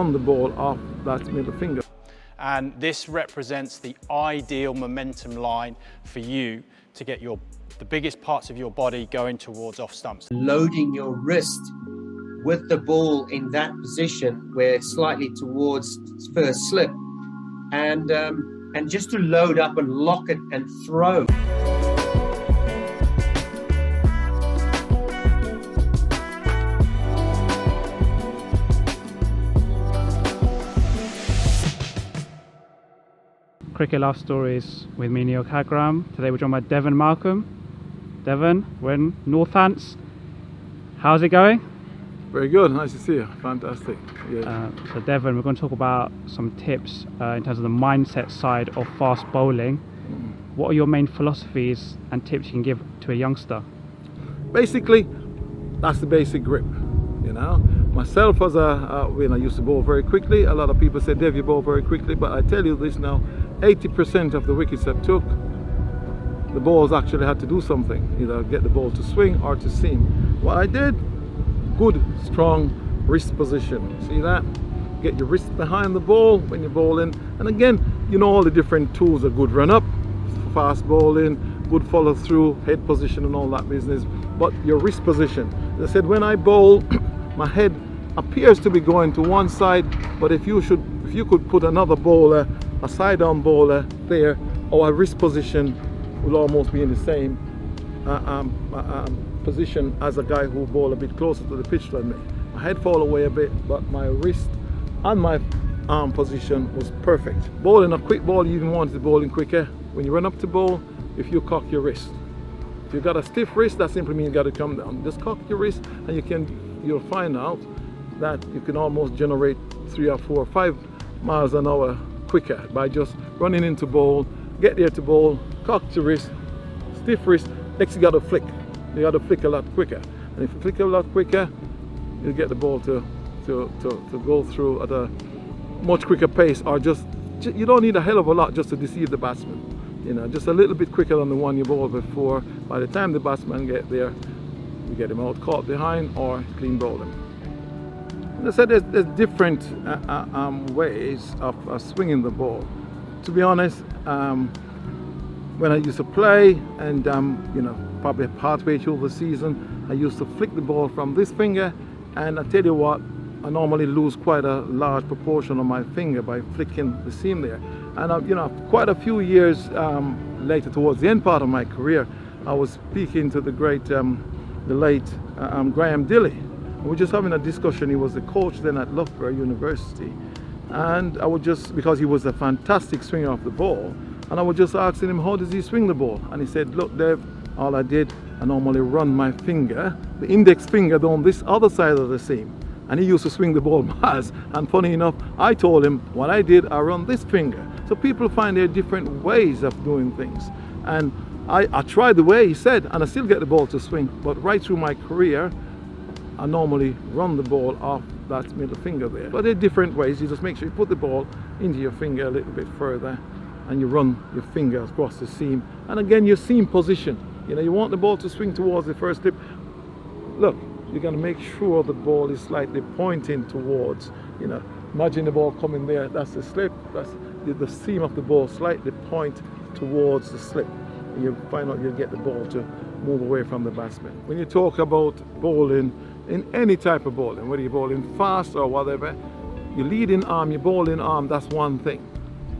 run the ball off that middle finger. And this represents the ideal momentum line for you to get the biggest parts of your body going towards off stumps. Loading your wrist with the ball in that position where it's slightly towards first slip, and just to load up and lock it and throw. Cricket Love Stories with me, Neel Khagram. Today we're joined by Devon Malcolm. Devon, we're in Northants. How's it going? Very good, nice to see you, fantastic. Yeah. So Devon, we're going to talk about some tips in terms of the mindset side of fast bowling. What are your main philosophies and tips you can give to a youngster? Basically, that's the basic grip, you know. Myself, as when I used to bowl very quickly, a lot of people say, Dev, you bowl very quickly, but I tell you this now, 80% of the wickets I took, the balls actually had to do something, either get the ball to swing or to seam. What I did, good, strong wrist position. See that? Get your wrist behind the ball when you're bowling. And again, you know all the different tools, a good run up, fast bowling, good follow through, head position and all that business. But your wrist position. As I said, when I bowl, my head appears to be going to one side, but if you could put another bowler, a side-on bowler there, our wrist position will almost be in the same position as a guy who bowl a bit closer to the pitch than me. My head fall away a bit, but my wrist and my arm position was perfect. Bowling a quick ball, you even want to bowling quicker. When you run up to bowl, if you cock your wrist. If you've got a stiff wrist, that simply means you got to come down. Just cock your wrist and you'll find out that you can almost generate 3 or 4 or 5 miles an hour quicker by just running into bowl, get there to bowl, cock your wrist, stiff wrist, next you got to flick. You got to flick a lot quicker. And if you flick a lot quicker, you'll get the ball to go through at a much quicker pace, or just you don't need a hell of a lot just to deceive the batsman. You know, just a little bit quicker than the one you bowled before. By the time the batsman get there, you get him out caught behind or clean bowl him. And I said there's different ways of swinging the ball. To be honest, when I used to play and you know, probably partway through the season, I used to flick the ball from this finger, and I tell you what, I normally lose quite a large proportion of my finger by flicking the seam there. And you know, quite a few years later, towards the end part of my career, I was speaking to the great, the late Graham Dilly. We were just having a discussion. He was the coach then at Loughborough University, and I would just, because he was a fantastic swinger of the ball, and I was just asking him, how does he swing the ball? And he said, look, Dev, all I did, I normally run my finger, the index finger, down this other side of the seam. And he used to swing the ball miles. And funny enough, I told him what I did, I run this finger. So people find there are different ways of doing things. And I tried the way he said, and I still get the ball to swing. But right through my career, I normally run the ball off that middle finger there. But there are different ways. You just make sure you put the ball into your finger a little bit further, and you run your finger across the seam. And again, your seam position. You know, you want the ball to swing towards the first slip. Look, you're going to make sure the ball is slightly pointing towards, you know, imagine the ball coming there, that's the slip, that's the seam of the ball slightly point towards the slip. And you find out you'll get the ball to move away from the batsman. When you talk about bowling, in any type of bowling, whether you're bowling fast or whatever, your leading arm, your bowling arm, that's one thing.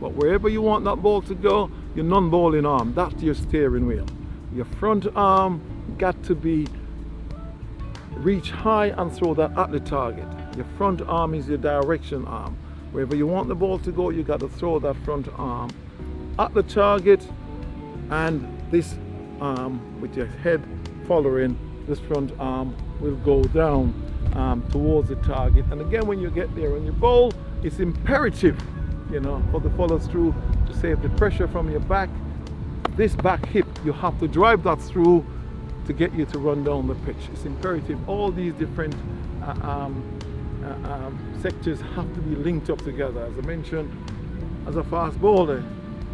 But wherever you want that ball to go, your non-bowling arm, that's your steering wheel. Your front arm got to be reach high and throw that at the target. Your front arm is your direction arm. Wherever you want the ball to go, you got to throw that front arm at the target, and this arm with your head following, this front arm will go down towards the target. And again, when you get there and you bowl, it's imperative, you know, for the follow through to save the pressure from your back. This back hip, you have to drive that through to get you to run down the pitch. It's imperative. All these different sectors have to be linked up together. As I mentioned, as a fast bowler,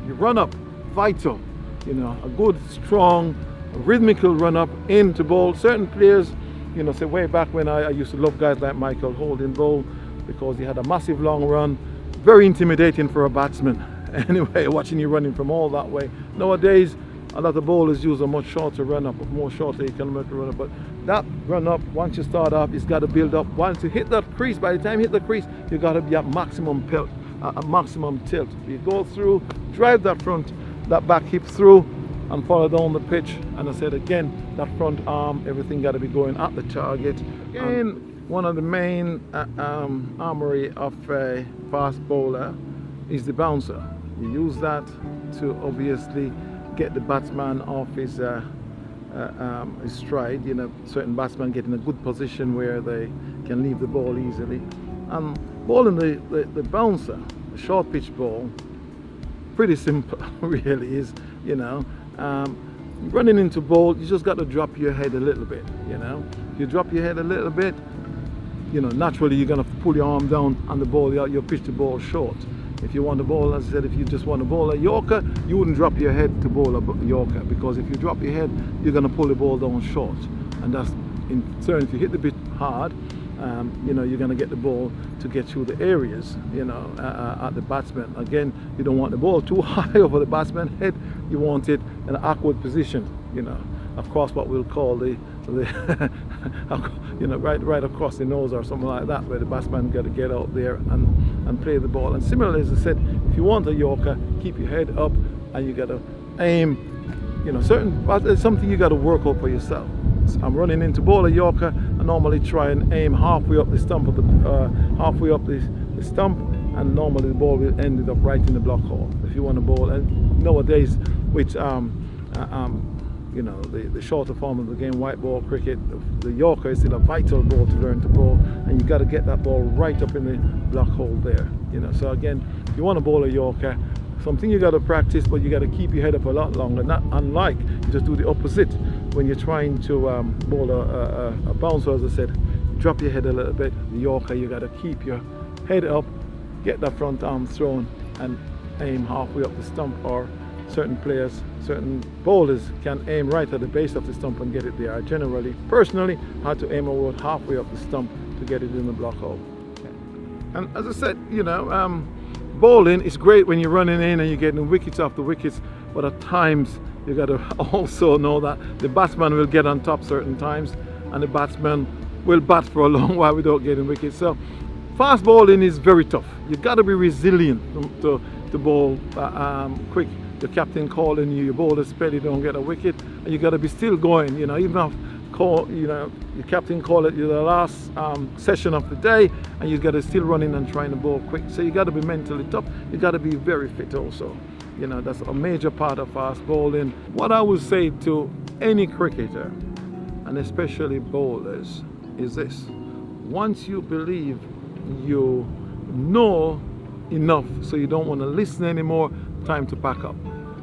you run up, vital. You know, a good, strong, rhythmical run up into bowl. Certain players, you know, say way back when I used to love guys like Michael Holding bowl because he had a massive long run, very intimidating for a batsman. Anyway, watching you running from all that way. Nowadays, a lot of bowlers use a much shorter run up, a more shorter economical run up, but that run up, once you start off, it's got to build up. Once you hit that crease, by the time you hit the crease, you got to be at maximum tilt. You go through, drive that front, that back hip through, and follow down the pitch. And I said again, that front arm, everything got to be going at the target. Again, one of the main armory of a fast bowler is the bouncer. You use that to obviously get the batsman off his stride. You know, certain batsmen get in a good position where they can leave the ball easily. Bowling the bouncer, the short pitch ball, pretty simple really is, you know. Running into ball, you just got to drop your head a little bit, you know. If you drop your head a little bit, you know, naturally you're going to pull your arm down and the ball, you'll pitch the ball short. If you want to bowl, as I said, if you just want to bowl a Yorker, you wouldn't drop your head to bowl a Yorker, because if you drop your head, you're going to pull the ball down short. And that's, in turn, if you hit the bit hard, you know, you're going to get the ball to get through the areas, you know, at the batsman. Again, you don't want the ball too high over the batsman's head. You want it in an awkward position, you know, across what we'll call the you know, right across the nose or something like that, where the batsman got to get out there and play the ball. And similarly, as I said, if you want a Yorker, keep your head up and you got to aim, you know, it's something you got to work out for yourself. I'm running into bowl a Yorker, I normally try and aim halfway up the stump of the stump, and normally the ball will end up right in the block hole. If you want to bowl, and nowadays with you know, the shorter form of the game, white ball cricket, the Yorker is still a vital ball to learn to bowl, and you got to get that ball right up in the block hole there. You know, so again, if you want to bowl a Yorker, something you got to practice, but you got to keep your head up a lot longer. Not unlike, you just do the opposite when you're trying to bowl a bouncer. As I said, drop your head a little bit. The Yorker, you got to keep your head up, get that front arm thrown, and aim halfway up the stump. Or certain players, certain bowlers can aim right at the base of the stump and get it there. I generally, personally, had to aim about halfway up the stump to get it in the block hole. And as I said, you know, bowling is great when you're running in and you're getting wickets after wickets, but at times you got to also know that the batsman will get on top certain times, and the batsman will bat for a long while without getting wickets. So fast bowling is very tough. You got to be resilient to bowl quick. The captain calling you, your bowler spell, you don't get a wicket, and you got to be still going. You know, even if you know, your captain call it the last session of the day, and you got to still run in and trying to bowl quick. So you got to be mentally tough. You got to be very fit also. You know, that's a major part of fast bowling. What I would say to any cricketer, and especially bowlers, is this: once you believe you know enough, so you don't want to listen anymore, time to pack up.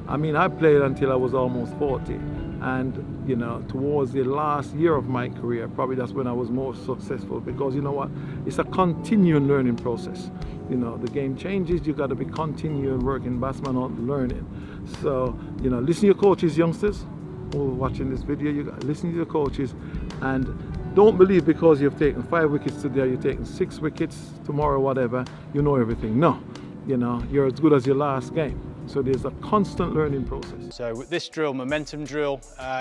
I mean, I played until I was almost 40, and you know, towards the last year of my career, probably that's when I was most successful, because you know what, it's a continuing learning process. You know, the game changes, you got to be continuing working, batsman on learning. So, you know, listen to your coaches, youngsters who are watching this video. You got to listen to your coaches, and don't believe because you've taken 5 wickets today, you're taking 6 wickets tomorrow, whatever, you know everything. No, you know, you're as good as your last game. So there's a constant learning process. So with this drill, momentum drill,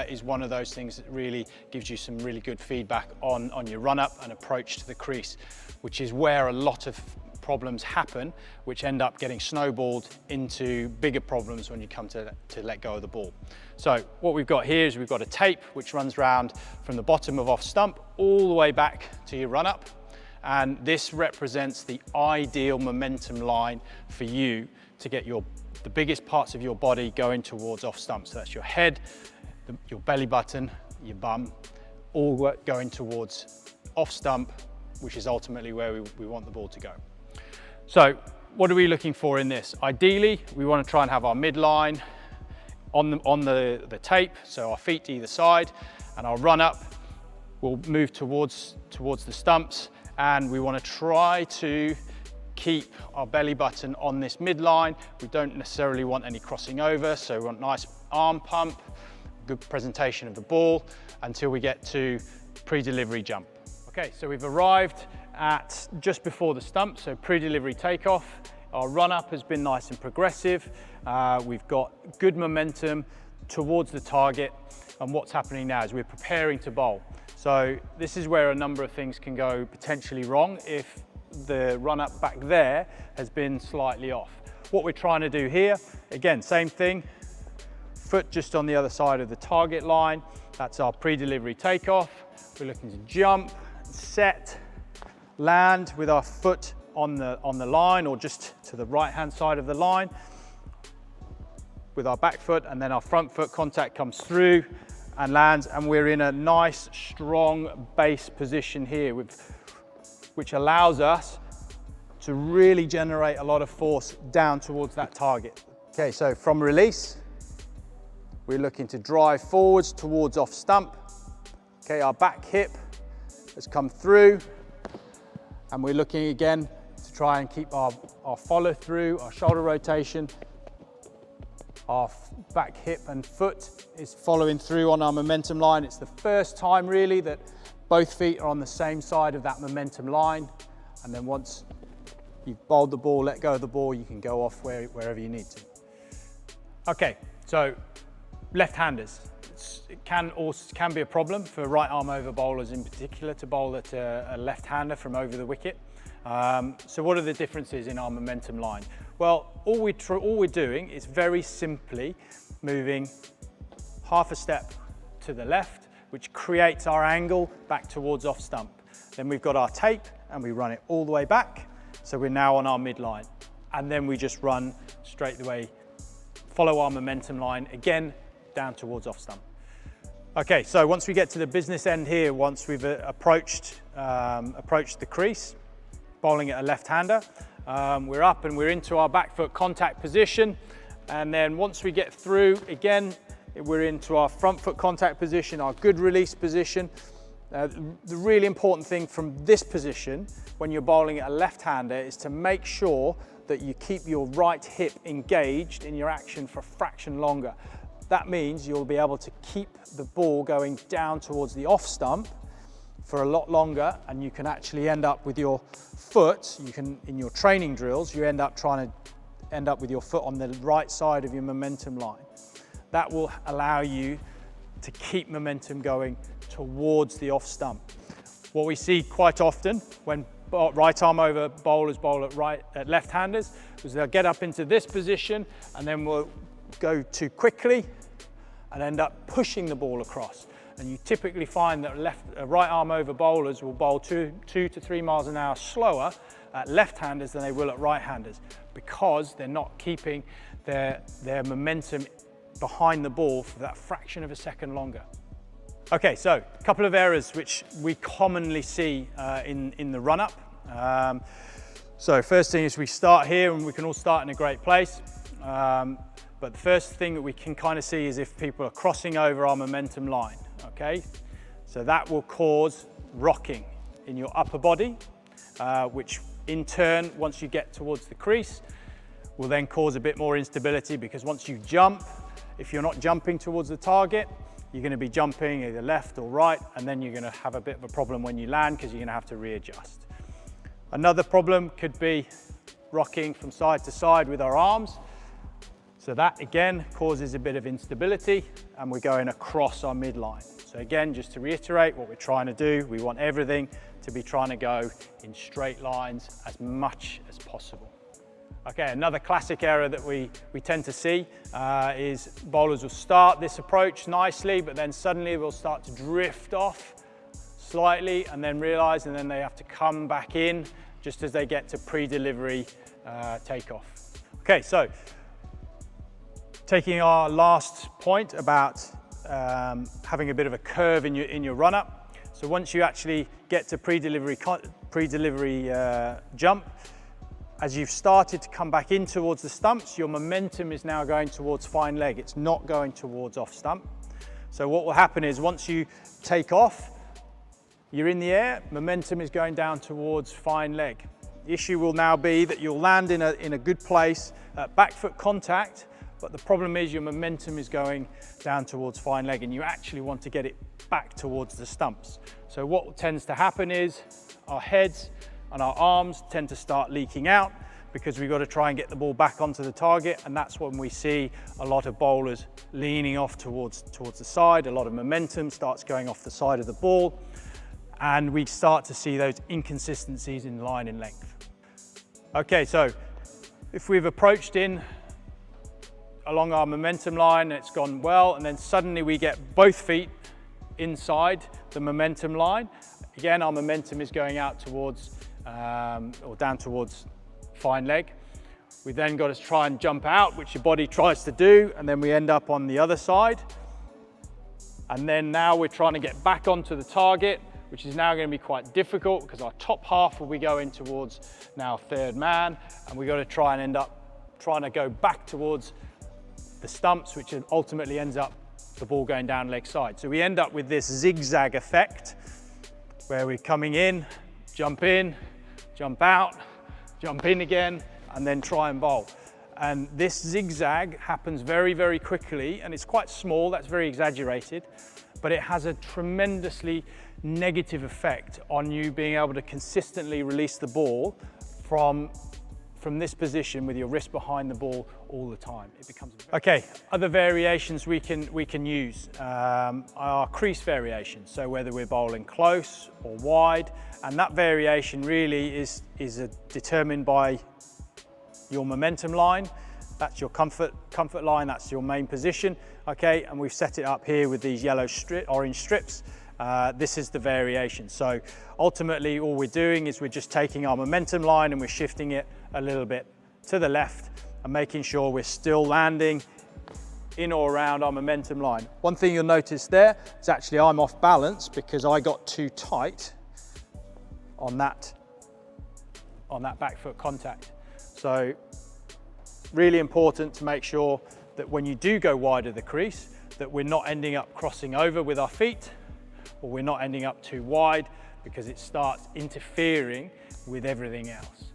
is one of those things that really gives you some really good feedback on your run up and approach to the crease, which is where a lot of problems happen, which end up getting snowballed into bigger problems when you come to let go of the ball. So what we've got here is we've got a tape which runs round from the bottom of off stump all the way back to your run up. And this represents the ideal momentum line for you to get the biggest parts of your body going towards off stump. So that's your head, your belly button, your bum, all going towards off stump, which is ultimately where we want the ball to go. So what are we looking for in this? Ideally, we want to try and have our midline on the tape, so our feet either side, and our run up will move towards the stumps, and we want to try to keep our belly button on this midline. We don't necessarily want any crossing over, so we want nice arm pump, good presentation of the ball until we get to pre-delivery jump. Okay, so we've arrived at just before the stump, so pre-delivery takeoff. Our run-up has been nice and progressive. We've got good momentum towards the target, and what's happening now is we're preparing to bowl. So this is where a number of things can go potentially wrong if the run-up back there has been slightly off. What we're trying to do here, again, same thing, foot just on the other side of the target line. That's our pre-delivery takeoff. We're looking to jump, set, land with our foot on the line or just to the right-hand side of the line with our back foot, and then our front foot contact comes through and lands, and we're in a nice, strong base position here, which allows us to really generate a lot of force down towards that target. Okay, so from release, we're looking to drive forwards towards off stump. Okay, our back hip has come through, and we're looking again to try and keep our follow through, our shoulder rotation. Our back hip and foot is following through on our momentum line. It's the first time really that both feet are on the same side of that momentum line. And then once you've bowled the ball, let go of the ball, you can go off wherever you need to. Okay, so left-handers. It can be a problem for right arm over bowlers in particular to bowl at a left-hander from over the wicket. So what are the differences in our momentum line? Well, all we're doing is very simply moving half a step to the left, which creates our angle back towards off stump. Then we've got our tape and we run it all the way back. So we're now on our midline. And then we just run straight the way, follow our momentum line again down towards off stump. Okay, so once we get to the business end here, once we've approached the crease, bowling at a left-hander, we're up and we're into our back foot contact position, and then once we get through again, we're into our front foot contact position, our good release position. The really important thing from this position when you're bowling at a left-hander is to make sure that you keep your right hip engaged in your action for a fraction longer. That means you'll be able to keep the ball going down towards the off stump for a lot longer, and you can actually end up with your foot, in your training drills, you end up with your foot on the right side of your momentum line. That will allow you to keep momentum going towards the off stump. What we see quite often when right arm over bowlers bowl at left-handers is they'll get up into this position and then we'll go too quickly and end up pushing the ball across. And you typically find that right arm over bowlers will bowl 2 to 3 miles an hour slower at left-handers than they will at right-handers, because they're not keeping their momentum behind the ball for that fraction of a second longer. Okay, so a couple of errors which we commonly see in the run-up. So first thing is we start here, and we can all start in a great place. But the first thing that we can kind of see is if people are crossing over our momentum line. Okay, so that will cause rocking in your upper body, which in turn, once you get towards the crease, will then cause a bit more instability, because once you jump, if you're not jumping towards the target, you're going to be jumping either left or right, and then you're going to have a bit of a problem when you land because you're going to have to readjust. Another problem could be rocking from side to side with our arms. So that again causes a bit of instability, and we're going across our midline. So again, just to reiterate what we're trying to do, we want everything to be trying to go in straight lines as much as possible. Okay, another classic error that we tend to see is bowlers will start this approach nicely, but then suddenly will start to drift off slightly and then realize, and then they have to come back in just as they get to pre-delivery takeoff. Okay, so taking our last point about having a bit of a curve in your run-up. So once you actually get to pre-delivery jump, as you've started to come back in towards the stumps, your momentum is now going towards fine leg. It's not going towards off stump. So what will happen is once you take off, you're in the air, momentum is going down towards fine leg. The issue will now be that you'll land in a good place at back foot contact, but the problem is your momentum is going down towards fine leg and you actually want to get it back towards the stumps. So what tends to happen is our heads and our arms tend to start leaking out because we've got to try and get the ball back onto the target, and that's when we see a lot of bowlers leaning off towards the side. A lot of momentum starts going off the side of the ball, and we start to see those inconsistencies in line and length. Okay, so if we've approached in along our momentum line, it's gone well, and then suddenly we get both feet inside the momentum line. Again, our momentum is going out towards, or down towards fine leg. We then got to try and jump out, which your body tries to do, and then we end up on the other side. And then now we're trying to get back onto the target, which is now going to be quite difficult because our top half will be going towards now third man, and we've got to try and end up trying to go back towards the stumps, which ultimately ends up the ball going down leg side. So we end up with this zigzag effect where we're coming in, jump out, jump in again, and then try and bowl. And this zigzag happens very, very quickly, and it's quite small, that's very exaggerated, but it has a tremendously negative effect on you being able to consistently release the ball from this position with your wrist behind the ball all the time. It becomes okay. Other variations we can use are crease variations. So whether we're bowling close or wide, and that variation really is determined by your momentum line. That's your comfort line. That's your main position. Okay, and we've set it up here with these yellow orange strips. This is the variation. So ultimately all we're doing is we're just taking our momentum line and we're shifting it a little bit to the left and making sure we're still landing in or around our momentum line. One thing you'll notice there is actually I'm off balance because I got too tight on that back foot contact. So really important to make sure that when you do go wide of the crease, that we're not ending up crossing over with our feet, or we're not ending up too wide because it starts interfering with everything else.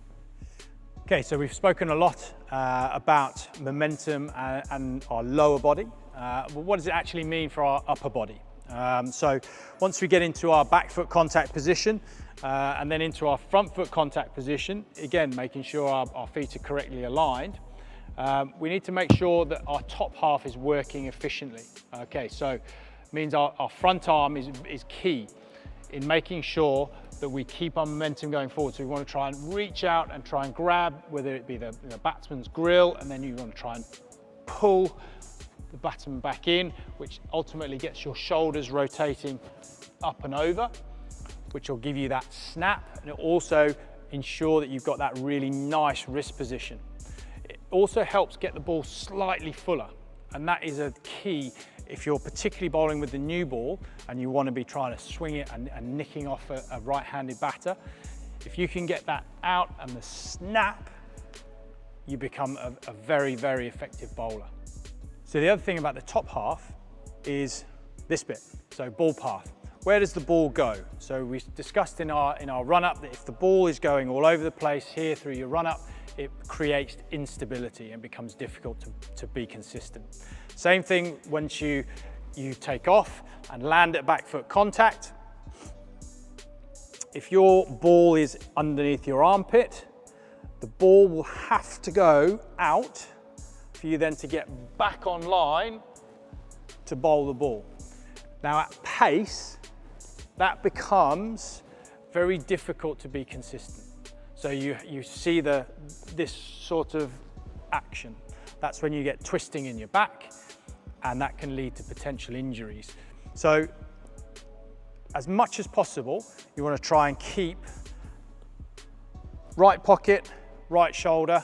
Okay, so we've spoken a lot about momentum and our lower body. But what does it actually mean for our upper body? So once we get into our back foot contact position and then into our front foot contact position, again, making sure our feet are correctly aligned, we need to make sure that our top half is working efficiently. Okay, so means our front arm is key in making sure that we keep our momentum going forward. So we want to try and reach out and try and grab, whether it be the batsman's grill, and then you want to try and pull the batsman back in, which ultimately gets your shoulders rotating up and over, which will give you that snap, and it also ensure that you've got that really nice wrist position. It also helps get the ball slightly fuller, and that is a key if you're particularly bowling with the new ball and you want to be trying to swing it and nicking off a right-handed batter. If you can get that out and the snap, you become a very, very effective bowler. So the other thing about the top half is this bit, so ball path. Where does the ball go? So we discussed in our run-up that if the ball is going all over the place here through your run-up, it creates instability and becomes difficult to be consistent. Same thing once you take off and land at back foot contact. If your ball is underneath your armpit, the ball will have to go out for you then to get back on line to bowl the ball. Now at pace, that becomes very difficult to be consistent. So you see this sort of action. That's when you get twisting in your back, and that can lead to potential injuries. So as much as possible, you want to try and keep right pocket, right shoulder,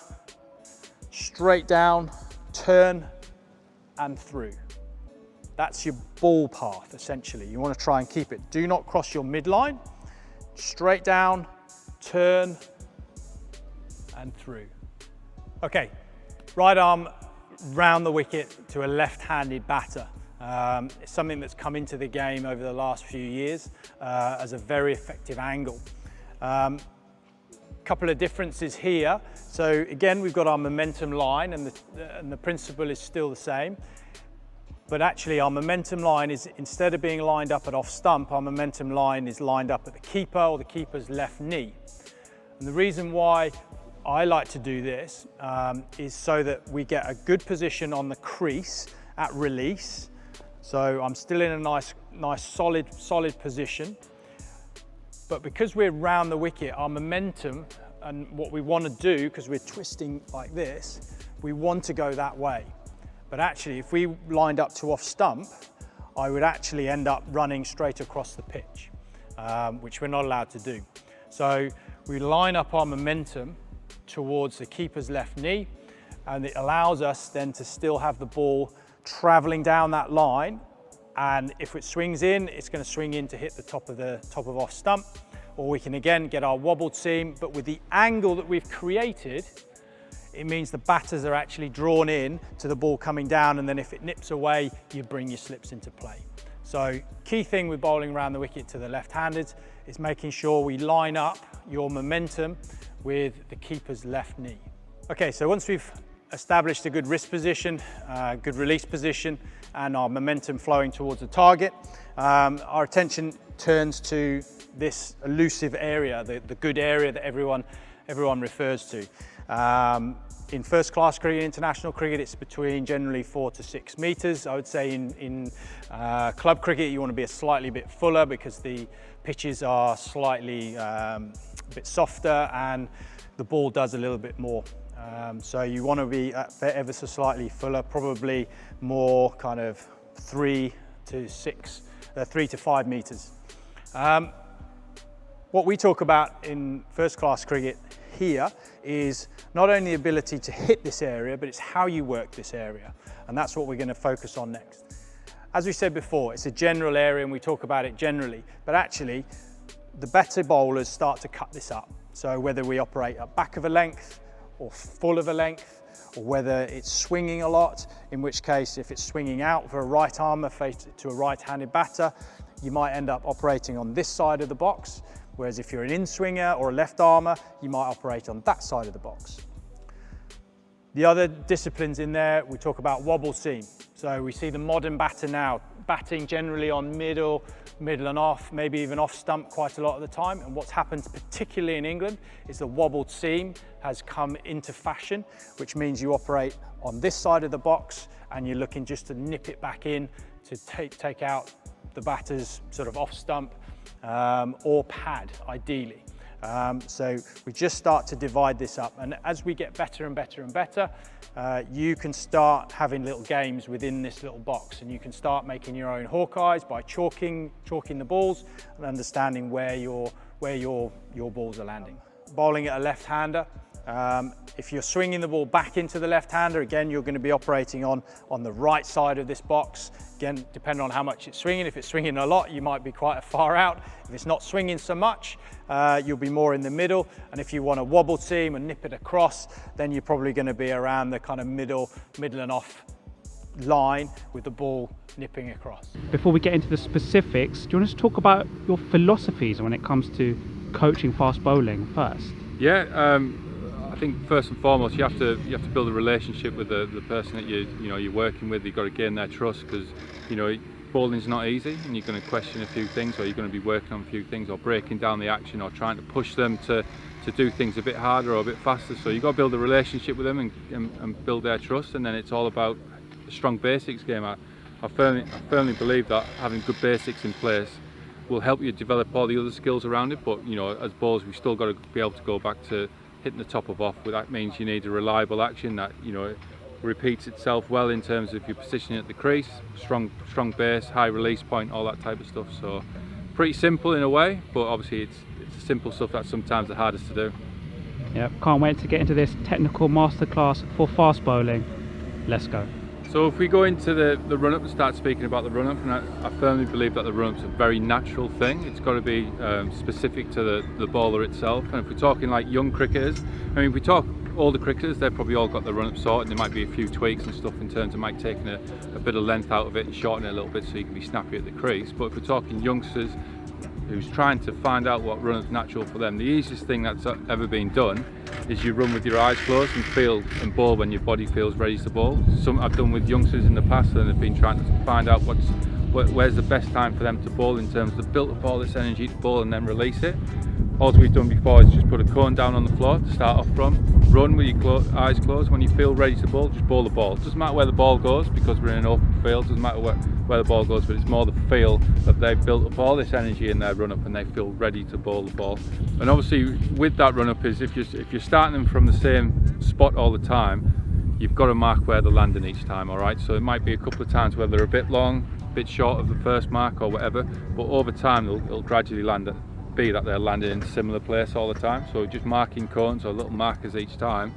straight down, turn and through. That's your ball path, essentially. You want to try and keep it. Do not cross your midline, straight down, turn and through. Okay, right arm round the wicket to a left-handed batter. It's something that's come into the game over the last few years as a very effective angle. Couple of differences here So again, we've got our momentum line, and the principle is still the same. But actually our momentum line is, instead of being lined up at off stump, our momentum line is lined up at the keeper or the keeper's left knee. And the reason why I like to do this is so that we get a good position on the crease at release. So I'm still in a nice solid position. But because we're round the wicket, our momentum and what we want to do, because we're twisting like this, we want to go that way. But actually, if we lined up to off stump, I would actually end up running straight across the pitch, which we're not allowed to do. So we line up our momentum towards the keeper's left knee, and it allows us then to still have the ball traveling down that line. And if it swings in, it's going to swing in to hit the top of off stump, or we can again get our wobbled seam, but with the angle that we've created, it means the batters are actually drawn in to the ball coming down, and then if it nips away, you bring your slips into play. So key thing with bowling around the wicket to the left-handed is making sure we line up your momentum with the keeper's left knee. Okay, so once we've established a good wrist position, good release position, and our momentum flowing towards the target, our attention turns to this elusive area, the good area that everyone refers to. In first class cricket, international cricket, it's between generally 4 to 6 meters. I would say in club cricket, you want to be a slightly bit fuller because the pitches are slightly a bit softer and the ball does a little bit more. So you want to be ever so slightly fuller, probably more kind of 3 to 5 meters. What we talk about in first class cricket here is not only the ability to hit this area, but it's how you work this area. And that's what we're going to focus on next. As we said before, it's a general area and we talk about it generally, but actually the better bowlers start to cut this up. So whether we operate at back of a length or full of a length, or whether it's swinging a lot, in which case if it's swinging out for a right armer faced to a right-handed batter, you might end up operating on this side of the box. Whereas if you're an in-swinger or a left armer, you might operate on that side of the box. The other disciplines in there, we talk about wobble seam. So we see the modern batter now batting generally on middle and off, maybe even off stump quite a lot of the time. And what's happened, particularly in England, is the wobbled seam has come into fashion, which means you operate on this side of the box and you're looking just to nip it back in to take out the batter's sort of off stump or pad, ideally. So we just start to divide this up, and as we get better and better and better, you can start having little games within this little box, and you can start making your own Hawkeyes by chalking the balls and understanding where your balls are landing. Bowling at a left-hander, if you're swinging the ball back into the left-hander, again, you're going to be operating on the right side of this box. Again, depending on how much it's swinging. If it's swinging a lot, you might be quite far out. If it's not swinging so much, you'll be more in the middle. And if you want a wobble seam and nip it across, then you're probably going to be around the kind of middle and off line with the ball nipping across. Before we get into the specifics, do you want to talk about your philosophies when it comes to coaching fast bowling first? Yeah, I think first and foremost you have to build a relationship with the person that you're working with. You've got to gain their trust, because bowling's not easy, and you're going to question a few things, or you're going to be working on a few things, or breaking down the action, or trying to push them to do things a bit harder or a bit faster. So you've got to build a relationship with them and build their trust, and then it's all about a strong basics game. I firmly believe that having good basics in place will help you develop all the other skills around it. But as bowlers, we've still got to be able to go back to hitting the top of off. That means you need a reliable action that repeats itself well in terms of your positioning at the crease, strong base, high release point, all that type of stuff. So pretty simple in a way, but obviously it's the simple stuff that's sometimes the hardest to do. Yeah, can't wait to get into this technical masterclass for fast bowling. Let's go. So if we go into the run-up and start speaking about the run-up, and I firmly believe that the run-up's a very natural thing. It's got to be specific to the bowler itself. And if we're talking like young cricketers, I mean, if we talk older cricketers, they've probably all got the run-up sorted. There might be a few tweaks and stuff in terms of Mike taking a bit of length out of it and shortening it a little bit so you can be snappy at the crease. But if we're talking youngsters, who's trying to find out what run is natural for them, the easiest thing that's ever been done is you run with your eyes closed and feel and bowl when your body feels ready to bowl. Something I've done with youngsters in the past, and they've been trying to find out where's the best time for them to bowl in terms of built up all this energy to bowl and then release it. All we've done before is just put a cone down on the floor to start off from, run with your eyes closed. When you feel ready to bowl, just bowl the ball. It doesn't matter where the ball goes because we're in an open field, it doesn't matter where the ball goes, but it's more the feel that they've built up all this energy in their run up and they feel ready to bowl the ball. And obviously with that run up is if you're starting them from the same spot all the time, you've got to mark where they're landing each time, alright? So it might be a couple of times where they're a bit long, a bit short of the first mark or whatever, but over time it'll gradually land be that they're landing in a similar place all the time. So just marking cones or little markers each time,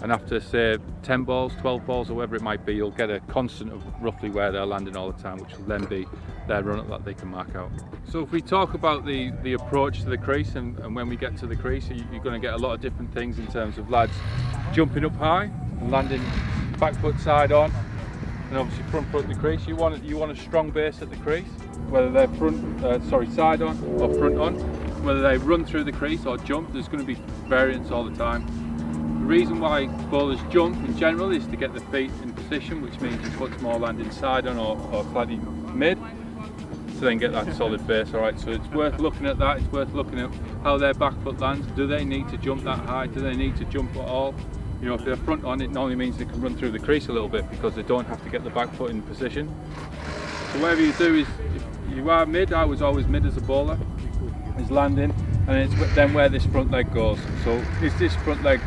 and after say 10 balls, 12 balls or whatever it might be, you'll get a constant of roughly where they're landing all the time, which will then be their run up that they can mark out. So if we talk about the approach to the crease and when we get to the crease, you're going to get a lot of different things in terms of lads jumping up high and landing back foot side on, and obviously front foot at the crease. You want a strong base at the crease, whether they're side on or front on, whether they run through the crease or jump. There's going to be variance all the time. The reason why bowlers jump in general is to get the feet in position, which means your foot's more landing side on or slightly mid, to then get that solid base. Alright, so it's worth looking at that. It's worth looking at how their back foot lands. Do they need to jump that high? Do they need to jump at all? You know, if they're front on, it normally means they can run through the crease a little bit because they don't have to get the back foot in position. So whatever you do is, if you are mid, I was always mid as a bowler, is landing, and it's then where this front leg goes. So is this front leg,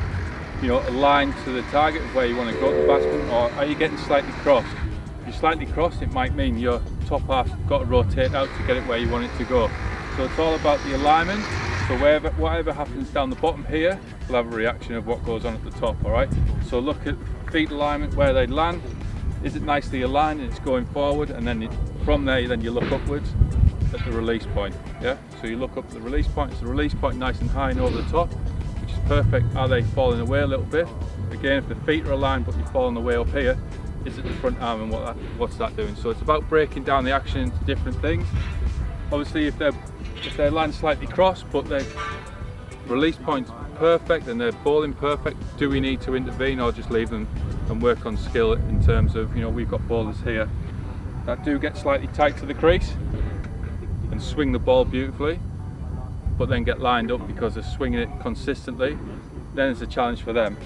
you know, aligned to the target of where you want to go to the batsman, or are you getting slightly crossed? If you're slightly crossed, it might mean your top half's got to rotate out to get it where you want it to go. So it's all about the alignment. So whatever happens down the bottom here will have a reaction of what goes on at the top, alright? So look at feet alignment, where they land. Is it nicely aligned and it's going forward, and then from there then you look upwards at the release point, yeah? So you look up at the release point, it's the release point nice and high and over the top, which is perfect. Are they falling away a little bit? Again, if the feet are aligned but you're falling away up here, is it the front arm and what's that doing? So it's about breaking down the action into different things. Obviously if they land slightly cross but their release point's perfect and they're bowling perfect, do we need to intervene or just leave them and work on skill in terms of, you know, we've got bowlers here that do get slightly tight to the crease and swing the ball beautifully, but then get lined up because they're swinging it consistently. Then it's a challenge for them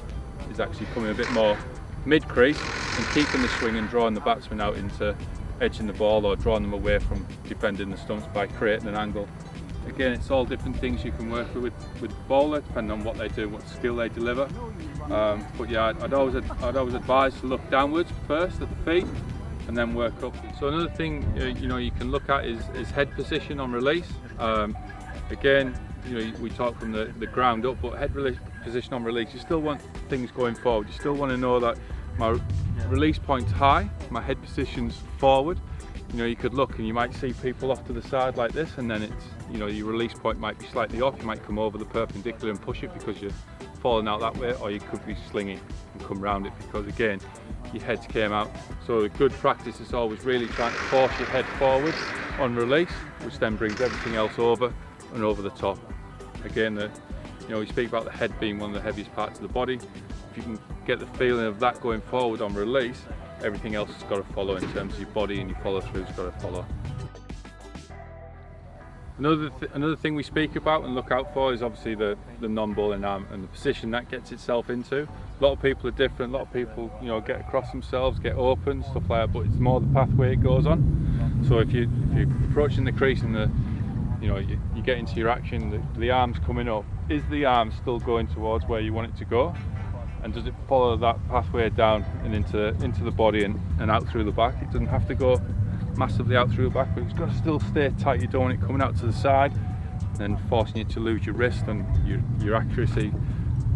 is actually coming a bit more mid-crease and keeping the swing and drawing the batsman out into edging the ball or drawing them away from defending the stumps by creating an angle. Again, it's all different things you can work with the bowler depending on what they do, what skill they deliver. But yeah, I'd always advise to look downwards first at the feet and then work up. So another thing you know you can look at is head position on release. Again, you know, we talk from the ground up, but head position on release, you still want things going forward. You still want to know that my release point's high, my head position's forward. You know, you could look and you might see people off to the side like this, and then it's, you know, your release point might be slightly off. You might come over the perpendicular and push it because you're falling out that way, or you could be slinging and come round it because again your heads came out. So a good practice is always really trying to force your head forward on release, which then brings everything else over and over the top. Again, you know, we speak about the head being one of the heaviest parts of the body. If you can get the feeling of that going forward on release, everything else has got to follow in terms of your body, and your follow through has got to follow. Another thing we speak about and look out for is obviously the non-bowling arm and the position that gets itself into. A lot of people are different. A lot of people, you know, get across themselves, get open, stuff like that. But it's more the pathway it goes on. So if you're approaching the crease and you get into your action, the arm's coming up. Is the arm still going towards where you want it to go? And does it follow that pathway down and into the body and out through the back? It doesn't have to go massively out through the back, but it's got to still stay tight. You don't want it coming out to the side and forcing you to lose your wrist and your accuracy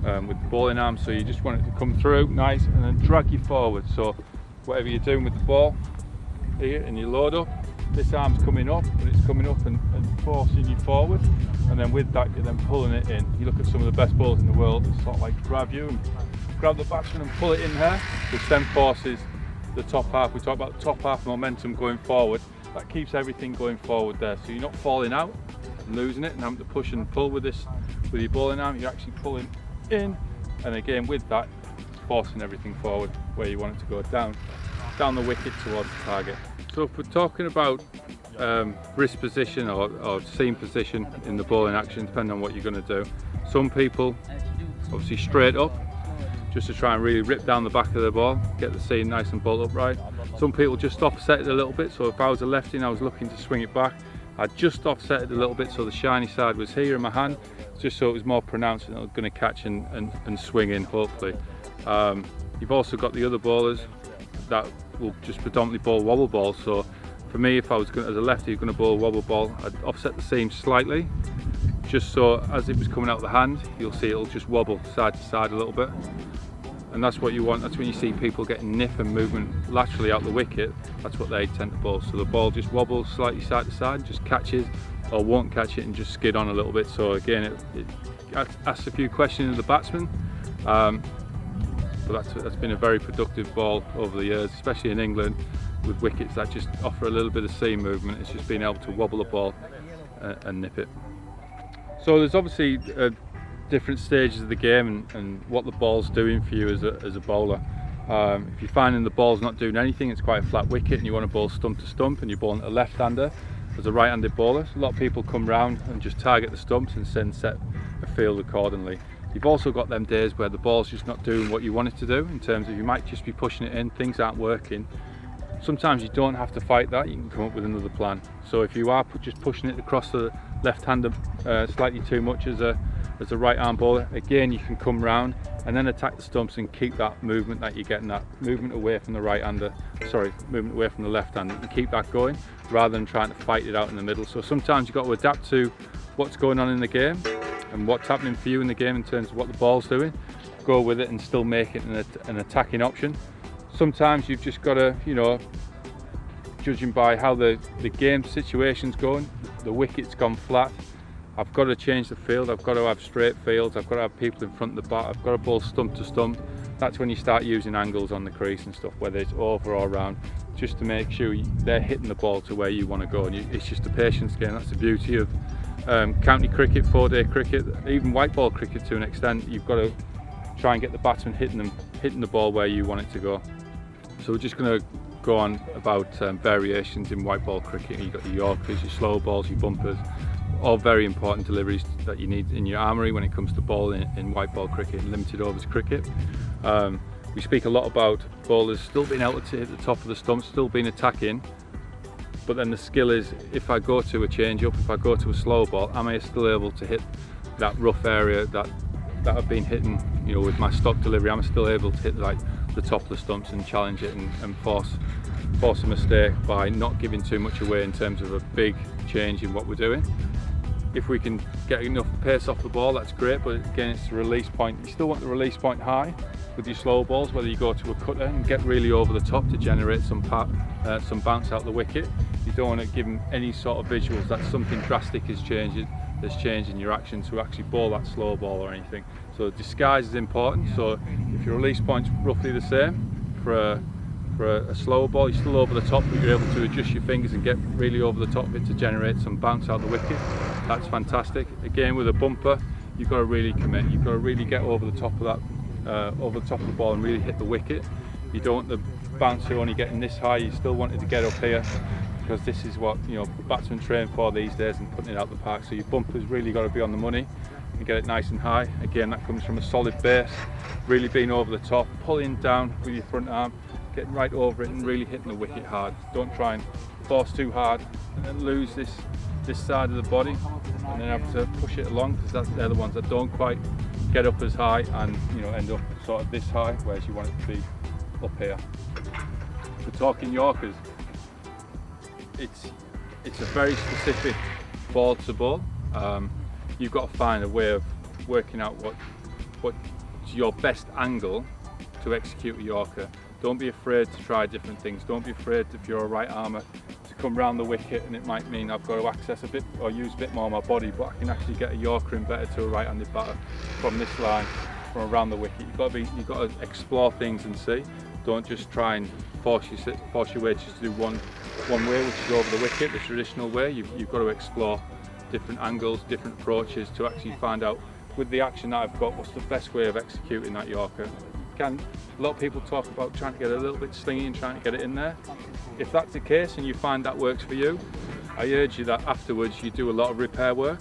with the bowling arm. So you just want it to come through nice and then drag you forward. So whatever you're doing with the ball here and you load up, this arm's coming up, but it's coming up and forcing you forward, and then with that you're then pulling it in. You look at some of the best bowlers in the world that sort of like grab you and grab the batsman and pull it in there, which then forces the top half. We talk about the top half momentum going forward. That keeps everything going forward there, so you're not falling out, and losing it and having to push and pull with your bowling arm. You're actually pulling in, and again with that, forcing everything forward where you want it to go, down the wicket towards the target. So if we're talking about wrist position or seam position in the bowling action, depending on what you're going to do, some people obviously straight up, just to try and really rip down the back of the ball, get the seam nice and bolt upright. Some people just offset it a little bit, so if I was a lefty and I was looking to swing it back, I'd just offset it a little bit so the shiny side was here in my hand, just so it was more pronounced and it was going to catch and swing in, hopefully. You've also got the other bowlers that will just predominantly bowl wobble balls. So for me, if I was as a lefty going to bowl a wobble ball, I'd offset the seam slightly, just so as it was coming out of the hand, you'll see it'll just wobble side to side a little bit. And that's what you want. That's when you see people getting nip and movement laterally out the wicket. That's what they tend to bowl. So the ball just wobbles slightly side to side, just catches or won't catch it and just skid on a little bit. So again, it asks a few questions of the batsman. But that's been a very productive ball over the years, especially in England with wickets that just offer a little bit of seam movement. It's just being able to wobble the ball and nip it. So there's obviously different stages of the game and what the ball's doing for you as a bowler. If you're finding the ball's not doing anything, it's quite a flat wicket and you want to bowl stump to stump and you're bowling a left-hander as a right-handed bowler, so a lot of people come round and just target the stumps and then set a field accordingly. You've also got them days where the ball's just not doing what you want it to do, in terms of you might just be pushing it in, things aren't working. Sometimes you don't have to fight that, you can come up with another plan. So if you are just pushing it across the left-hander slightly too much as a right arm bowler, again you can come round and then attack the stumps and keep that movement that you're getting, that movement away from the movement away from the left-hander, and keep that going rather than trying to fight it out in the middle. So sometimes you've got to adapt to what's going on in the game and what's happening for you in the game in terms of what the ball's doing, go with it and still make it an attacking option. Sometimes you've just got to, judging by how the game situation's going, the wicket's gone flat, I've got to change the field, I've got to have straight fields, I've got to have people in front of the bat, I've got to bowl stump to stump. That's when you start using angles on the crease and stuff, whether it's over or round, just to make sure they're hitting the ball to where you want to go. And it's just a patience game. That's the beauty of county cricket, 4-day cricket, even white ball cricket to an extent. You've got to try and get the batsman hitting the ball where you want it to go. So we're just going to go on about variations in white ball cricket. You've got your Yorkers, your slow balls, your bumpers, all very important deliveries that you need in your armoury when it comes to bowling in white ball cricket and limited overs cricket. We speak a lot about bowlers still being able to hit the top of the stump, still being attacking, but then the skill is, if I go to a change up, if I go to a slow ball, am I still able to hit that rough area that I've been hitting, with my stock delivery? Am I still able to hit the top of the stumps and challenge it and force a mistake by not giving too much away in terms of a big change in what we're doing? If we can get enough pace off the ball, that's great, but again, it's the release point. You still want the release point high with your slow balls, whether you go to a cutter and get really over the top to generate some bounce out the wicket. You don't want to give them any sort of visuals that something drastic has changed in your action to actually bowl that slow ball or anything. So disguise is important. So if your release point's roughly the same for a slower ball, you're still over the top, but you're able to adjust your fingers and get really over the top of it to generate some bounce out the wicket. That's fantastic. Again, with a bumper, you've got to really commit. You've got to really get over the top of that, over the top of the ball and really hit the wicket. You don't want the bouncer only getting this high. You still want it to get up here, because this is what batsmen train for these days and putting it out the park. So your bumper's really got to be on the money and get it nice and high. Again, that comes from a solid base, really being over the top, pulling down with your front arm, getting right over it and really hitting the wicket hard. Don't try and force too hard and then lose this side of the body and then have to push it along, because they're the ones that don't quite get up as high and end up sort of this high, whereas you want it to be up here. We're talking Yorkers. It's a very specific ball to bowl. You've got to find a way of working out what's your best angle to execute a Yorker. Don't be afraid to try different things. Don't be afraid, if you're a right armer, to come round the wicket, and it might mean I've got to access a bit or use a bit more of my body, but I can actually get a Yorker in better to a right-handed batter from this line, from around the wicket. You've got to explore things and see. Don't just try and force your way just to do one way, which is over the wicket, the traditional way. You've got to explore different angles, different approaches to actually find out with the action that I've got, what's the best way of executing that Yorker. A lot of people talk about trying to get a little bit slingy and trying to get it in there. If that's the case and you find that works for you, I urge you that afterwards you do a lot of repair work.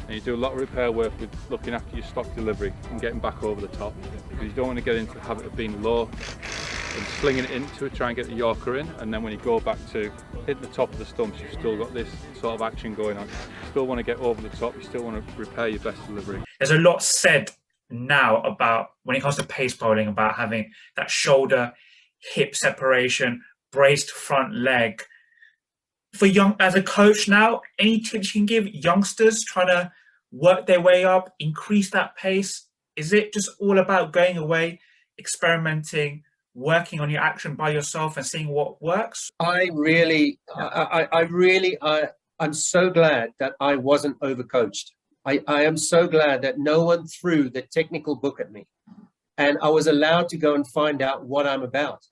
And you do a lot of repair work with looking after your stock delivery and getting back over the top. Because you don't want to get into the habit of being low and slinging it into it, try and get the Yorker in, and then when you go back to hit the top of the stumps, you've still got this sort of action going on. You still want to get over the top, you still want to repair your best delivery. There's a lot said now about, when it comes to pace bowling, about having that shoulder, hip separation, braced front leg. For as a coach now, any tips you can give youngsters trying to work their way up, increase that pace? Is it just all about going away, experimenting, working on your action by yourself and seeing what works? I'm so glad that I wasn't overcoached. I am so glad that no one threw the technical book at me, and I was allowed to go and find out what I'm about.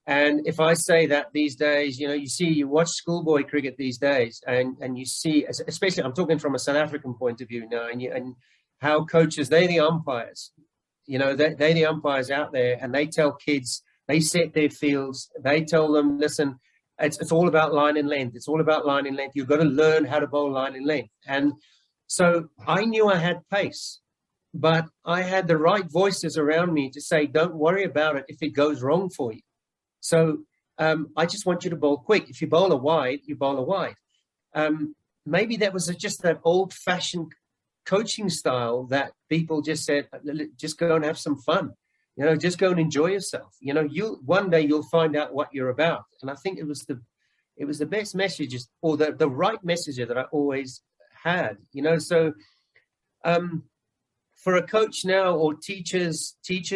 And if I say that these days, you watch schoolboy cricket these days, and you see, especially I'm talking from a South African point of view now, and how coaches, they're the umpires, they're the umpires out there, and they tell kids, they set their fields, they tell them, listen, it's all about line and length. It's all about line and length. You've got to learn how to bowl line and length. And so I knew I had pace, but I had the right voices around me to say, don't worry about it if it goes wrong for you. So I just want you to bowl quick. If you bowl a wide, you bowl a wide. Maybe that was just that old-fashioned coaching style that people just said, just go and have some fun. Just go and enjoy yourself. One day you'll find out what you're about. And I think it was the best messages, or the right message that I always had. So for a coach now, or teachers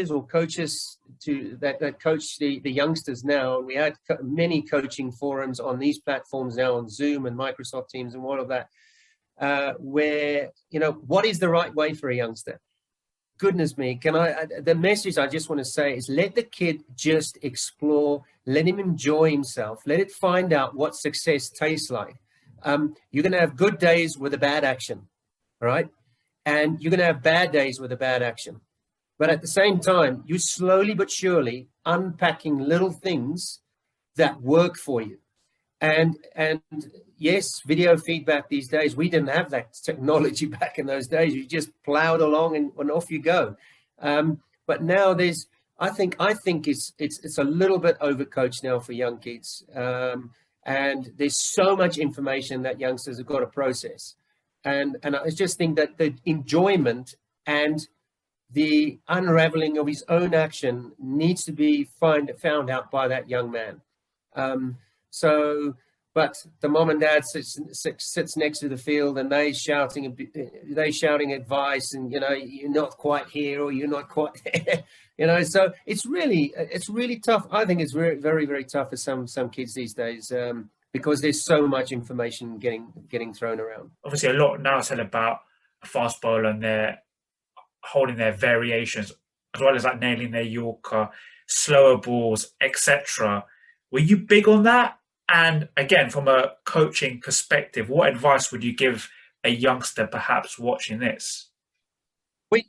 or coaches that coach the youngsters now, and we had many coaching forums on these platforms now, on Zoom and Microsoft Teams and all of that, where, what is the right way for a youngster? Goodness me, the message I just want to say is, let the kid just explore, let him enjoy himself, let it find out what success tastes like. You're going to have good days with a bad action, all right? And you're going to have bad days with a bad action. But at the same time, you're slowly but surely unpacking little things that work for you. And yes, video feedback these days, we didn't have that technology back in those days. You just plowed along and off you go. But now I think it's a little bit overcoached now for young kids. And there's so much information that youngsters have got to process. And I just think that the enjoyment and the unraveling of his own action needs to be found out by that young man. But the mom and dad sits next to the field, and they shouting advice, and you're not quite here, or you're not quite there, So it's really tough. I think it's very, very, very tough for some kids these days, because there's so much information getting thrown around. Obviously, a lot now said about a fast bowler and their holding their variations, as well as like nailing their Yorker, slower balls, etc. Were you big on that? And again, from a coaching perspective, what advice would you give a youngster perhaps watching this? I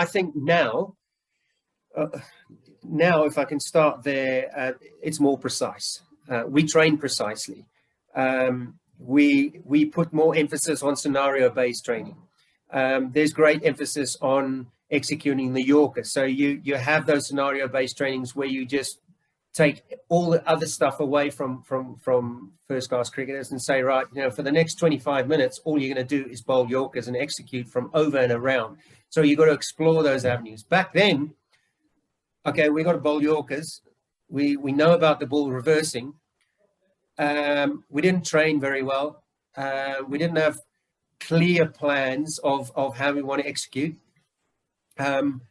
think now, if I can start there, it's more precise. We train precisely. We put more emphasis on scenario-based training. There's great emphasis on executing the Yorker. So you have those scenario-based trainings where you just take all the other stuff away from first-class cricketers and say, right, for the next 25 minutes, all you're going to do is bowl Yorkers and execute from over and around. So you've got to explore those avenues. Back then, okay, we got to bowl Yorkers. We know about the ball reversing. We didn't train very well. We didn't have clear plans of how we want to execute. And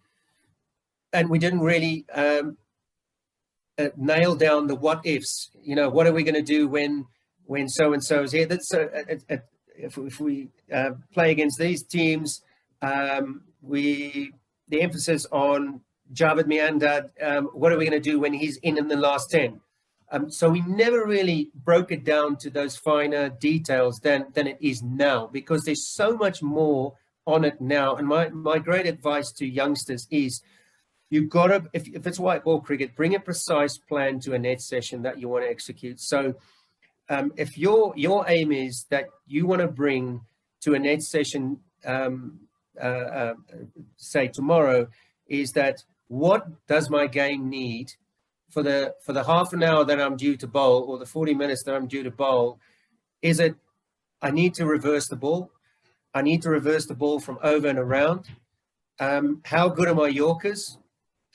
we didn't really nail down the what ifs. What are we going to do when so-and-so is here? If we play against these teams, the emphasis on Javed Miandad, what are we going to do when he's in the last 10? So we never really broke it down to those finer details than it is now, because there's so much more on it now. And my great advice to youngsters is, you've got to, if it's white ball cricket, bring a precise plan to a net session that you want to execute. So if your aim is that you want to bring to a net session, say tomorrow, is that what does my game need for the half an hour that I'm due to bowl, or the 40 minutes that I'm due to bowl? Is it, I need to reverse the ball? I need to reverse the ball from over and around. How good are my Yorkers?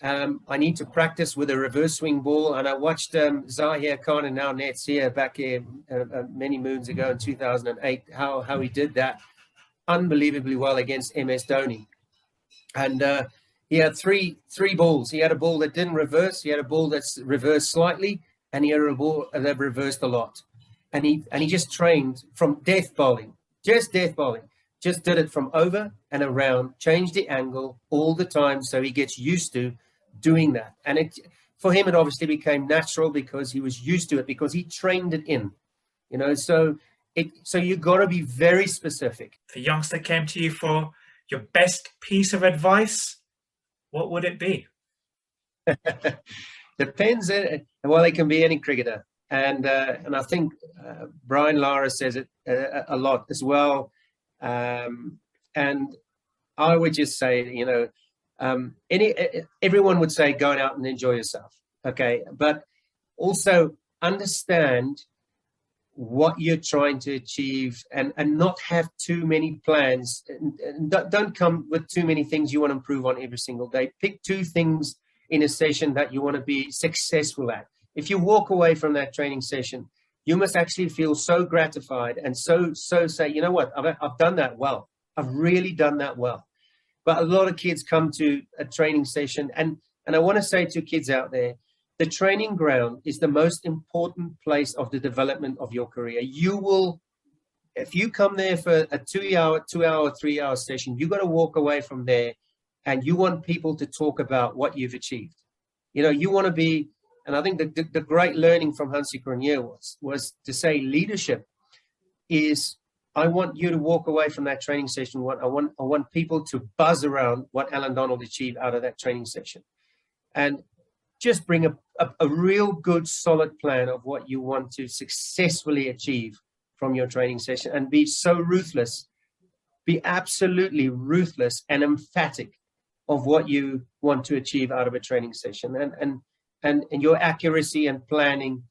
I need to practice with a reverse swing ball. And I watched Zahir Khan in our nets here back here many moons ago in 2008, how he did that unbelievably well against MS Dhoni. And he had three balls. He had a ball that didn't reverse. He had a ball that's reversed slightly, and he had a ball that reversed a lot. And he just trained from death bowling, just did it from over and around, changed the angle all the time, so he gets used to doing that. And for him, it obviously became natural because he was used to it, because he trained it in, you know. So you got to be very specific. If a youngster came to you for your best piece of advice, what would it be? Depends. Well, it can be any cricketer, and I think Brian Lara says it a lot as well. And I would just say, you know, everyone would say go out and enjoy yourself, okay? But also understand what you're trying to achieve, and not have too many plans. And don't come with too many things you want to improve on every single day. Pick 2 things in a session that you want to be successful at. If you walk away from that training session, you must actually feel so gratified and so say, you know what, I've done that well. I've really done that well. But a lot of kids come to a training session, and I want to say to kids out there, the training ground is the most important place of the development of your career. You will, if you come there for a 2 hour, 3 hour session, you got to walk away from there, and you want people to talk about what you've achieved. You know, you want to be, and I think the great learning from Hansi Cronje was to say leadership is, I want you to walk away from that training session. I want people to buzz around what Allan Donald achieved out of that training session, and just bring a real good solid plan of what you want to successfully achieve from your training session, and be so ruthless, be absolutely ruthless and emphatic of what you want to achieve out of a training session, and your accuracy and planning.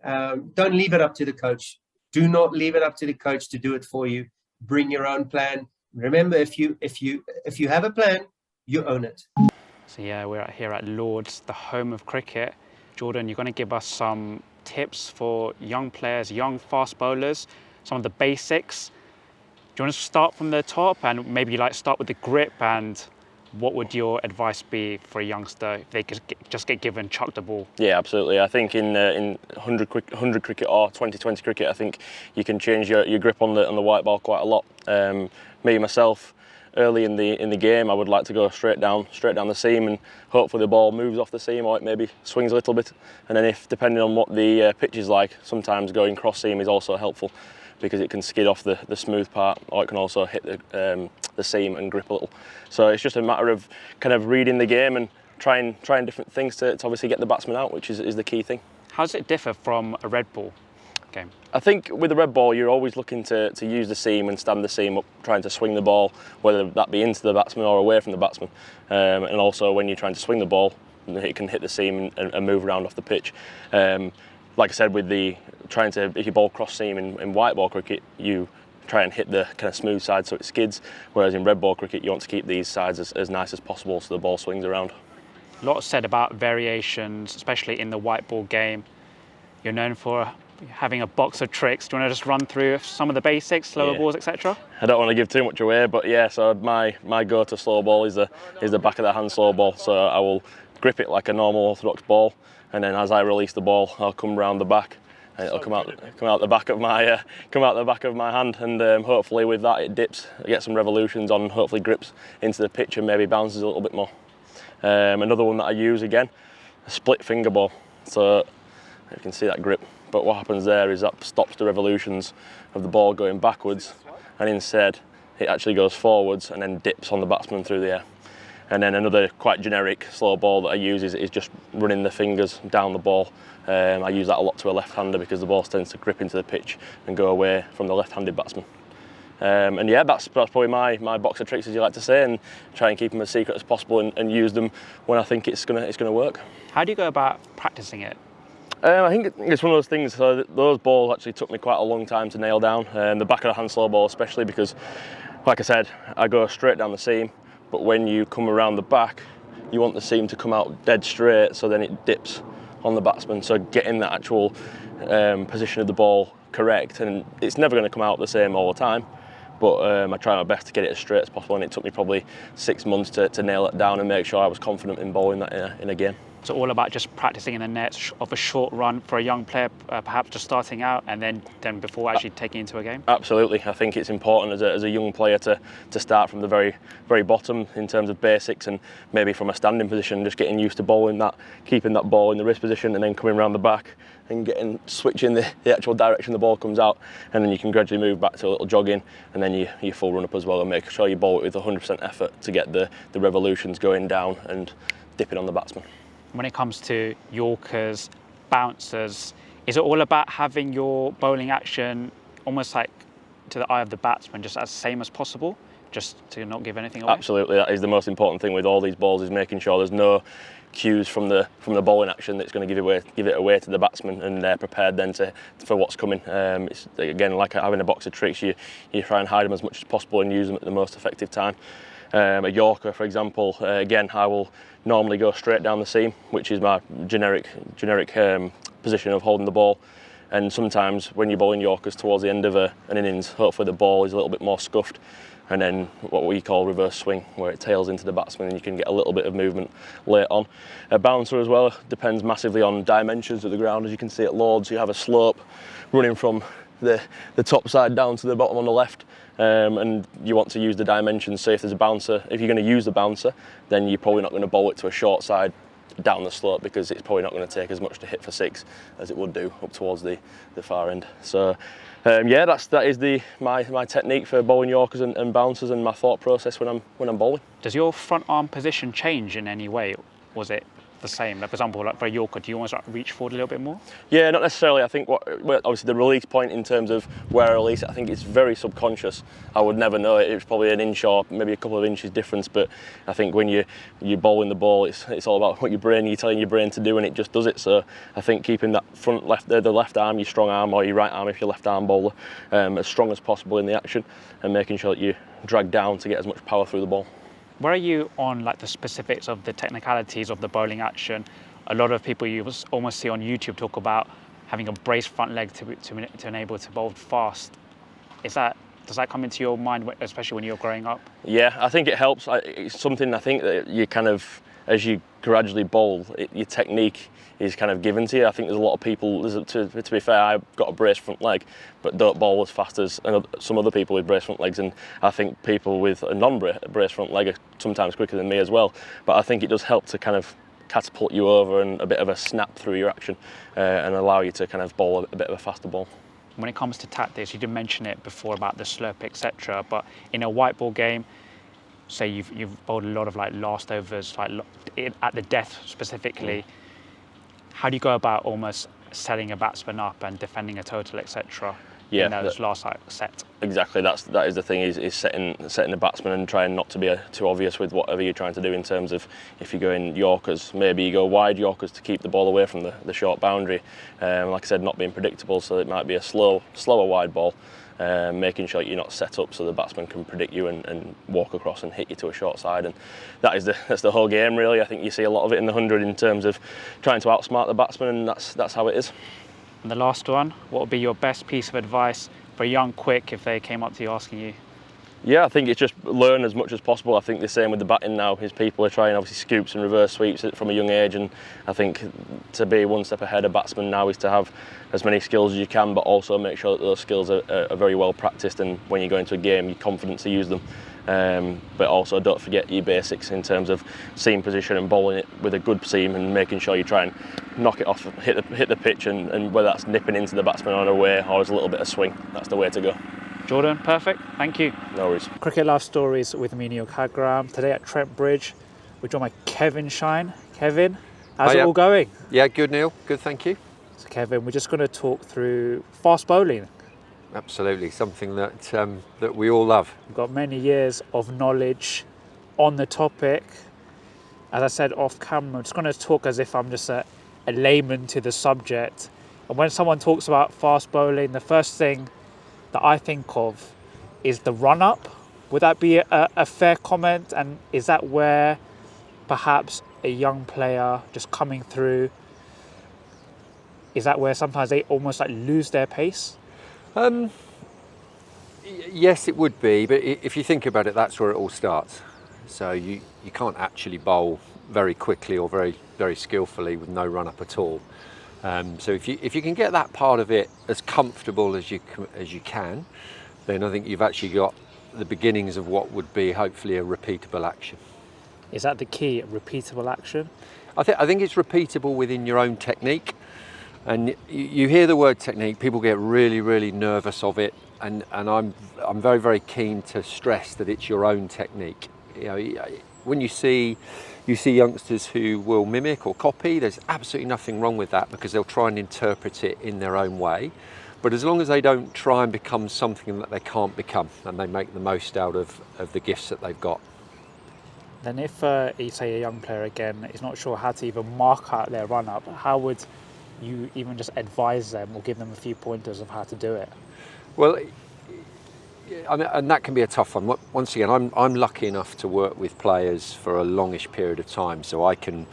Don't leave it up to the coach. Do not leave it up to the coach to do it for you. Bring your own plan. Remember, if you have a plan, you own it. So yeah, we're here at Lord's, the home of cricket. Jordan, you're going to give us some tips for young players, young fast bowlers, some of the basics. Do you want to start from the top, and maybe start with the grip, and what would your advice be for a youngster if they could just get given, chuck the ball? Yeah, absolutely. I think in 100 cricket or 2020 cricket, I think you can change your grip on the white ball quite a lot. Me myself, early in the game, I would like to go straight down the seam, and hopefully the ball moves off the seam, or it maybe swings a little bit. And then, if depending on what the pitch is like, sometimes going cross seam is also helpful, because it can skid off the smooth part, or it can also hit the seam and grip a little. So it's just a matter of kind of reading the game and trying different things to obviously get the batsman out, which is the key thing. How does it differ from a red ball game? I think with the red ball, you're always looking to use the seam and stand the seam up, trying to swing the ball, whether that be into the batsman or away from the batsman. And also when you're trying to swing the ball, it can hit the seam and move around off the pitch. Like I said, with if you bowl cross seam in white ball cricket, you try and hit the kind of smooth side so it skids, whereas in red ball cricket you want to keep these sides as nice as possible so the ball swings around. A lot said about variations, especially in the white ball game. You're known for having a box of tricks. Do you want to just run through some of the basics, slower balls, etc.? I don't want to give too much away, but yeah, so my go-to slow ball is the back of the hand slow ball. So I will grip it like a normal orthodox ball, and then as I release the ball, I'll come round the back, and it'll come out the back of my hand, and hopefully with that it dips, I get some revolutions on, hopefully grips into the pitch and maybe bounces a little bit more. Another one that I use again, a split finger ball. So You can see that grip, but what happens there is that stops the revolutions of the ball going backwards, and instead it actually goes forwards and then dips on the batsman through the air. And then another quite generic slow ball that I use is just running the fingers down the ball. I use that a lot to a left-hander because the ball tends to grip into the pitch and go away from the left-handed batsman. And yeah, that's probably my box of tricks, as you like to say, and try and keep them as secret as possible and use them when I think it's gonna work. How do you go about practicing it? I think it's one of those things. So those balls actually took me quite a long time to nail down. The back of the hand slow ball, especially because, like I said, I go straight down the seam. But when you come around the back, you want the seam to come out dead straight, so then it dips on the batsman. So getting that actual position of the ball correct, and it's never going to come out the same all the time. But I try my best to get it as straight as possible, and it took me probably 6 months to nail it down and make sure I was confident in bowling that in a game. So all about just practicing in the nets of a short run for a young player, perhaps just starting out, and then before actually taking into a game? Absolutely. I think it's important as a young player to start from the very, very bottom in terms of basics, and maybe from a standing position, just getting used to bowling that, keeping that ball in the wrist position, and then coming around the back and switching the actual direction the ball comes out, and then you can gradually move back to a little jogging, and then you full run up as well, and make sure you bowl it with 100% effort to get the revolutions going down and dipping on the batsman. When it comes to Yorkers, bouncers, is it all about having your bowling action almost like to the eye of the batsman, just as same as possible, just to not give anything away? Absolutely, that is the most important thing with all these balls, is making sure there's no cues from the bowling action that's going to give it away to the batsman, and they're prepared then for what's coming. It's again like having a box of tricks. You try and hide them as much as possible and use them at the most effective time. A Yorker, for example, again, I will normally go straight down the seam, which is my generic position of holding the ball. And sometimes when you're bowling Yorkers towards the end of an innings, hopefully the ball is a little bit more scuffed, and then what we call reverse swing, where it tails into the batsman and you can get a little bit of movement late on. A bouncer as well depends massively on dimensions of the ground. As you can see at Lords, you have a slope running from the top side down to the bottom on the left, and you want to use the dimensions. So if there's a bouncer, if you're going to use the bouncer, then you're probably not going to bowl it to a short side down the slope, because it's probably not going to take as much to hit for six as it would do up towards the far end. So yeah, that is my technique for bowling Yorkers and bouncers, and my thought process when I'm bowling. Does your front arm position change in any way? Was it the same? Like, for example, like for a Yorker, do you almost like reach forward a little bit more? Yeah, not necessarily. I think obviously the release point in terms of where I release it, I think it's very subconscious. I would never know it. It's probably an inch or maybe a couple of inches difference, but I think when you're bowling the ball, it's all about what you're telling your brain to do, and it just does it. So I think keeping that front left, the left arm, your strong arm, or your right arm if you're left arm bowler, as strong as possible in the action, and making sure that you drag down to get as much power through the ball. Where are you on like the specifics of the technicalities of the bowling action? A lot of people you almost see on YouTube talk about having a braced front leg to enable to bowl fast. Does that come into your mind, especially when you're growing up? Yeah, I think it helps. It's something I think that you kind of, as you gradually bowl, your technique is kind of given to you. I think there's a lot of people, to be fair, I've got a braced front leg, but don't bowl as fast as some other people with braced front legs, and I think people with a non-braced front leg are sometimes quicker than me as well. But I think it does help to kind of catapult you over and a bit of a snap through your action, and allow you to kind of bowl a bit of a faster ball. When it comes to tactics, you did mention it before about the slurp, etc. But in a white ball game, say you've bowled a lot of like last overs, like at the death specifically. How do you go about almost setting a batsman up and defending a total, etc. in those last set? Exactly, that is the thing, is setting the batsman and trying not to be too obvious with whatever you're trying to do in terms of if you go in Yorkers, maybe you go wide Yorkers to keep the ball away from the short boundary. Like I said, not being predictable, so it might be a slower wide ball. Making sure you're not set up so the batsman can predict you and walk across and hit you to a short side, and that's the whole game really. I think you see a lot of it in the 100 in terms of trying to outsmart the batsman, and that's how it is. And the last one, what would be your best piece of advice for a young quick if they came up to you asking you? Yeah, I think it's just learn as much as possible. I think the same with the batting now, is people are trying obviously scoops and reverse sweeps from a young age, and I think to be one step ahead of batsmen now is to have as many skills as you can, but also make sure that those skills are very well practiced, and when you go into a game you're confident to use them. but also don't forget your basics in terms of seam position and bowling it with a good seam and making sure you try and knock it off, hit the pitch, and whether that's nipping into the batsman on a way or as a little bit of swing, that's the way to go. Jordan, perfect. Thank you. No worries. Cricket Life Stories with me, Neel Khagram. Today at Trent Bridge, we're joined by Kevin Shine. Kevin, how's it all going? Yeah, good, Neil. Good, thank you. So Kevin, we're just going to talk through fast bowling. Absolutely, something that that we all love. We've got many years of knowledge on the topic. As I said off camera, I'm just going to talk as if I'm just a layman to the subject. And when someone talks about fast bowling, the first thing that I think of is the run-up. Would that be a fair comment? And is that where perhaps a young player just coming through, is that where sometimes they almost like lose their pace? Yes, it would be, but if you think about it, that's where it all starts. So you can't actually bowl very quickly or very skillfully with no run-up at all. So if you can get that part of it as comfortable as you can, then I think you've actually got the beginnings of what would be hopefully a repeatable action. Is that the key, repeatable action? I think it's repeatable within your own technique. And you hear the word technique, people get really, really nervous of it, and I'm very, very keen to stress that it's your own technique. You know, when you see youngsters who will mimic or copy, there's absolutely nothing wrong with that, because they'll try and interpret it in their own way. But as long as they don't try and become something that they can't become, and they make the most out of the gifts that they've got. Then if you say a young player again is not sure how to even mark out their run-up, how would you even just advise them or give them a few pointers of how to do it? Well, I mean, and that can be a tough one. Once again, I'm lucky enough to work with players for a longish period of time, so I can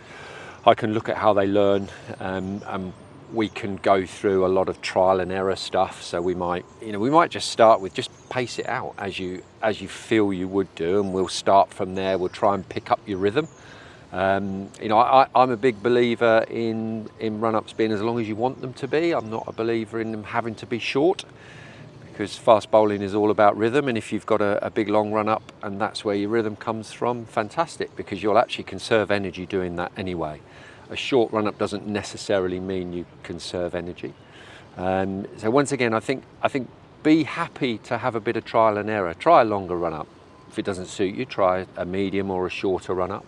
look at how they learn, and we can go through a lot of trial and error stuff. So we might just start with just pace it out as you feel you would do, and we'll start from there. We'll try and pick up your rhythm. I'm a big believer in run-ups being as long as you want them to be. I'm not a believer in them having to be short, because fast bowling is all about rhythm, and if you've got a big long run-up and that's where your rhythm comes from, fantastic, because you'll actually conserve energy doing that anyway. A short run-up doesn't necessarily mean you conserve energy. So once again, I think be happy to have a bit of trial and error. Try a longer run-up. If it doesn't suit you, try a medium or a shorter run-up.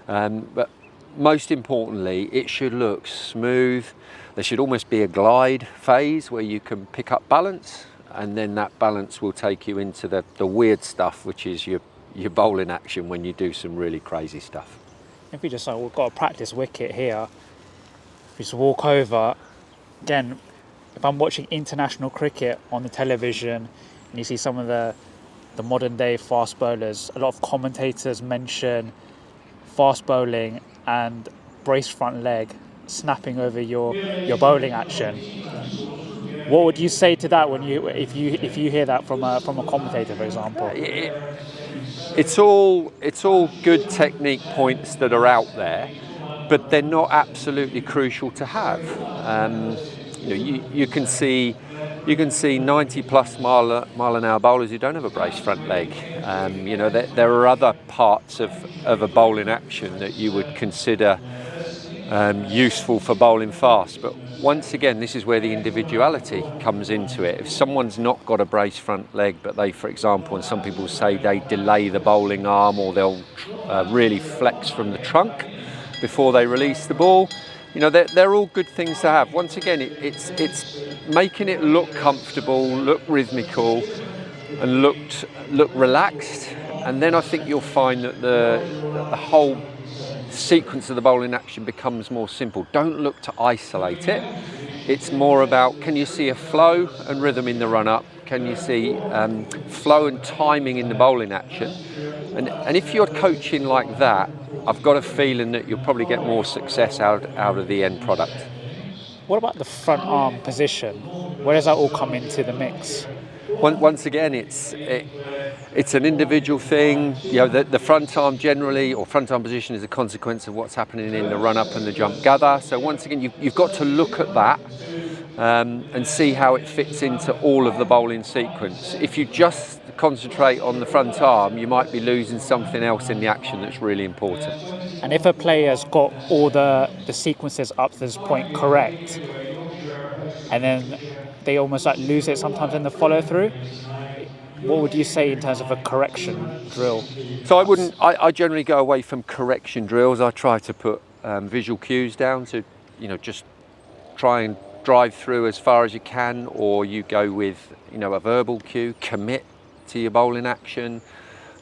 But most importantly, it should look smooth. There should almost be a glide phase where you can pick up balance, and then that balance will take you into the weird stuff, which is your bowling action when you do some really crazy stuff. If we just say, we've got a practice wicket here, we just walk over, again, if I'm watching international cricket on the television and you see some of the modern day fast bowlers, a lot of commentators mention fast bowling and braced front leg snapping over your bowling action. What would you say to that if you hear that from a commentator, for example? It's all good technique points that are out there, but they're not absolutely crucial to have. You can see 90 plus mile an hour bowlers who don't have a braced front leg. There are other parts of a bowling action that you would consider useful for bowling fast, but once again, this is where the individuality comes into it. If someone's not got a braced front leg, but they, for example, and some people say they delay the bowling arm, or they'll really flex from the trunk before they release the ball, they're all good things to have. Once again, it's making it look comfortable, look rhythmical, and look relaxed, and then I think you'll find that the whole sequence of the bowling action becomes more simple. Don't look to isolate it. It's more about, can you see a flow and rhythm in the run-up? Can you see flow and timing in the bowling action? And if you're coaching like that, I've got a feeling that you'll probably get more success out of the end product. What about the front arm position? Where does that all come into the mix? Once again, it's an individual thing. The front arm generally, or front arm position, is a consequence of what's happening in the run-up and the jump gather. So once again, you've got to look at that and see how it fits into all of the bowling sequence. If you just concentrate on the front arm, you might be losing something else in the action that's really important. And if a player's got all the sequences up to this point correct, and then they almost like lose it sometimes in the follow through, what would you say in terms of a correction drill? So I generally go away from correction drills. I try to put visual cues down to, just try and drive through as far as you can, or you go with, a verbal cue, commit to your bowling action,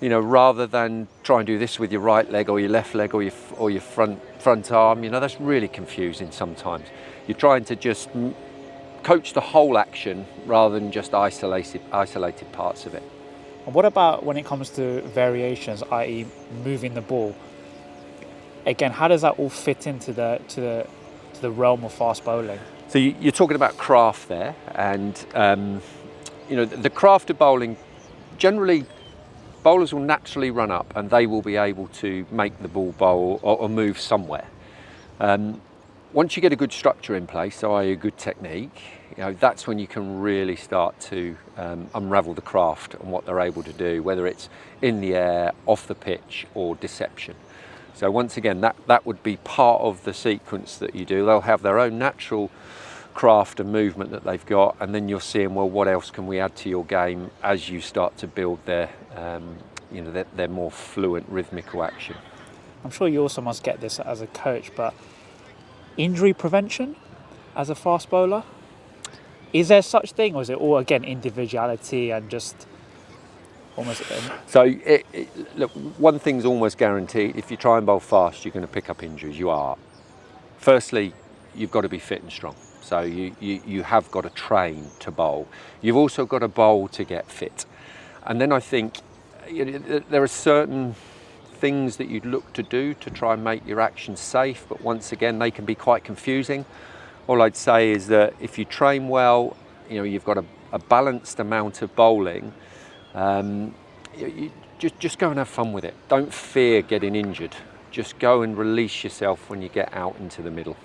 rather than try and do this with your right leg or your left leg or your front arm. That's really confusing sometimes. You're trying to just coach the whole action rather than just isolated parts of it. And what about when it comes to variations, i.e. moving the ball? Again, how does that all fit into the realm of fast bowling? So you're talking about craft there, and the craft of bowling, generally bowlers will naturally run up and they will be able to make the ball bowl or move somewhere. Once you get a good structure in place, i.e. a good technique, that's when you can really start to unravel the craft and what they're able to do, whether it's in the air, off the pitch, or deception. So once again, that would be part of the sequence that you do. They'll have their own natural craft and movement that they've got, and then you're seeing, well, what else can we add to your game as you start to build their more fluent rhythmical action. I'm sure you also must get this as a coach, but injury prevention as a fast bowler, is there such thing, or is it all again individuality and just almost? So look, one thing's almost guaranteed: if you try and bowl fast, you're going to pick up injuries. You are. Firstly, you've got to be fit and strong. So you have got to train to bowl. You've also got to bowl to get fit. And then I think there are certain things that you'd look to do to try and make your action safe, but once again, they can be quite confusing. All I'd say is that if you train well, you've got a balanced amount of bowling, you just go and have fun with it. Don't fear getting injured. Just go and release yourself when you get out into the middle.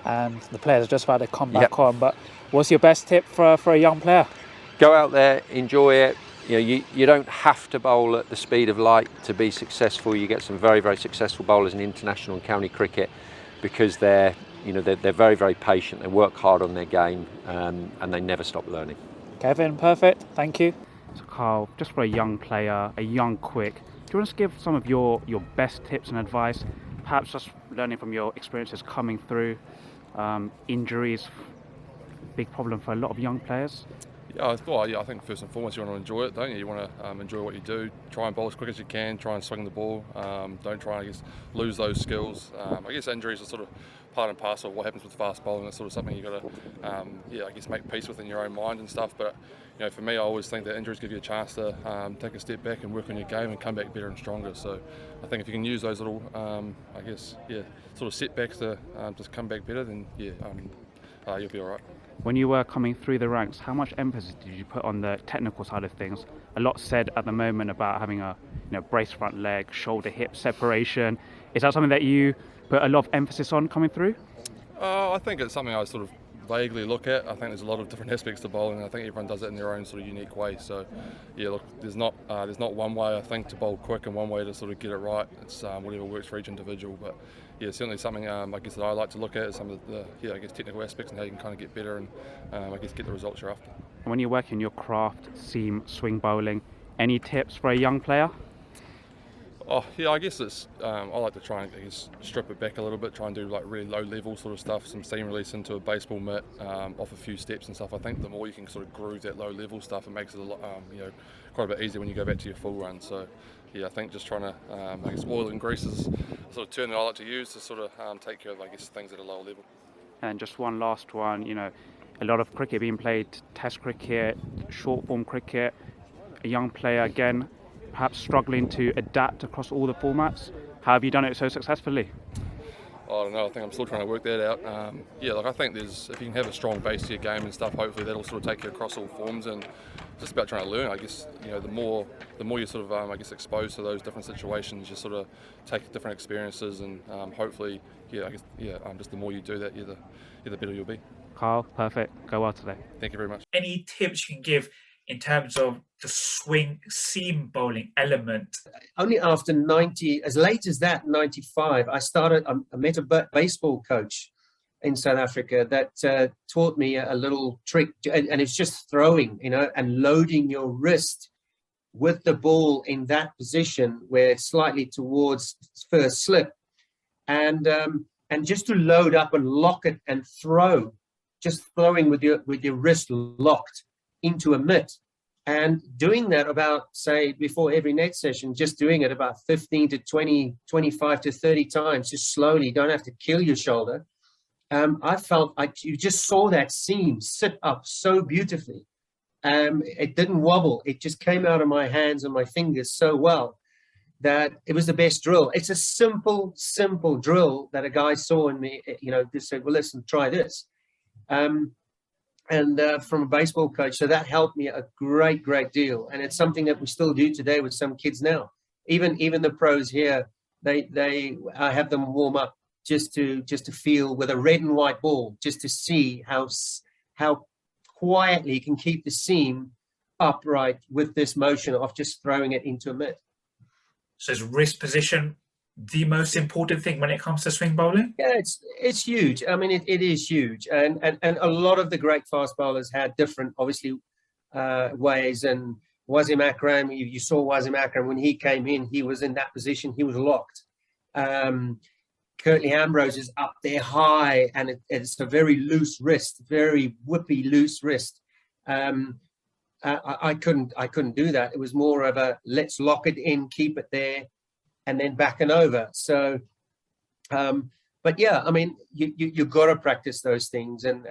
And the players are just about to come back on, but what's your best tip for a young player? Go out there, enjoy it. You don't have to bowl at the speed of light to be successful. You get some very, very successful bowlers in international and county cricket because they're very, very patient. They work hard on their game, and they never stop learning. Kevin, perfect. Thank you. So Carl, just for a young player, a young quick, do you want to give some of your best tips and advice? Perhaps just learning from your experiences coming through. Injuries, big problem for a lot of young players. I think first and foremost you want to enjoy it, don't you? You want to enjoy what you do. Try and bowl as quick as you can. Try and swing the ball. Don't try and lose those skills. I guess injuries are sort of part and parcel of what happens with fast bowling. That's sort of something you got to make peace with in your own mind and stuff. But for me, I always think that injuries give you a chance to take a step back and work on your game and come back better and stronger. So I think if you can use those little sort of setbacks to just come back better, then you'll be all right. When you were coming through the ranks, how much emphasis did you put on the technical side of things? A lot said at the moment about having a braced front leg, shoulder hip separation. Is that something that you put a lot of emphasis on coming through? I think it's something I sort of vaguely look at. I think there's a lot of different aspects to bowling. I think everyone does it in their own sort of unique way. So there's not one way I think to bowl quick and one way to sort of get it right. It's whatever works for each individual. But certainly something I guess that I like to look at is some of the technical aspects and how you can kind of get better and get the results you're after. When you're working your craft, seam, swing bowling, any tips for a young player? I guess it's I like to try and strip it back a little bit, try and do like really low level sort of stuff, some seam release into a baseball mitt, off a few steps and stuff. I think the more you can sort of groove that low level stuff, it makes it a lot quite a bit easier when you go back to your full run. So I think just trying to oil and grease is a sort of term that I like to use to sort of take care of things at a lower level. And just one last one, a lot of cricket being played, test cricket, short form cricket, a young player again, perhaps struggling to adapt across all the formats. How have you done it so successfully? I don't know, I think I'm still trying to work that out. I think if you can have a strong base to your game and stuff, hopefully that'll sort of take you across all forms, and just about trying to learn. I guess the more you're sort of exposed to those different situations, you sort of take different experiences, and hopefully just the more you do that, the better you'll be. Carl, perfect. Go well today. Thank you very much. Any tips you can give in terms of the swing seam bowling element? Only after 90, as late as that, 95, I met a baseball coach in South Africa that taught me a little trick, and it's just throwing, and loading your wrist with the ball in that position where it's slightly towards first slip, and just to load up and lock it and throw, just throwing with your wrist locked into a mitt, and doing that about, say, before every net session, just doing it about 15 to 20, 25 to 30 times, just slowly, don't have to kill your shoulder. I felt you just saw that seam sit up so beautifully. It didn't wobble. It just came out of my hands and my fingers so well that it was the best drill. It's a simple drill that a guy saw in me, just said, well, listen, try this. From a baseball coach. So that helped me a great deal. And it's something that we still do today with some kids now. Even the pros here, I have them warm up just to feel with a red and white ball, just to see how quietly you can keep the seam upright with this motion of just throwing it into a mitt. So is wrist position the most important thing when it comes to swing bowling? Yeah, it's huge. I mean, it is huge, and a lot of the great fast bowlers had different, obviously, ways. And Wasim Akram, you saw Wasim Akram when he came in, he was in that position, he was locked. Curtly Ambrose is up there high, and it's a very loose wrist, very whippy loose wrist. I couldn't do that. It was more of a let's lock it in, keep it there, and then back and over. So, but yeah, I mean, you got to practice those things, and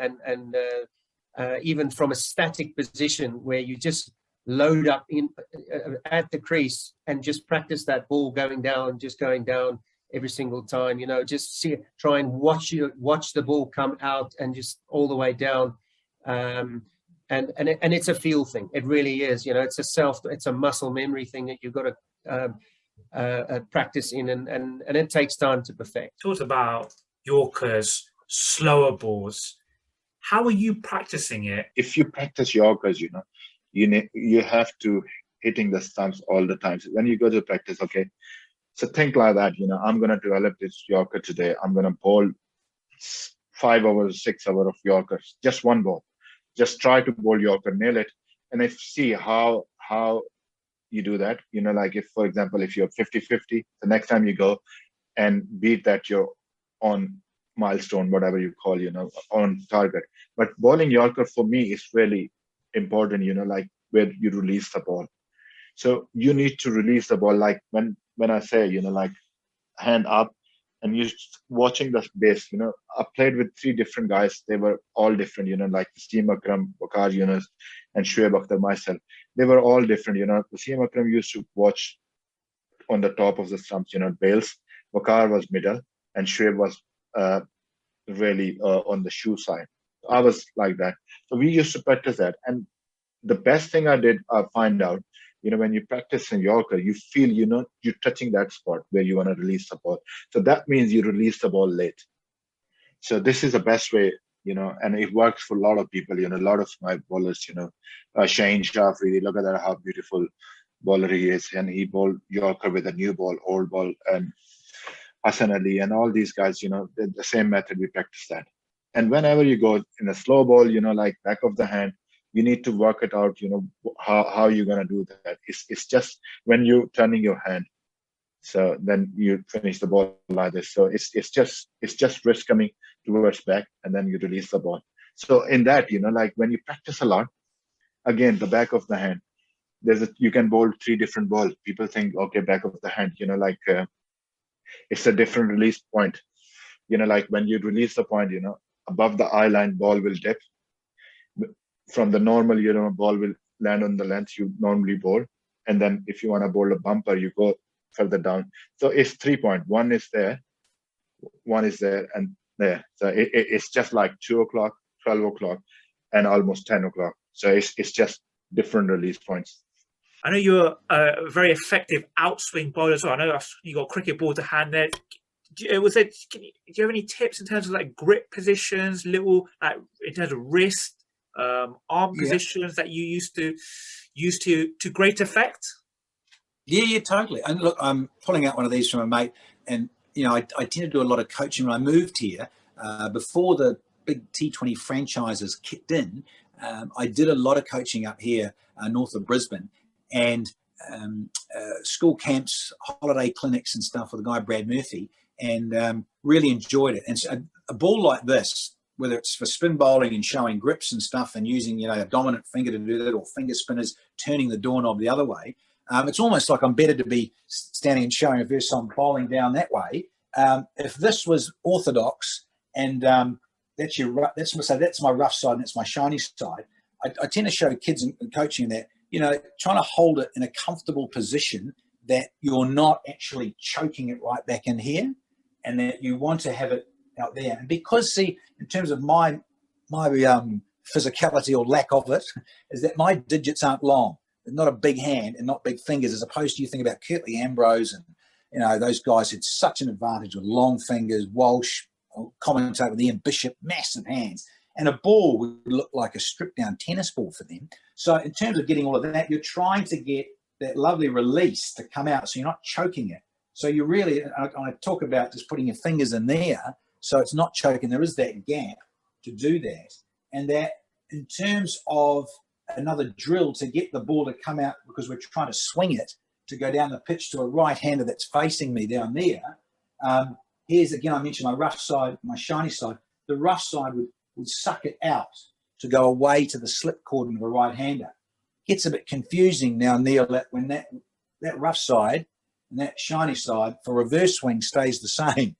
even from a static position where you just load up in at the crease and just practice that ball going down every single time. Just try and watch the ball come out and just all the way down. And it's a feel thing. It really is. It's a muscle memory thing that you've got to practice in, and it takes time to perfect. Talked about Yorkers, slower balls. How are you practicing it? If you practice Yorkers, you have to hitting the stumps all the time. So when you go to practice, okay, so think like that. I'm going to develop this Yorker today. I'm going to bowl 5 hours, 6 hours of Yorkers, just one ball. Just try to bowl Yorker, nail it, and see how you do that. Like if, for example, if you're 50-50, the next time you go and beat that, you're on milestone, whatever you call, on target. But bowling Yorker for me is really important, like where you release the ball. So you need to release the ball, like when I say, like hand up, and you're watching the base. I played with 3 different guys. They were all different, like Wasim Akram, Waqar Yunus, and Shoaib Akhtar, myself. They were all different. Wasim Akram used to watch on the top of the stumps, bails. Waqar was middle, and Shoaib was really on the shoe side. I was like that. So we used to practice that. And the best thing I find out, when you practice in Yorker, you feel, you're touching that spot where you want to release the ball. So that means you release the ball late. So this is the best way, and it works for a lot of people, a lot of my bowlers, Shaheen Shafri, look at that, how beautiful bowler he is. And he bowled Yorker with a new ball, old ball, and Hassan Ali and all these guys, the same method, we practice that. And whenever you go in a slow ball, like back of the hand, you need to work it out, how you're going to do that. It's just when you're turning your hand. So then you finish the ball like this. So it's just wrist coming towards back, and then you release the ball. So in that, like when you practice a lot, again, the back of the hand, you can bowl 3 different balls. People think, okay, back of the hand, it's a different release point. Like when you release the point, above the eye line, ball will dip. From the normal, ball will land on the length you normally bowl. And then if you want to bowl a bumper, you go further down. So it's 3 points. One is there, and there. So it's just like 2 o'clock, 12 o'clock, and almost 10 o'clock. So it's just different release points. I know you're a very effective outswing bowler as well. I know you got cricket ball to hand there. Do you have any tips in terms of like grip positions, in terms of wrist? arm positions that you used to great effect? Yeah, totally. And look, I'm pulling out one of these from a mate, and I tend to do a lot of coaching when I moved here. Before the big T20 franchises kicked in, I did a lot of coaching up here north of Brisbane, and school camps, holiday clinics and stuff with the guy Brad Murphy, and really enjoyed it. And so a ball like this, whether it's for spin bowling and showing grips and stuff and using a dominant finger to do that, or finger spinners turning the doorknob the other way, it's almost like I'm better to be standing and showing reverse on bowling down that way. If this was orthodox and that's my rough side and that's my shiny side, I tend to show kids in coaching that, trying to hold it in a comfortable position, that you're not actually choking it right back in here, and that you want to have it out there. And because, see, in terms of my physicality or lack of it, is that my digits aren't long. They're not a big hand and not big fingers, as opposed to you think about Curtly Ambrose and those guys had such an advantage with long fingers. Walsh, commentator with Ian Bishop, massive hands, and a ball would look like a stripped down tennis ball for them. So in terms of getting all of that, you're trying to get that lovely release to come out, so you're not choking it. So you really, I talk about just putting your fingers in there so it's not choking. There is that gap to do that. And that in terms of another drill to get the ball to come out, because we're trying to swing it to go down the pitch to a right-hander that's facing me down there. Here's, again, I mentioned my rough side, my shiny side. The rough side would suck it out to go away to the slip cord of a right-hander. Gets a bit confusing now, Neil, that when that rough side and that shiny side for reverse swing stays the same.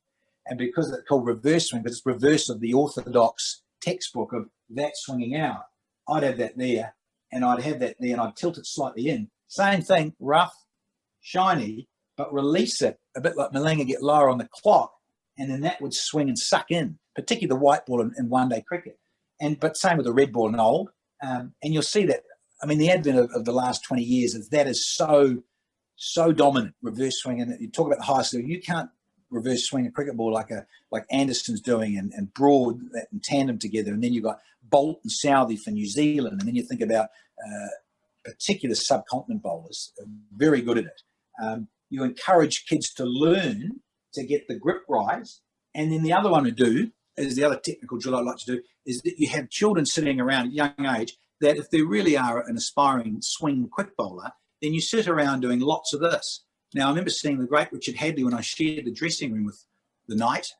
And because it's called reverse swing, because it's reverse of the orthodox textbook of that swinging out, I'd have that there, and I'd have that there, and I'd tilt it slightly in. Same thing, rough, shiny, but release it a bit like Malanga, get lower on the clock, and then that would swing and suck in, particularly the white ball in one-day cricket. But same with the red ball and old. And you'll see that, I mean, the advent of the last 20 years is that is so dominant, reverse swing. And you talk about the highest level, you can't reverse swing a cricket ball like Anderson's doing, and Broad that in tandem together. And then you've got Bolt and Southey for New Zealand. And then you think about particular subcontinent bowlers, very good at it. You encourage kids to learn to get the grip right. And then the other one to do is, the other technical drill I like to do, is that you have children sitting around at a young age that if they really are an aspiring swing quick bowler, then you sit around doing lots of this. Now, I remember seeing the great Richard Hadley when I shared the dressing room with the Knight,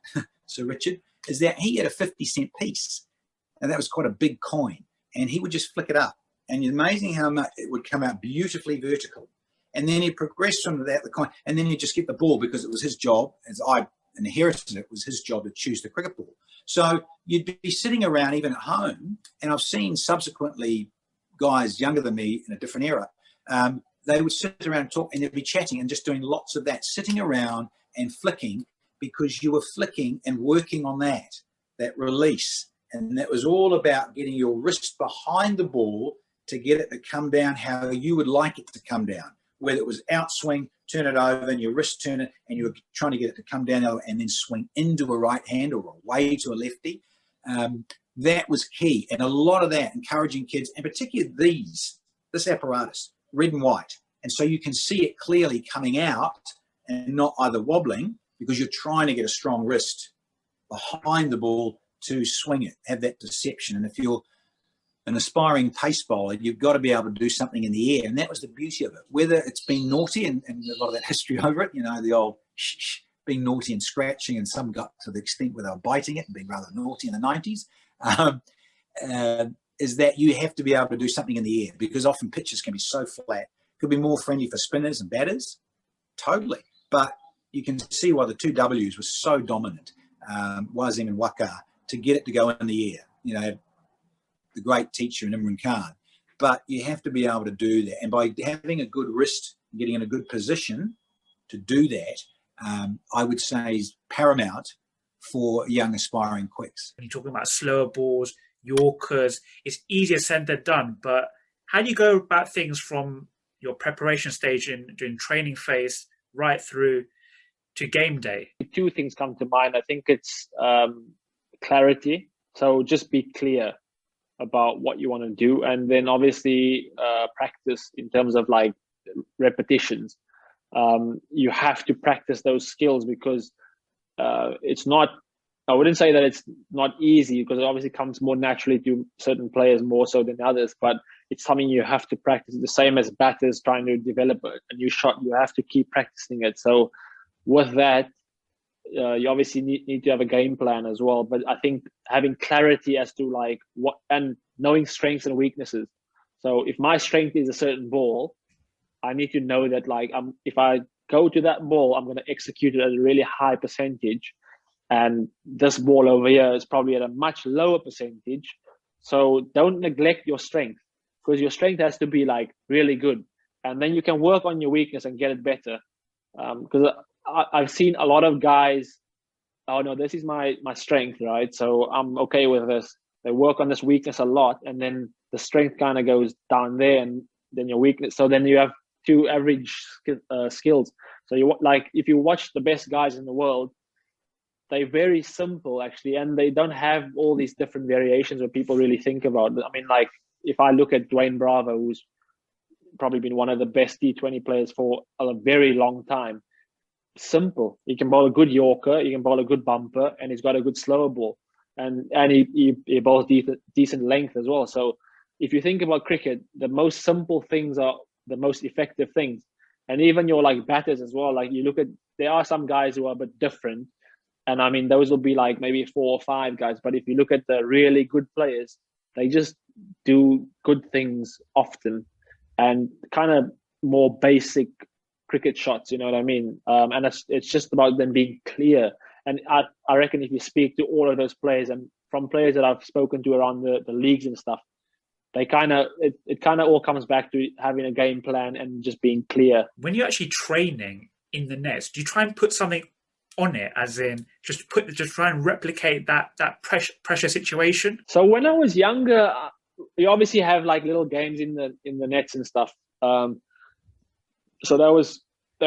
Sir Richard, is that he had a 50-cent piece, and that was quite a big coin, and he would just flick it up. And it's amazing how much it would come out beautifully vertical. And then he progressed from that, the coin, and then you just get the ball, because it was his job, as I inherited it, was his job to choose the cricket ball. So you'd be sitting around even at home, and I've seen subsequently guys younger than me in a different era, they would sit around and talk, and they'd be chatting and just doing lots of that, sitting around and flicking, because you were flicking and working on that release. And that was all about getting your wrist behind the ball to get it to come down how you would like it to come down, whether it was outswing, turn it over, and your wrist turn it, and you were trying to get it to come down and then swing into a right hand or away to a lefty. That was key. And a lot of that, encouraging kids, and particularly this apparatus, red and white. And so you can see it clearly coming out and not either wobbling, because you're trying to get a strong wrist behind the ball to swing it, have that deception. And if you're an aspiring pace bowler, you've got to be able to do something in the air. And that was the beauty of it. Whether it's been naughty and a lot of that history over it, the old being naughty and scratching, and some got to the extent where they were biting it and being rather naughty in the 90s, is that you have to be able to do something in the air, because often pitches can be so flat. Could be more friendly for spinners and batters, totally. But you can see why the two Ws were so dominant, Wazim and Waqar, to get it to go in the air. The great teacher in Imran Khan. But you have to be able to do that. And by having a good wrist, getting in a good position to do that, I would say is paramount for young aspiring quicks. When you're talking about slower balls, Yorkers, it's easier said than done. But how do you go about things from your preparation stage during training phase right through to game day? Two things come to mind. I think it's clarity. So just be clear. about what you want to do, and then obviously practice in terms of like repetitions. You have to practice those skills because it's not, I wouldn't say that it's not easy, because it obviously comes more naturally to certain players more so than others, but it's something you have to practice. The same as batters trying to develop a new shot, you have to keep practicing it. So with that, you obviously need to have a game plan as well. But I think having clarity as to like what, and knowing strengths and weaknesses. So if my strength is a certain ball, I need to know that like if I go to that ball, I'm going to execute it at a really high percentage. And this ball over here is probably at a much lower percentage. So don't neglect your strength, because your strength has to be like really good. And then you can work on your weakness and get it better. Because I've seen a lot of guys, oh no, this is my strength, right? So I'm okay with this. They work on this weakness a lot, and then the strength kind of goes down there, and then your weakness. So then you have two average skills. So you like, if you watch the best guys in the world, they're very simple actually, and they don't have all these different variations that people really think about. I mean, like if I look at Dwayne Bravo, who's probably been one of the best T20 players for a very long time. Simple. He can bowl a good Yorker, he can bowl a good bumper, and he's got a good slower ball, and he bowls decent length as well. So if you think about cricket, the most simple things are the most effective things. And even your like batters as well, like you look at, there are some guys who are a bit different, and I mean those will be like maybe 4 or 5 guys, but if you look at the really good players, they just do good things often and kind of more basic cricket shots, you know what I mean? And it's just about them being clear. And I reckon if you speak to all of those players, and from players that I've spoken to around the leagues and stuff, they kind of, it kind of all comes back to having a game plan and just being clear. When you're actually training in the nets, do you try and put something on it, as in just try and replicate that pressure situation? So when I was younger, you obviously have like little games in the nets and stuff. So that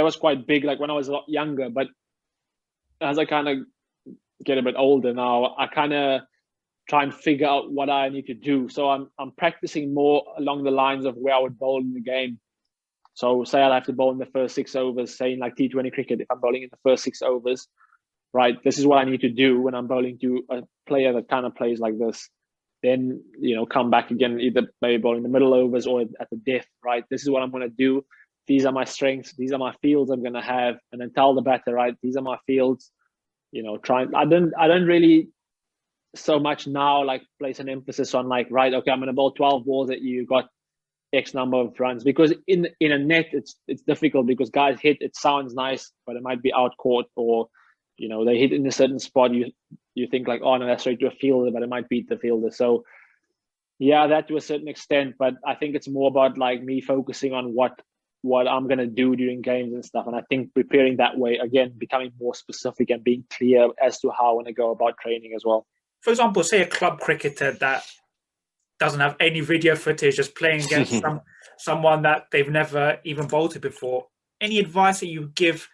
was quite big, like when I was a lot younger. But as I kind of get a bit older now, I kind of try and figure out what I need to do. So I'm practicing more along the lines of where I would bowl in the game. So say I'll have to bowl in the first 6 overs, say in like T20 cricket, if I'm bowling in the first 6 overs, right? This is what I need to do when I'm bowling to a player that kind of plays like this. Then, you know, come back again, either maybe bowling the middle overs or at the death, right? This is what I'm going to do. These are my strengths. These are my fields I'm going to have. And then tell the batter, right, these are my fields. You know, I don't really so much now like place an emphasis on like, right, okay, I'm going to bowl 12 balls at you, got X number of runs. Because in a net, it's difficult because guys hit, it sounds nice, but it might be out caught, or, you know, they hit in a certain spot. You think like, oh no, that's straight to a fielder, but it might beat the fielder. So yeah, that to a certain extent, but I think it's more about like me focusing on what I'm going to do during games and stuff. And I think preparing that way, again, becoming more specific and being clear as to how I want to go about training as well. For example, say a club cricketer that doesn't have any video footage, just playing against someone that they've never even bowled to before. Any advice that you give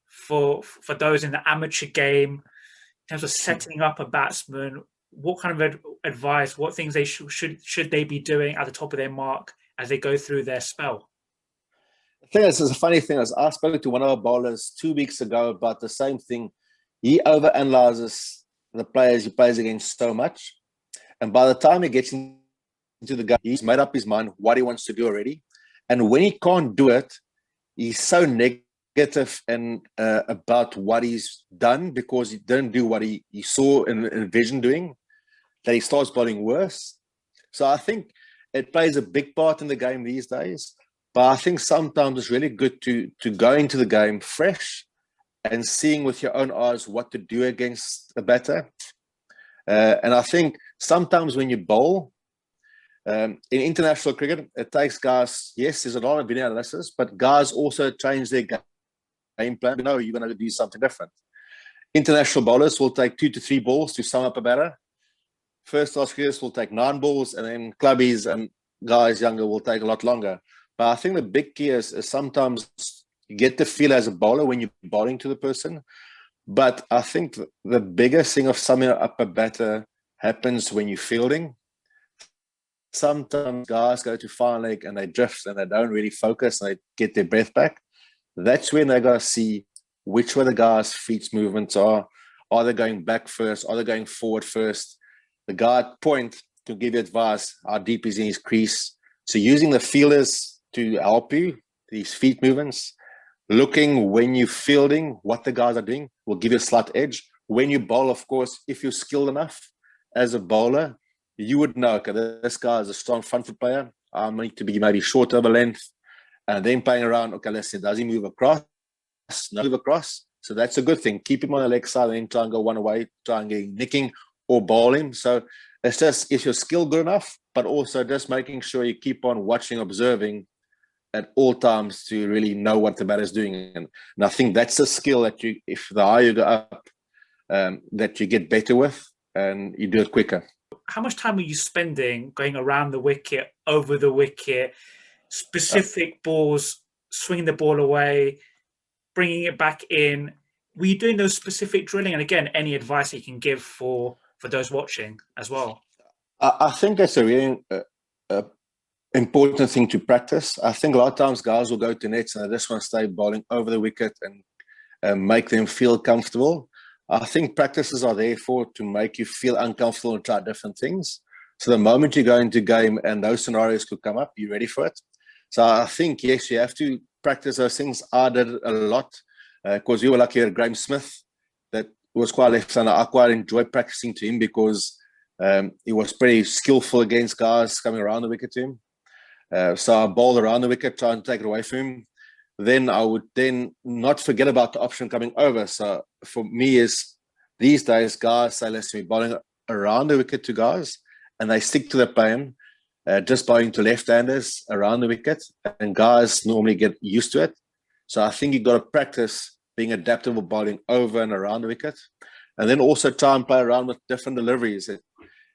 for those in the amateur game in terms of setting up a batsman? What kind of advice, what things they should they be doing at the top of their mark as they go through their spell? I think it's a funny thing. I spoke to one of our bowlers 2 weeks ago about the same thing. He overanalyzes the players he plays against so much, and by the time he gets into the game, he's made up his mind what he wants to do already. And when he can't do it, he's so negative and about what he's done because he didn't do what he saw and envisioned doing, that he starts bowling worse. So I think it plays a big part in the game these days. But I think sometimes it's really good to go into the game fresh and seeing with your own eyes what to do against a batter. And I think sometimes when you bowl, in international cricket, it takes guys, yes, there's a lot of video analysis, but guys also change their game plan. You know, you're going to do something different. International bowlers will take 2 to 3 balls to sum up a batter. First class cricketers will take 9 balls, and then clubbies and guys younger will take a lot longer. But I think the big key is sometimes you get the feel as a bowler when you're bowling to the person. But I think the biggest thing of summing up a batter happens when you're fielding. sometimes guys go to fine leg and they drift and they don't really focus and they get their breath back. That's when they got to see which way the guy's feet movements are. Are they going back first? Are they going forward first? The guy at point to give you advice, how deep is in his crease. So using the feelers to help you, these feet movements, looking when you're fielding, what the guys are doing will give you a slight edge. When you bowl, of course, if you're skilled enough as a bowler, you would know, okay, this guy is a strong front foot player. I need to be maybe short over length. And then playing around, okay, let's see, does he move across? No, move across. So that's a good thing. Keep him on the leg side and then try and go one away, try and get nicking or bowl him. So it's just, is your skill good enough? But also just making sure you keep on watching, observing at all times to really know what the batter's doing. And I think that's a skill that you, if the higher you go up, that you get better with and you do it quicker. How much time are you spending going around the wicket, over the wicket, specific balls, swinging the ball away, bringing it back in? Were you doing those specific drilling? And again, any advice you can give for those watching as well? I think that's a really important thing to practice. I think a lot of times guys will go to nets and they just want to stay bowling over the wicket and make them feel comfortable. I think practices are there to make you feel uncomfortable and try different things. So the moment you go into game and those scenarios could come up, you're ready for it. So I think, yes, you have to practice those things. I did a lot because we were lucky at Graham Smith that was quite left-hander. I quite enjoyed practicing to him because he was pretty skillful against guys coming around the wicket to him. So I bowled around the wicket, trying to take it away from him. Then I would then not forget about the option coming over. So for me is these days, guys say, listen, we're bowling around the wicket to guys and they stick to the plan, just bowling to left-handers around the wicket, and guys normally get used to it. So I think you've got to practice being adaptable bowling over and around the wicket, and then also try and play around with different deliveries.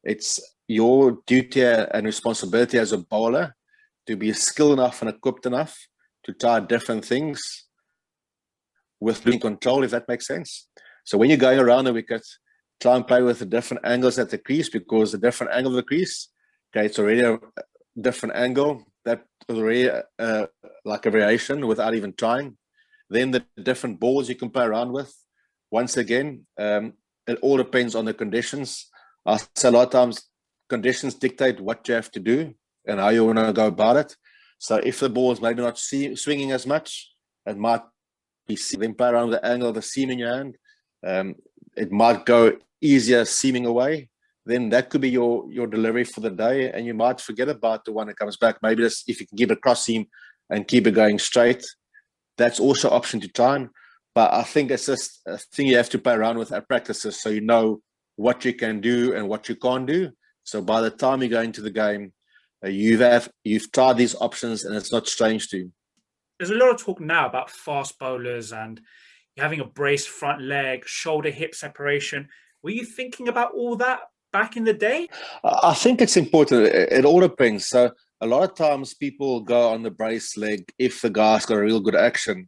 It's your duty and responsibility as a bowler to be skilled enough and equipped enough to try different things with losing control, if that makes sense. So when you're going around the wicket, try and play with the different angles at the crease, because the different angle of the crease, okay, it's already a different angle. That is already like a variation without even trying. Then the different balls you can play around with. Once again, it all depends on the conditions. I say a lot of times conditions dictate what you have to do and how you want to go about it. So if the ball is maybe not swinging as much, it might be then play around with the angle of the seam in your hand. It might go easier seaming away. Then that could be your delivery for the day, and you might forget about the one that comes back. Maybe just if you can keep it cross seam and keep it going straight, that's also an option to try. But I think it's just a thing you have to play around with at practices, so you know what you can do and what you can't do. So by the time you go into the game, you've tried these options and it's not strange to you. There's a lot of talk now about fast bowlers and having a braced front leg, shoulder hip separation. Were you thinking about all that back in the day? I think it's important. It all depends. So a lot of times people go on the brace leg if the guy's got a real good action.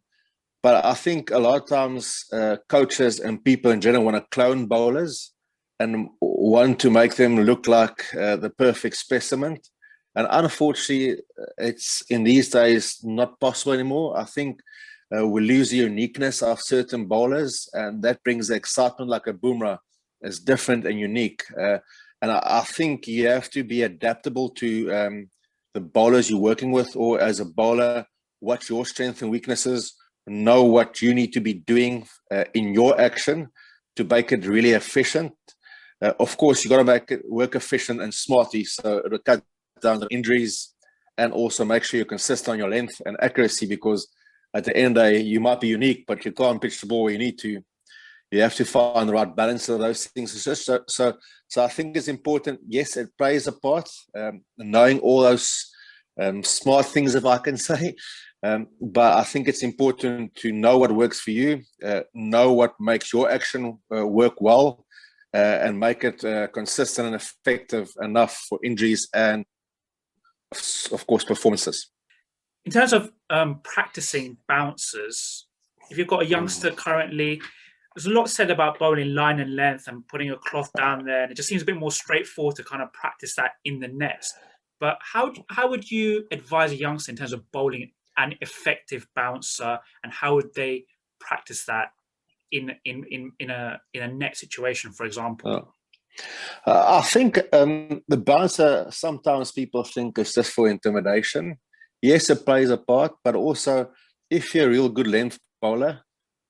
But I think a lot of times coaches and people in general want to clone bowlers and want to make them look like the perfect specimen. And unfortunately, it's in these days not possible anymore. I think we lose the uniqueness of certain bowlers, and that brings the excitement. Like a boomerang is different and unique. And I think you have to be adaptable to the bowlers you're working with, or as a bowler, what's your strengths and weaknesses, know what you need to be doing in your action to make it really efficient. Of course, you got to make it work efficient and smartly, so it'll cut down on injuries, and also make sure you're consistent on your length and accuracy, because at the end of the day, you might be unique, but you can't pitch the ball where you need to. You have to find the right balance of those things. So I think it's important. Yes, it plays a part, knowing all those smart things, if I can say. But I think it's important to know what works for you, know what makes your action work well, and make it consistent and effective enough for injuries and, of course, performances. In terms of practicing bouncers, if you've got a youngster currently, there's a lot said about bowling line and length and putting a cloth down there, and it just seems a bit more straightforward to kind of practice that in the nets. But how would you advise a youngster in terms of bowling an effective bouncer, and how would they practice that in a net situation, for example? I think the bouncer, sometimes people think it's just for intimidation. Yes, it plays a part, but also if you're a real good length bowler,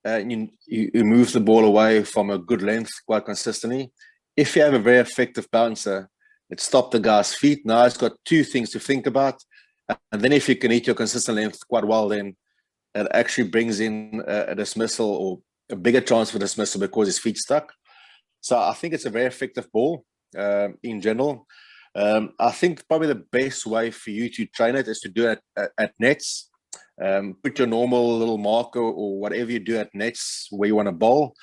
you move the ball away from a good length quite consistently. If you have a very effective bouncer, it stops the guy's feet. Now it's got two things to think about. And then if you can hit your consistent length quite well, then it actually brings in a dismissal or a bigger chance for dismissal because his feet stuck. So I think it's a very effective ball in general. I think probably the best way for you to train it is to do it at nets. Put your normal little marker or whatever you do at nets where you want to bowl.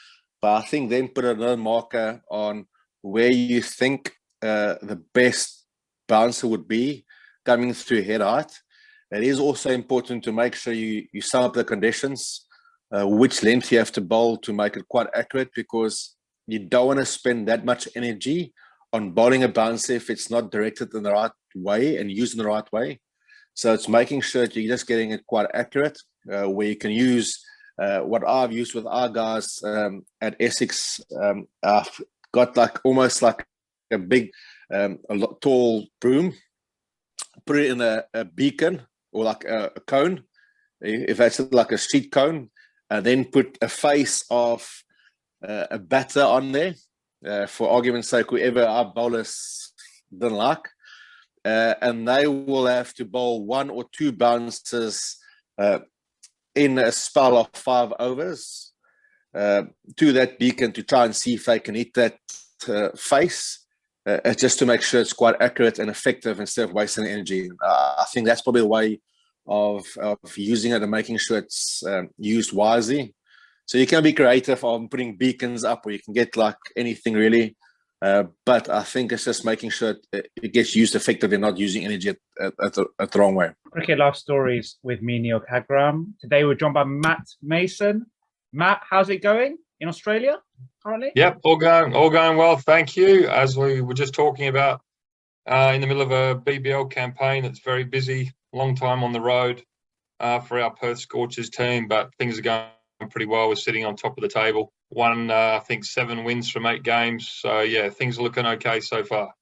But I think then put another marker on where you think the best bouncer would be coming through head height. It is also important to make sure you sum up the conditions, which length you have to bowl to make it quite accurate, because you don't want to spend that much energy on bowling a bouncer if it's not directed in the right way and used in the right way. So it's making sure that you're just getting it quite accurate, where you can use what I've used with our guys at Essex. I've got almost like a big, tall broom, put it in a beacon or like a cone, if that's like a street cone, and then put a face of a batter on there, for argument's sake, whoever our bowlers didn't like. And they will have to bowl 1 or 2 bounces in a spell of 5 overs to that beacon to try and see if they can hit that face, just to make sure it's quite accurate and effective instead of wasting energy. I think that's probably the way of using it and making sure it's used wisely. So you can be creative on putting beacons up, or you can get like anything really. But I think it's just making sure it gets used effectively, not using energy at the wrong way. Cricket Life Stories with me, Neel Khagram. Today we're joined by Matt Mason. Matt, how's it going in Australia currently? Yep, all going well, thank you. As we were just talking about, in the middle of a BBL campaign that's very busy, long time on the road for our Perth Scorchers team, but things are going pretty well. We're sitting on top of the table. Won, I think, 7 wins from 8 games. So, yeah, things are looking okay so far.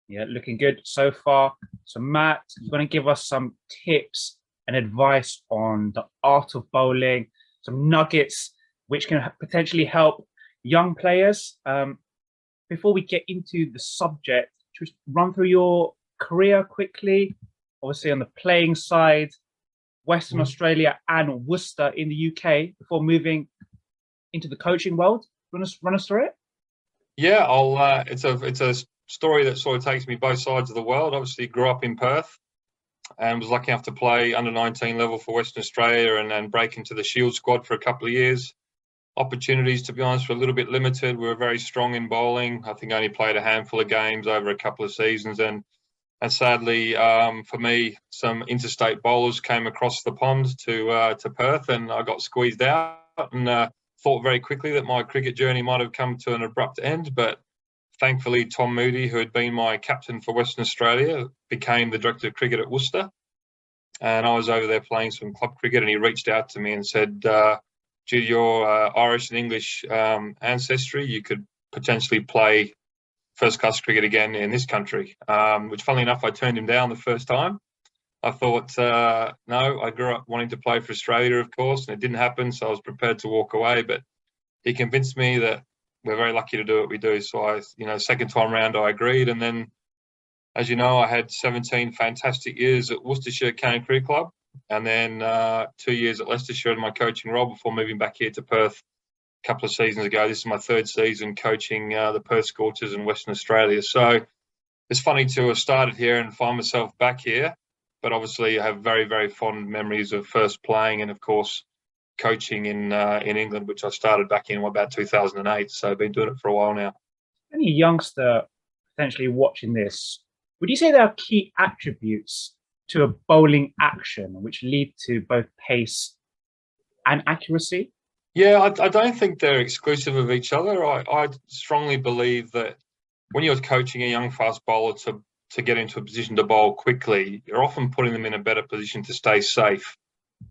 Yeah, looking good so far. So, Matt, you're going to give us some tips and advice on the art of bowling, some nuggets which can potentially help young players. Before we get into the subject, just run through your career quickly. Obviously, on the playing side, Western Australia and Worcester in the UK, before moving into the coaching world. Run us through it? Yeah, it's a story that sort of takes me both sides of the world. Obviously, grew up in Perth and was lucky enough to play under 19 level for Western Australia and then break into the Shield squad for a couple of years. Opportunities, to be honest, were a little bit limited. We were very strong in bowling. I think I only played a handful of games over a couple of seasons, and sadly, for me, some interstate bowlers came across the pond to Perth, and I got squeezed out and thought very quickly that my cricket journey might have come to an abrupt end. But thankfully, Tom Moody, who had been my captain for Western Australia, became the director of cricket at Worcester. And I was over there playing some club cricket, and he reached out to me and said, due to your Irish and English ancestry, you could potentially play first-class cricket again in this country, which, funnily enough, I turned him down the first time. I thought, no, I grew up wanting to play for Australia, of course, and it didn't happen, so I was prepared to walk away. But he convinced me that we're very lucky to do what we do. So second time round, I agreed. And then, as you know, I had 17 fantastic years at Worcestershire County Cricket Club, and then 2 years at Leicestershire in my coaching role before moving back here to Perth a couple of seasons ago. This is my 3rd season coaching the Perth Scorchers in Western Australia. So it's funny to have started here and find myself back here, but obviously I have very, very fond memories of first playing and, of course, coaching in England, which I started back in about 2008. So I've been doing it for a while now. Any youngster potentially watching this, would you say there are key attributes to a bowling action which lead to both pace and accuracy? Yeah, I don't think they're exclusive of each other. I strongly believe that when you're coaching a young fast bowler to to get into a position to bowl quickly, you're often putting them in a better position to stay safe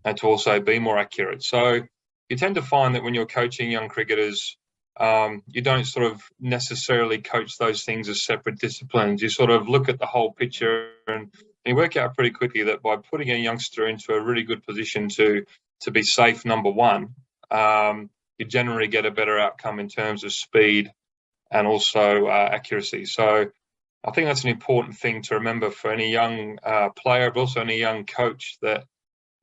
and to also be more accurate. So you tend to find that when you're coaching young cricketers, you don't sort of necessarily coach those things as separate disciplines. You sort of look at the whole picture and you work out pretty quickly that by putting a youngster into a really good position to be safe, number one, you generally get a better outcome in terms of speed and also accuracy. So I think that's an important thing to remember for any young player, but also any young coach, that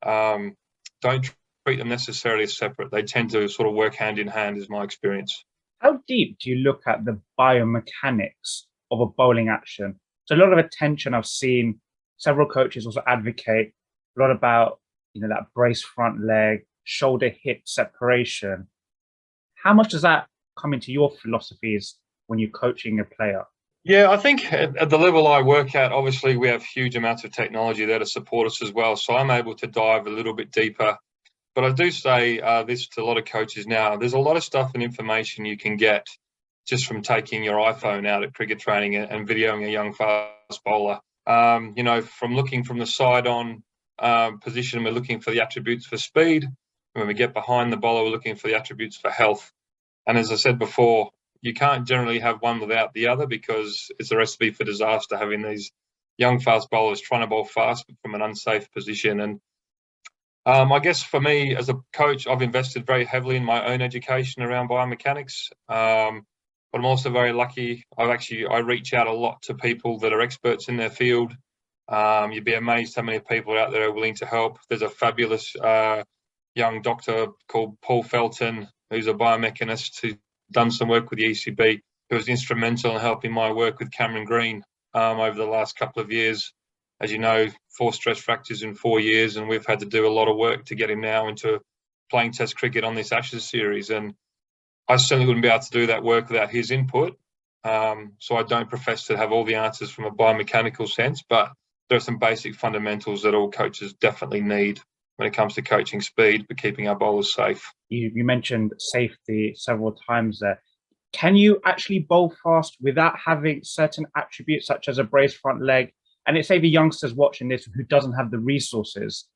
don't treat them necessarily as separate. They tend to sort of work hand in hand, is my experience. How deep do you look at the biomechanics of a bowling action? So a lot of attention I've seen several coaches also advocate a lot about, that brace front leg, shoulder hip separation. How much does that come into your philosophies when you're coaching a player? Yeah, I think at the level I work at, obviously we have huge amounts of technology there to support us as well. So I'm able to dive a little bit deeper. But I do say this to a lot of coaches now. There's a lot of stuff and information you can get just from taking your iPhone out at cricket training and videoing a young fast bowler. From looking from the side on position, we're looking for the attributes for speed. When we get behind the bowler, we're looking for the attributes for health. And as I said before, you can't generally have one without the other, because it's a recipe for disaster having these young fast bowlers trying to bowl fast but from an unsafe position. And I guess for me as a coach, I've invested very heavily in my own education around biomechanics. But I'm also very lucky. I reach out a lot to people that are experts in their field. You'd be amazed how many people out there are willing to help. There's a fabulous young doctor called Paul Felton, who's a biomechanist who's done some work with the ECB, who was instrumental in helping my work with Cameron Green over the last couple of years. As you know, 4 stress fractures in 4 years, and we've had to do a lot of work to get him now into playing Test cricket on this Ashes series. And I certainly wouldn't be able to do that work without his input. So I don't profess to have all the answers from a biomechanical sense, but there are some basic fundamentals that all coaches definitely need when it comes to coaching speed, but keeping our bowlers safe. You mentioned safety several times there. Can you actually bowl fast without having certain attributes such as a braced front leg? And it's say the youngsters watching this who doesn't have the resources,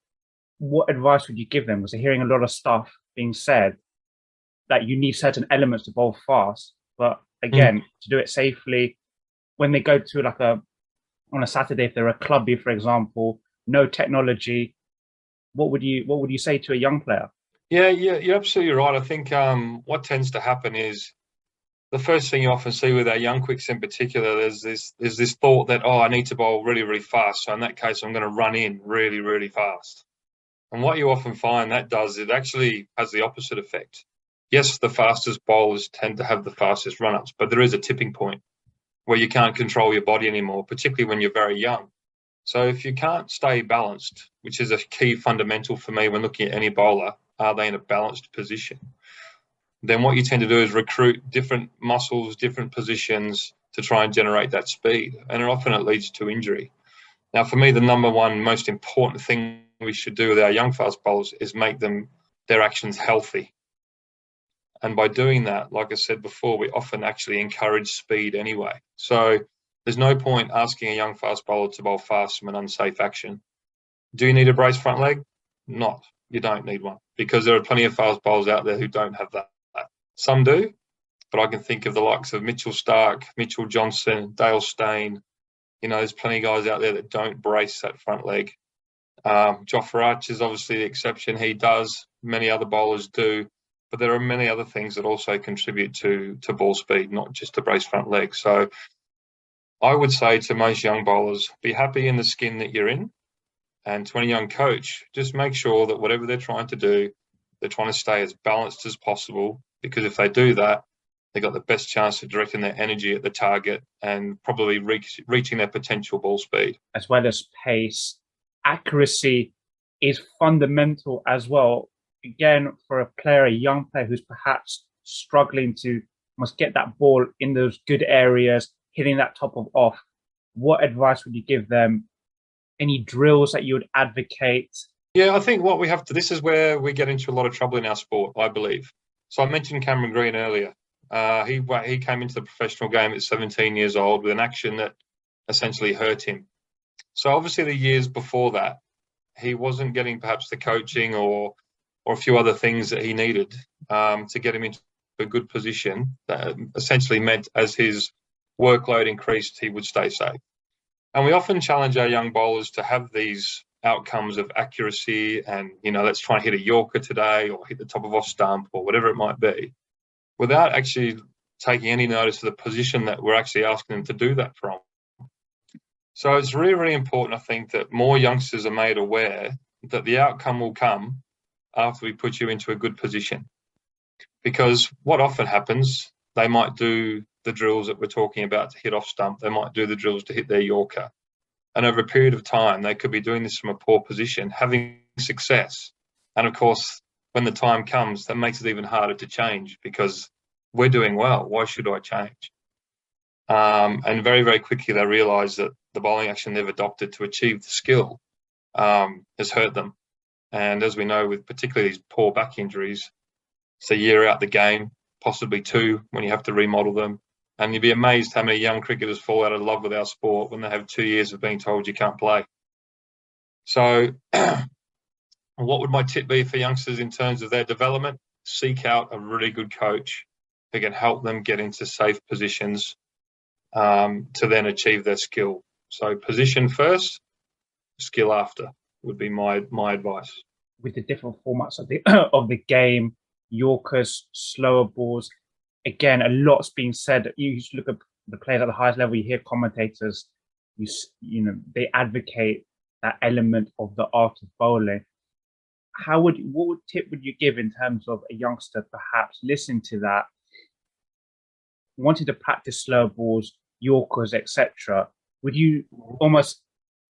what advice would you give them? Because they're hearing a lot of stuff being said that you need certain elements to bowl fast, but again, to do it safely, when they go to on a Saturday, if they're a clubby, for example, no technology, what would you say to a young player? Yeah, you're absolutely right. I think what tends to happen is the first thing you often see with our young quicks in particular, there's this thought that, I need to bowl really, really fast. So in that case, I'm going to run in really, really fast. And what you often find that does, it actually has the opposite effect. Yes, the fastest bowlers tend to have the fastest run-ups, but there is a tipping point where you can't control your body anymore, particularly when you're very young. So if you can't stay balanced, which is a key fundamental for me when looking at any bowler, are they in a balanced position? Then what you tend to do is recruit different muscles, different positions to try and generate that speed. And often it leads to injury. Now, for me, the number one most important thing we should do with our young fast bowlers is make their actions healthy. And by doing that, like I said before, we often actually encourage speed anyway. So there's no point asking a young fast bowler to bowl fast from an unsafe action. Do you need a braced front leg? Not. You don't need one, because there are plenty of fast bowlers out there who don't have that. Some do, but I can think of the likes of Mitchell Stark, Mitchell Johnson, Dale Steyn. There's plenty of guys out there that don't brace that front leg. Jofra Archer is obviously the exception. He does. Many other bowlers do. But there are many other things that also contribute to ball speed, not just a braced front leg. So I would say to most young bowlers, be happy in the skin that you're in. And to any young coach, just make sure that whatever they're trying to do, they're trying to stay as balanced as possible, because if they do that, they've got the best chance of directing their energy at the target and probably reaching their potential ball speed. As well as pace, accuracy is fundamental as well. Again, for a player, a young player who's perhaps struggling to must get that ball in those good areas, hitting that top of off, what advice would you give them? Any drills that you would advocate? Yeah, I think what we have to, this is where we get into a lot of trouble in our sport, I believe. So I mentioned Cameron Green earlier. He came into the professional game at 17 years old with an action that essentially hurt him. So obviously the years before that, he wasn't getting perhaps the coaching or a few other things that he needed to get him into a good position that essentially meant as his workload increased, he would stay safe. And we often challenge our young bowlers to have these outcomes of accuracy and, let's try and hit a Yorker today or hit the top of off stump or whatever it might be, without actually taking any notice of the position that we're actually asking them to do that from. So it's really, really important, I think, that more youngsters are made aware that the outcome will come after we put you into a good position. Because what often happens, they might do the drills that we're talking about to hit off stump. They might do the drills to hit their Yorker. And over a period of time, they could be doing this from a poor position, having success. And of course, when the time comes, that makes it even harder to change because we're doing well. Why should I change? And very, very quickly, they realise that the bowling action they've adopted to achieve the skill has hurt them. And as we know, with particularly these poor back injuries, it's a year out the game, possibly 2 when you have to remodel them. And you'd be amazed how many young cricketers fall out of love with our sport when they have 2 years of being told you can't play. So what would my tip be for youngsters in terms of their development? Seek out a really good coach who can help them get into safe positions to then achieve their skill. So position first, skill after would be my advice. With the different formats of the of the game, Yorkers, slower balls, again, a lot's been said. You used to look at the players at the highest level, you hear commentators, they advocate that element of the art of bowling. What tip would you give in terms of a youngster perhaps listening to that, wanting to practice slower balls, Yorkers, etc.? Would you almost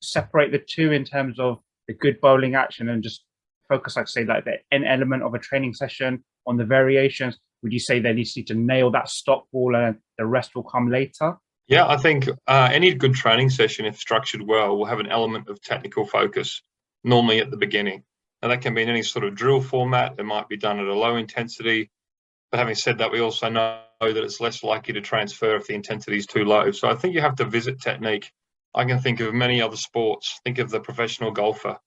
separate the two in terms of the good bowling action and just focus, the end element of a training session on the variations? Would you say they need to nail that stop ball and the rest will come later? Yeah, I think any good training session, if structured well, will have an element of technical focus, normally at the beginning. And that can be in any sort of drill format. It might be done at a low intensity. But having said that, we also know that it's less likely to transfer if the intensity is too low. So I think you have to visit technique. I can think of many other sports. Think of the professional golfer.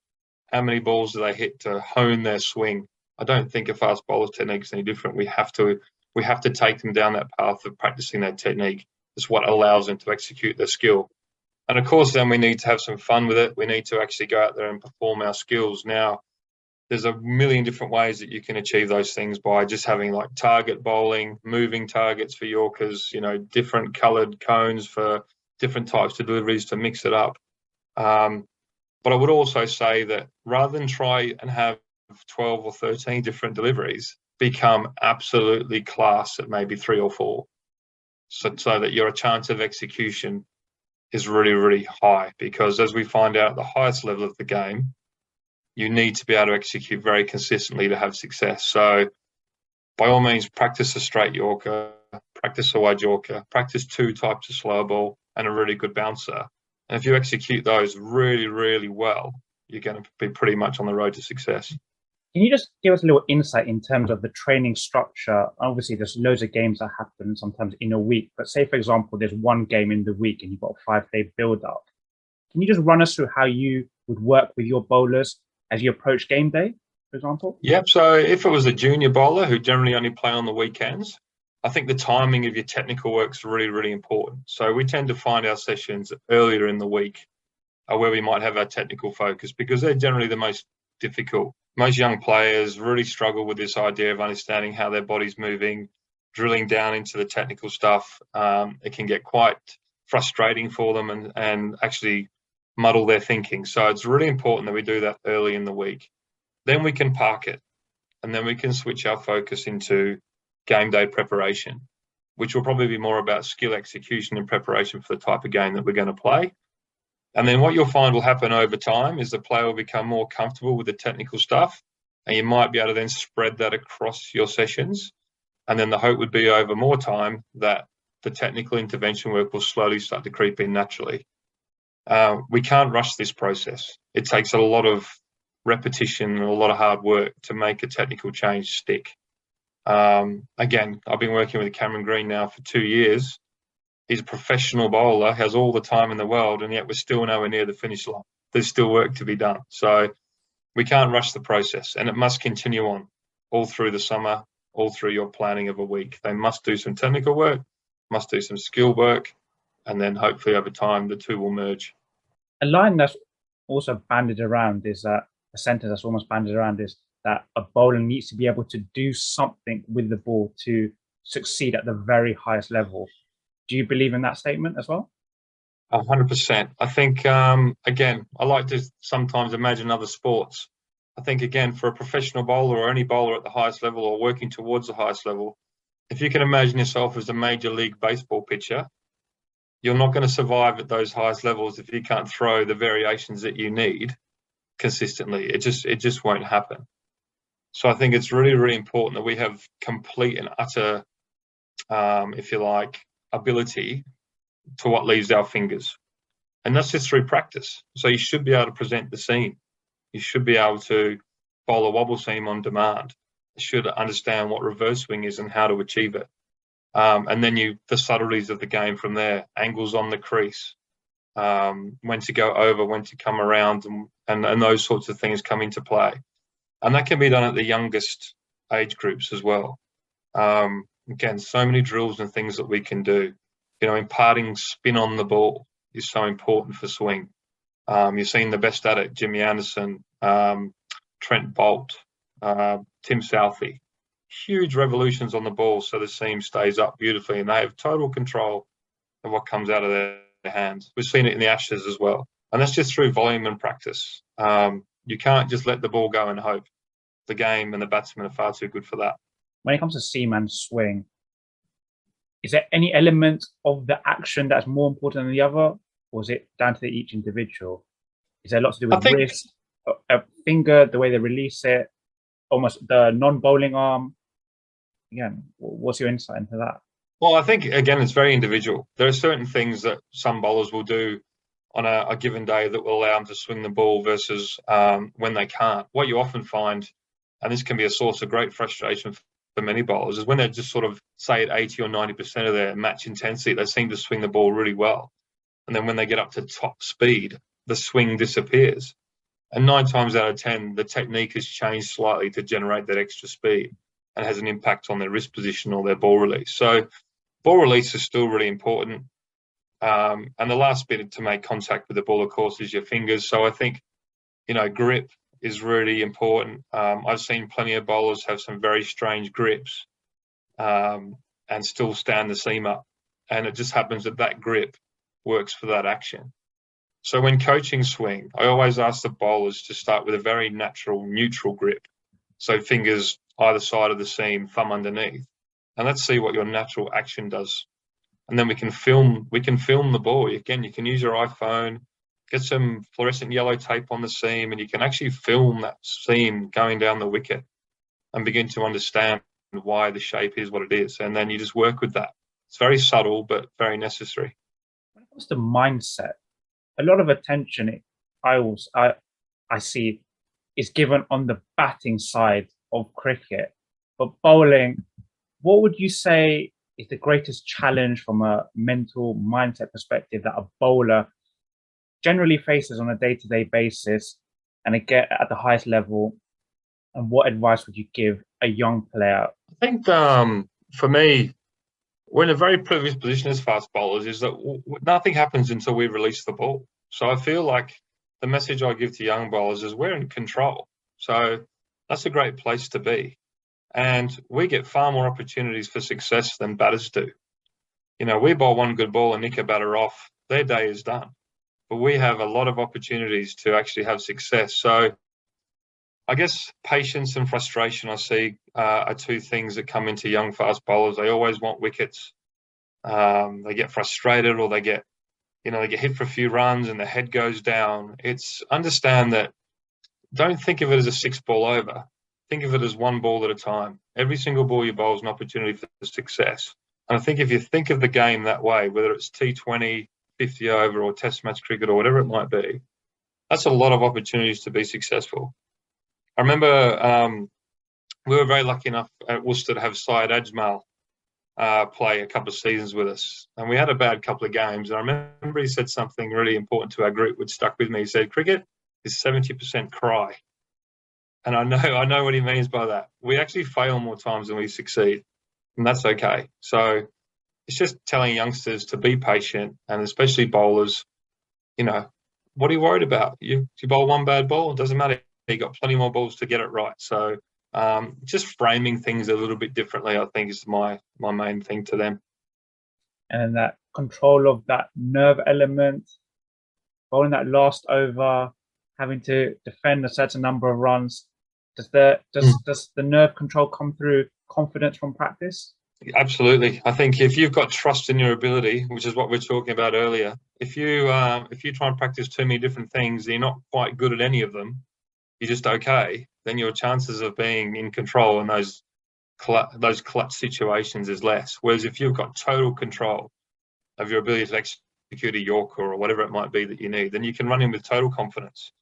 How many balls do they hit to hone their swing? I don't think a fast bowler's technique is any different. We have to take them down that path of practicing their technique. It's what allows them to execute their skill. And of course, then we need to have some fun with it. We need to actually go out there and perform our skills. Now, there's a million different ways that you can achieve those things by just having like target bowling, moving targets for Yorkers, different coloured cones for different types of deliveries to mix it up. But I would also say that rather than try and have 12 or 13 different deliveries, become absolutely class at maybe 3 or 4, so that your chance of execution is really, really high. Because as we find out at the highest level of the game, you need to be able to execute very consistently to have success. So by all means, practice a straight Yorker, practice a wide Yorker, practice 2 types of slow ball and a really good bouncer. And if you execute those really, really well, you're going to be pretty much on the road to success. Can you just give us a little insight in terms of the training structure? Obviously, there's loads of games that happen sometimes in a week. But say, for example, there's one game in the week and you've got a 5-day build-up. Can you just run us through how you would work with your bowlers as you approach game day, for example? Yep. So if it was a junior bowler who generally only play on the weekends, I think the timing of your technical work is really, really important. So we tend to find our sessions earlier in the week where we might have our technical focus because they're generally the most difficult. Most young players really struggle with this idea of understanding how their body's moving, drilling down into the technical stuff. It can get quite frustrating for them and actually muddle their thinking. So it's really important that we do that early in the week. Then we can park it and then we can switch our focus into game day preparation, which will probably be more about skill execution and preparation for the type of game that we're going to play. And then what you'll find will happen over time is the player will become more comfortable with the technical stuff, and you might be able to then spread that across your sessions. And then the hope would be over more time that the technical intervention work will slowly start to creep in naturally. We can't rush this process. It takes a lot of repetition and a lot of hard work to make a technical change stick. Again, I've been working with Cameron Green now for 2 years. He's a professional bowler, has all the time in the world, and yet we're still nowhere near the finish line. There's still work to be done. So we can't rush the process, and it must continue on all through the summer, all through your planning of a week. They must do some technical work, must do some skill work, and then hopefully over time the two will merge. A line that's also banded around is that a sentence that's almost banded around is that a bowler needs to be able to do something with the ball to succeed at the very highest level. Do you believe in that statement as well? 100%. I think, again, I like to sometimes imagine other sports. I think, again, for a professional bowler or any bowler at the highest level or working towards the highest level, if you can imagine yourself as a major league baseball pitcher, you're not going to survive at those highest levels if you can't throw the variations that you need consistently. It just won't happen. So I think it's really, really important that we have complete and utter, if you like, ability to what leaves our fingers. And that's just through practice. So you should be able to present the seam. You should be able to bowl a wobble seam on demand. You should understand what reverse swing is and how to achieve it. And then the subtleties of the game from there, angles on the crease, when to go over, when to come around, and those sorts of things come into play. And that can be done at the youngest age groups as well. Again, so many drills and things that we can do. You know, imparting spin on the ball is so important for swing. You've seen the best at it, Jimmy Anderson, Trent Bolt, Tim Southey. Huge revolutions on the ball so the seam stays up beautifully and they have total control of what comes out of their hands. We've seen it in the Ashes as well. And that's just through volume and practice. You can't just let the ball go and hope. The game and the batsmen are far too good for that. When it comes to seam and swing, is there any element of the action that's more important than the other? Or is it down to each individual? Is there a lot to do with wrist, a finger, the way they release it, almost the non-bowling arm? Again, what's your insight into that? Well, I think, again, it's very individual. There are certain things that some bowlers will do on a given day that will allow them to swing the ball versus when they can't. What you often find, and this can be a source of great frustration for many bowlers, is when they're just sort of, say, at 80 or 90% of their match intensity, they seem to swing the ball really well. And then when they get up to top speed, the swing disappears. And 9 times out of 10, the technique has changed slightly to generate that extra speed and has an impact on their wrist position or their ball release. So ball release is still really important. And the last bit to make contact with the ball, of course, is your fingers. So I think, you know, grip is really important. I've seen plenty of bowlers have some very strange grips and still stand the seam up. And it just happens that that grip works for that action. So when coaching swing, I always ask the bowlers to start with a very natural, neutral grip. So fingers either side of the seam, thumb underneath. And let's see what your natural action does. And then we can film the ball. Again, you can use your iPhone, get some fluorescent yellow tape on the seam, and you can actually film that seam going down the wicket and begin to understand why the shape is what it is. And then you just work with that. It's very subtle, but very necessary. When it comes to mindset, a lot of attention I see is given on the batting side of cricket. But bowling, what would you say is the greatest challenge from a mental mindset perspective that a bowler generally faces on a day-to-day basis and again at the highest level? And what advice would you give a young player? I think for me, we're in a very privileged position as fast bowlers, is that nothing happens until we release the ball. So I feel like the message I give to young bowlers is we're in control. So that's a great place to be. And we get far more opportunities for success than batters do. You know, we bowl one good ball and nick a batter off, their day is done. But we have a lot of opportunities to actually have success. So I guess patience and frustration, I see, are two things that come into young fast bowlers. They always want wickets. They get frustrated, or they get hit for a few runs and the head goes down. It's understand that, don't think of it as a 6-ball over. Think of it as one ball at a time. Every single ball you bowl is an opportunity for success. And I think if you think of the game that way, whether it's T20, 50 over, or Test match cricket, or whatever it might be, that's a lot of opportunities to be successful. I remember we were very lucky enough at Worcester to have Syed Ajmal play a couple of seasons with us, and we had a bad couple of games. And I remember he said something really important to our group, which stuck with me. He said, "Cricket is 70% cry," and I know what he means by that. We actually fail more times than we succeed, and that's okay. So it's just telling youngsters to be patient, and especially bowlers. You know, what are you worried about? You bowl one bad ball, it doesn't matter. You got plenty more balls to get it right. So just framing things a little bit differently, I think, is my main thing to them. And that control of that nerve element, bowling that last over, having to defend a certain number of runs. Does the nerve control come through confidence from practice? Absolutely. I think if you've got trust in your ability, which is what we were talking about earlier, if you try and practice too many different things, and you're not quite good at any of them, you're just okay, then your chances of being in control in those clutch situations is less. Whereas if you've got total control of your ability to execute a Yorker or whatever it might be that you need, then you can run in with total confidence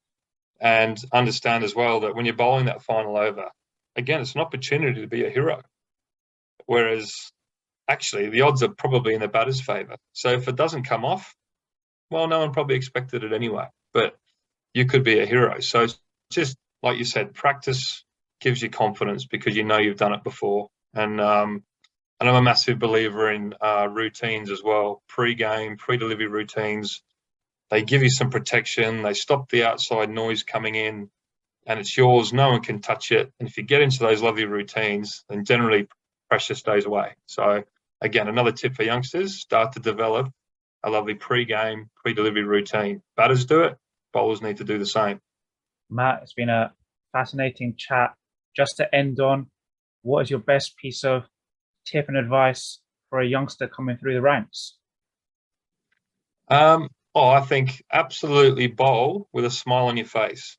and understand as well that when you're bowling that final over, again, it's an opportunity to be a hero. Whereas actually the odds are probably in the batter's favour. So if it doesn't come off, well, no one probably expected it anyway, but you could be a hero. So it's just like you said, practice gives you confidence because you know you've done it before. And I'm a massive believer in routines as well, pre-game, pre-delivery routines. They give you some protection. They stop the outside noise coming in, and it's yours. No one can touch it. And if you get into those lovely routines, then generally pressure stays away. So again, another tip for youngsters, start to develop a lovely pre-game, pre-delivery routine. Batters do it, bowlers need to do the same. Matt, it's been a fascinating chat. Just to end on, what is your best piece of tip and advice for a youngster coming through the ranks? I think absolutely bowl with a smile on your face,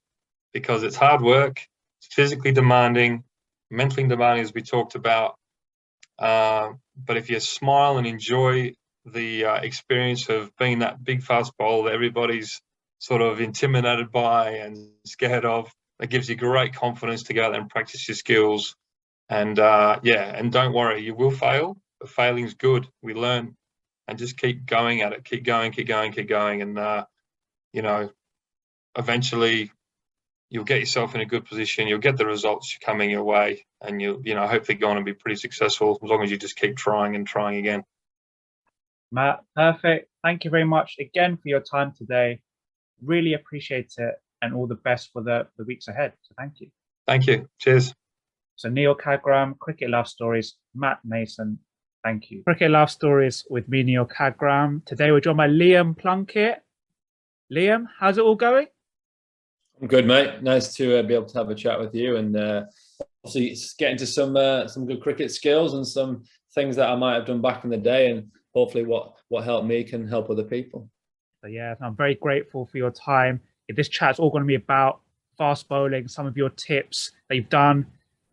because it's hard work, it's physically demanding, mentally demanding, as we talked about. But if you smile and enjoy the experience of being that big fast bowler that everybody's sort of intimidated by and scared of, that gives you great confidence to go out there and practice your skills. And and don't worry, you will fail, but failing's good. We learn, and just keep going at it, keep going. And, eventually you'll get yourself in a good position. You'll get the results coming your way, and you'll, hopefully go on and be pretty successful as long as you just keep trying and trying again. Matt, perfect. Thank you very much again for your time today. Really appreciate it, and all the best for the weeks ahead. So thank you. Thank you. Cheers. So Neel Khagram, Cricket Love Stories, Matt Mason, thank you. Cricket Love Stories with me, Neel Khagram. Today we're joined by Liam Plunkett. Liam, how's it all going? I'm good, mate. Nice to be able to have a chat with you, and obviously get into some good cricket skills and some things that I might have done back in the day, and hopefully what helped me can help other people. So yeah, I'm very grateful for your time. This chat's all going to be about fast bowling, some of your tips that you've done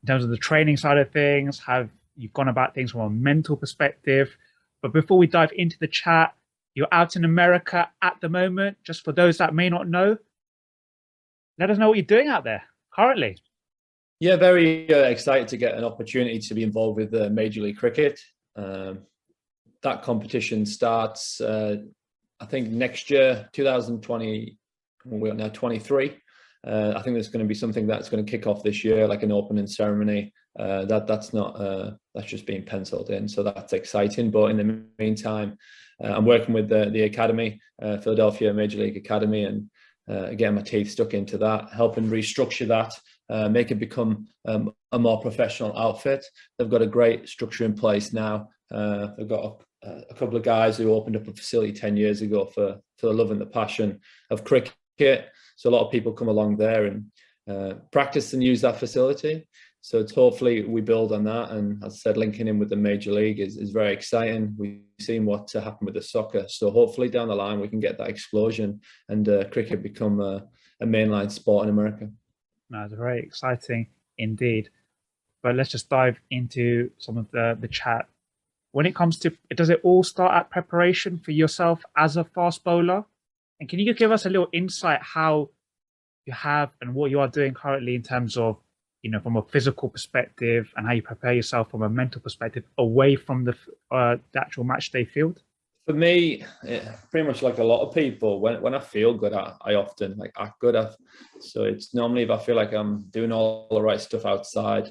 in terms of the training side of things, how you've gone about things from a mental perspective. But before we dive into the chat, you're out in America at the moment. Just for those that may not know, let us know what you're doing out there currently. Yeah, very excited to get an opportunity to be involved with Major League Cricket. That competition starts, I think, next year, 2020. We're now 23. I think there's going to be something that's going to kick off this year, like an opening ceremony. That's just being penciled in, so that's exciting. But in the meantime, I'm working with the academy, Philadelphia Major League Academy, and getting my teeth stuck into that, helping restructure that, make it become a more professional outfit. They've got a great structure in place now. They've got a couple of guys who opened up a facility 10 years ago for the love and the passion of cricket. So a lot of people come along there and practice and use that facility. So it's hopefully we build on that. And as I said, linking in with the Major League is very exciting. We've seen what happened with the soccer. So hopefully down the line, we can get that explosion and cricket become a mainline sport in America. No, it's very exciting indeed. But let's just dive into some of the chat. When it comes to, does it all start at preparation for yourself as a fast bowler? And can you give us a little insight how you have and what you are doing currently in terms of you know, from a physical perspective and how you prepare yourself from a mental perspective away from the actual match day field? For me, pretty much like a lot of people, when I feel good, I often like act good. So it's normally if I feel like I'm doing all the right stuff outside,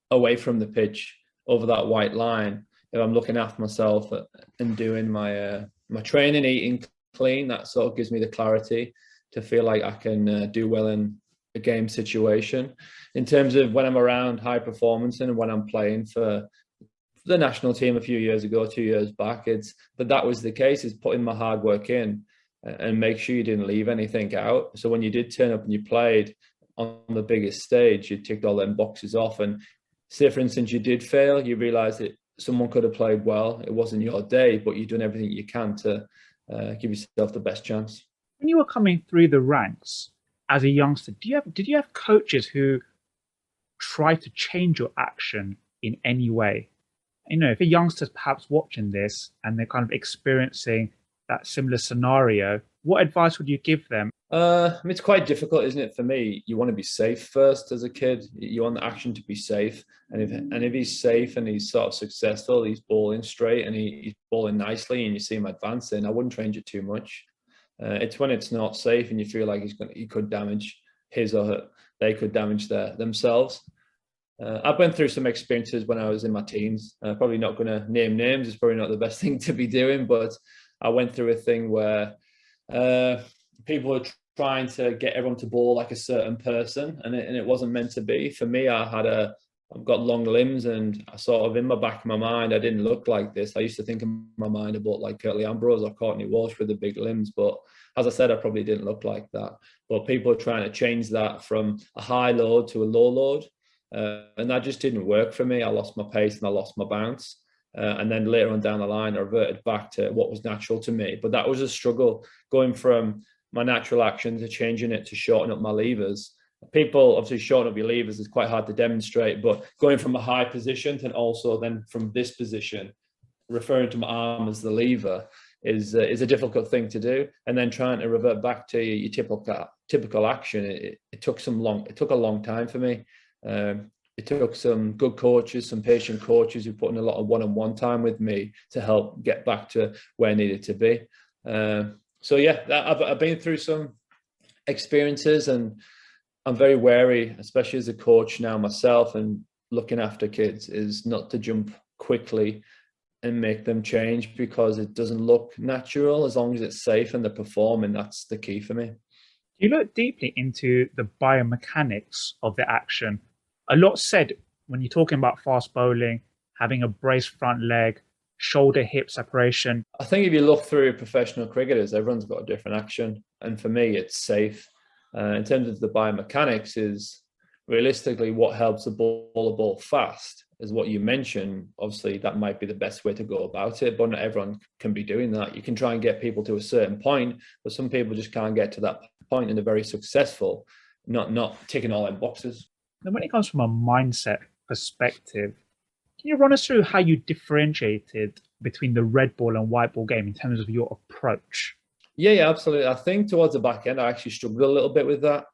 away from the pitch, over that white line, if I'm looking after myself and doing my my training, eating clean, that sort of gives me the clarity to feel like I can do well in a game situation. In terms of when I'm around high performance and when I'm playing for the national team a few years ago, 2 years back, that was the case, is putting my hard work in and make sure you didn't leave anything out. So when you did turn up and you played on the biggest stage, you ticked all them boxes off. And say, for instance, you did fail, you realised that someone could have played well. It wasn't your day, but you've done everything you can to give yourself the best chance. When you were coming through the ranks as a youngster, did you have coaches who tried to change your action in any way? You know, if a youngster's perhaps watching this and they're kind of experiencing that similar scenario, what advice would you give them? I mean, it's quite difficult, isn't it? For me, you want to be safe first as a kid. You want the action to be safe, and if he's safe and he's sort of successful, he's balling straight and he's balling nicely, and you see him advancing, I wouldn't change it too much. It's when it's not safe and you feel like he could damage his or her, they could damage themselves. I went through some experiences when I was in my teens. Probably not going to name names. It's probably not the best thing to be doing, but I went through a thing where people were trying to get everyone to ball like a certain person, and it wasn't meant to be. For me, I've got long limbs, and I sort of, in my back of my mind, I didn't look like this. I used to think in my mind about like Curtly Ambrose or Courtney Walsh with the big limbs, but as I said, I probably didn't look like that. But people are trying to change that from a high load to a low load. And that just didn't work for me. I lost my pace and I lost my bounce. And then later on down the line, I reverted back to what was natural to me. But that was a struggle, going from my natural action to changing it to shorten up my levers. People, obviously, shorten up your levers is quite hard to demonstrate, but going from a high position and also then from this position, referring to my arm as the lever is a difficult thing to do. And then trying to revert back to your typical action, it took a long time for me. It took some good coaches, some patient coaches who put in a lot of one-on-one time with me to help get back to where I needed to be. So yeah, I've been through some experiences, and I'm very wary, especially as a coach now myself and looking after kids, is not to jump quickly and make them change because it doesn't look natural. As long as it's safe and they're performing, that's the key for me. You look deeply into the biomechanics of the action. A lot said when you're talking about fast bowling, having a braced front leg, shoulder hip separation. I think if you look through professional cricketers, everyone's got a different action. And for me, it's safe. In terms of the biomechanics, is realistically what helps the ball fast is what you mentioned. Obviously, that might be the best way to go about it, but not everyone can be doing that. You can try and get people to a certain point, but some people just can't get to that point and they're very successful, not ticking all them boxes. And when it comes from a mindset perspective, can you run us through how you differentiated between the red ball and white ball game in terms of your approach? Yeah, absolutely. I think towards the back end, I actually struggled a little bit with that.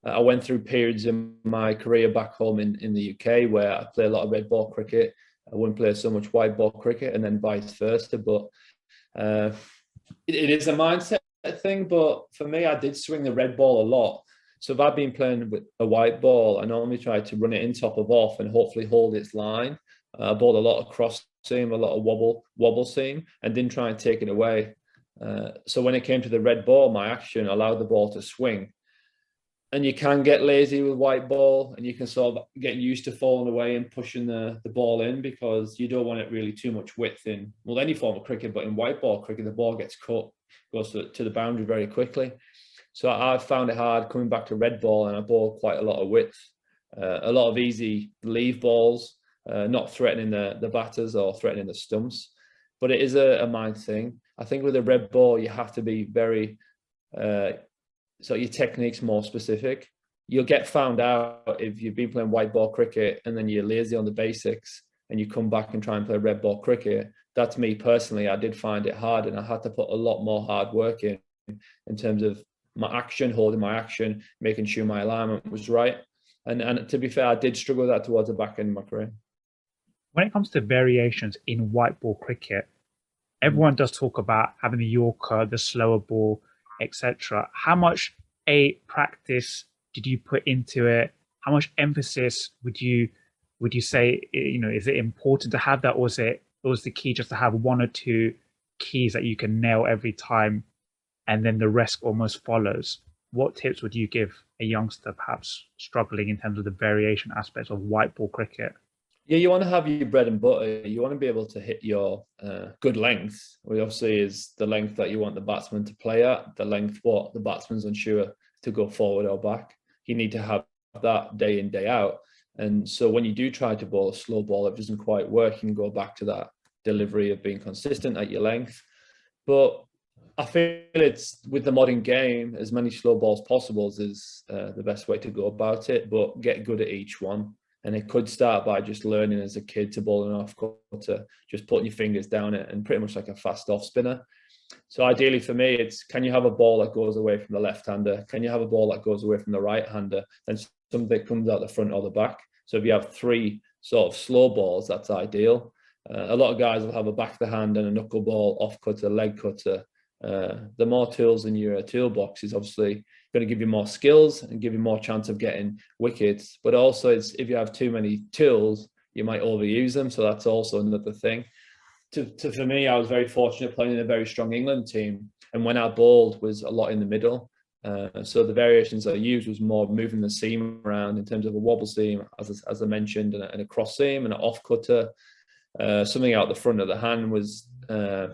I went through periods in my career back home in the UK where I played a lot of red ball cricket. I wouldn't play so much white ball cricket, and then vice versa. But it is a mindset thing. But for me, I did swing the red ball a lot. So if I've been playing with a white ball, I normally try to run it in top of off and hopefully hold its line. I bowled a lot of cross seam, a lot of wobble seam, and didn't try and take it away. So when it came to the red ball, my action allowed the ball to swing. And you can get lazy with white ball, and you can sort of get used to falling away and pushing the ball in because you don't want it really too much width in, well, any form of cricket, but in white ball cricket, the ball gets cut, goes to the boundary very quickly. So I found it hard coming back to red ball, and I bowled quite a lot of width, a lot of easy leave balls, not threatening the batters or threatening the stumps. But it is a mind thing. I think with a red ball, you have to be very, so your technique's more specific. You'll get found out if you've been playing white ball cricket and then you're lazy on the basics and you come back and try and play red ball cricket. That's me personally. I did find it hard, and I had to put a lot more hard work in terms of my action, holding my action, making sure my alignment was right. And to be fair, I did struggle with that towards the back end of my career. When it comes to variations in white ball cricket, everyone does talk about having the Yorker, the slower ball, etc. How much practice did you put into it? How much emphasis would you say, is it important to have that, or was the key just to have one or two keys that you can nail every time and then the rest almost follows? What tips would you give a youngster perhaps struggling in terms of the variation aspects of white ball cricket? Yeah, you want to have your bread and butter. You want to be able to hit your good length, which obviously is the length that you want the batsman to play at, the length what the batsman's unsure to go forward or back. You need to have that day in, day out. And so when you do try to bowl a slow ball, it doesn't quite work. You can go back to that delivery of being consistent at your length. But I feel it's, with the modern game, as many slow balls possible is the best way to go about it, but get good at each one. And it could start by just learning as a kid to bowl an off cutter, just putting your fingers down it, and pretty much like a fast off spinner. So ideally for me, it's, can you have a ball that goes away from the left-hander? Can you have a ball that goes away from the right-hander? And something that comes out the front or the back. So if you have three sort of slow balls, that's ideal. A lot of guys will have a back of the hand and a knuckle ball, off cutter, leg cutter. The more tools in your toolbox is obviously going to give you more skills and give you more chance of getting wickets. But also, if you have too many tools, you might overuse them. So that's also another thing. For me, I was very fortunate playing in a very strong England team, and when I bowled was a lot in the middle. So the variations I used was more moving the seam around in terms of a wobble seam, as I mentioned, and a cross seam and an off cutter. Something out the front of the hand was a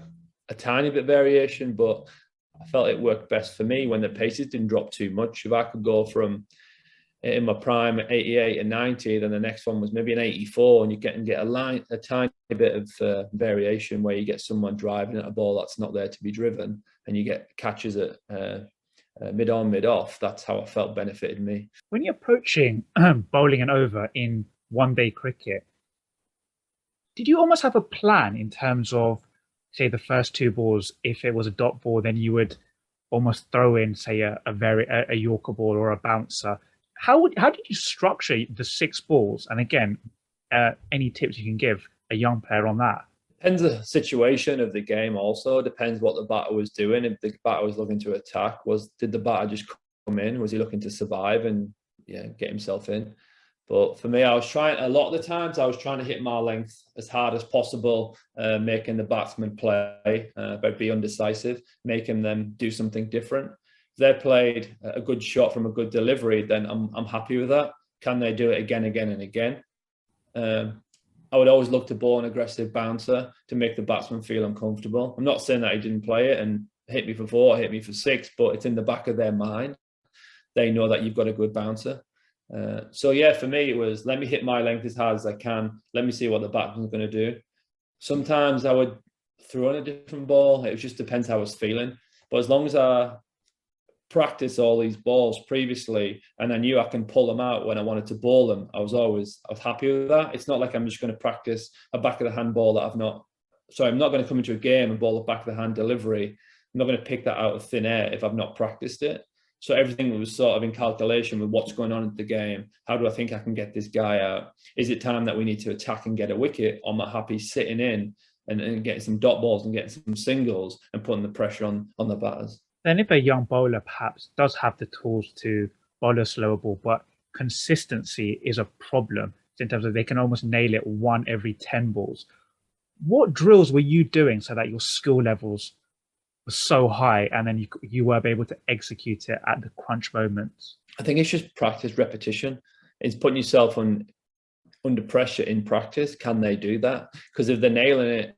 tiny bit variation, but I felt it worked best for me when the paces didn't drop too much. If I could go from, in my prime, 88 and 90, then the next one was maybe an 84, and you get a tiny bit of variation where you get someone driving at a ball that's not there to be driven, and you get catches at mid on, mid off. That's how I felt benefited me. When you're approaching bowling an over in one-day cricket, did you almost have a plan in terms of, say, the first two balls? If it was a dot ball, then you would almost throw in, say, a Yorker ball or a bouncer. How did you structure the 6 balls? And again, any tips you can give a young player on that? Depends the situation of the game. Also depends what the batter was doing. If the batter was looking to attack, did the batter just come in? Was he looking to survive and get himself in? But for me, a lot of the times I was trying to hit my length as hard as possible, making the batsman play, but be undecisive, making them do something different. If they played a good shot from a good delivery, then I'm happy with that. Can they do it again and again? I would always look to bowl an aggressive bouncer to make the batsman feel uncomfortable. I'm not saying that he didn't play it and hit me for 4, hit me for 6, but it's in the back of their mind. They know that you've got a good bouncer. So yeah, for me, it was, let me hit my length as hard as I can. Let me see what the batsman's going to do. Sometimes I would throw in a different ball. It just depends how I was feeling. But as long as I practice all these balls previously and I knew I can pull them out when I wanted to bowl them, I was happy with that. It's not like I'm just going to practice a back of the hand ball that I'm not going to come into a game and bowl a back of the hand delivery. I'm not going to pick that out of thin air if I've not practiced it. So everything was sort of in calculation with what's going on in the game. How do I think I can get this guy out? Is it time that we need to attack and get a wicket? Or am I happy sitting in and getting some dot balls and getting some singles and putting the pressure on the batters? Then if a young bowler perhaps does have the tools to bowl a slower ball, but consistency is a problem in terms of they can almost nail it 1 every 10 balls. What drills were you doing so that your skill levels was so high and then you were able to execute it at the crunch moments? I think it's just practice, repetition. It's putting yourself under pressure in practice. Can they do that? Because if they're nailing it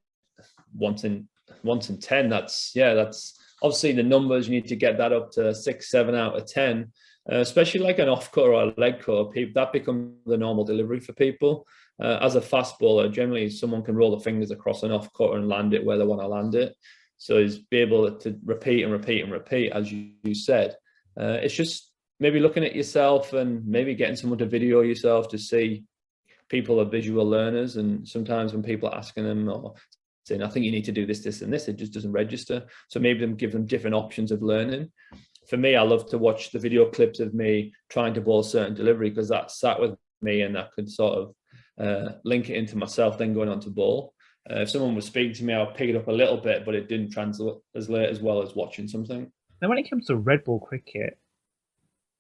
once in 10, that's obviously the numbers. You need to get that up to 6, 7 out of 10, especially like an off cut or a leg cut. That becomes the normal delivery for people. As a fast bowler, generally someone can roll the fingers across an off cut and land it where they want to land it. So is be able to repeat and repeat and repeat, as you said. It's just maybe looking at yourself and maybe getting someone to video yourself to see. People are visual learners, and sometimes when people are asking them or saying, I think you need to do this, this, and this, it just doesn't register. So maybe give them different options of learning. for me, I love to watch the video clips of me trying to bowl a certain delivery, because that sat with me and I could sort of link it into myself then going on to bowl. If someone was speaking to me, I'll pick it up a little bit, but it didn't translate as well as watching something. Now, when it comes to red ball cricket,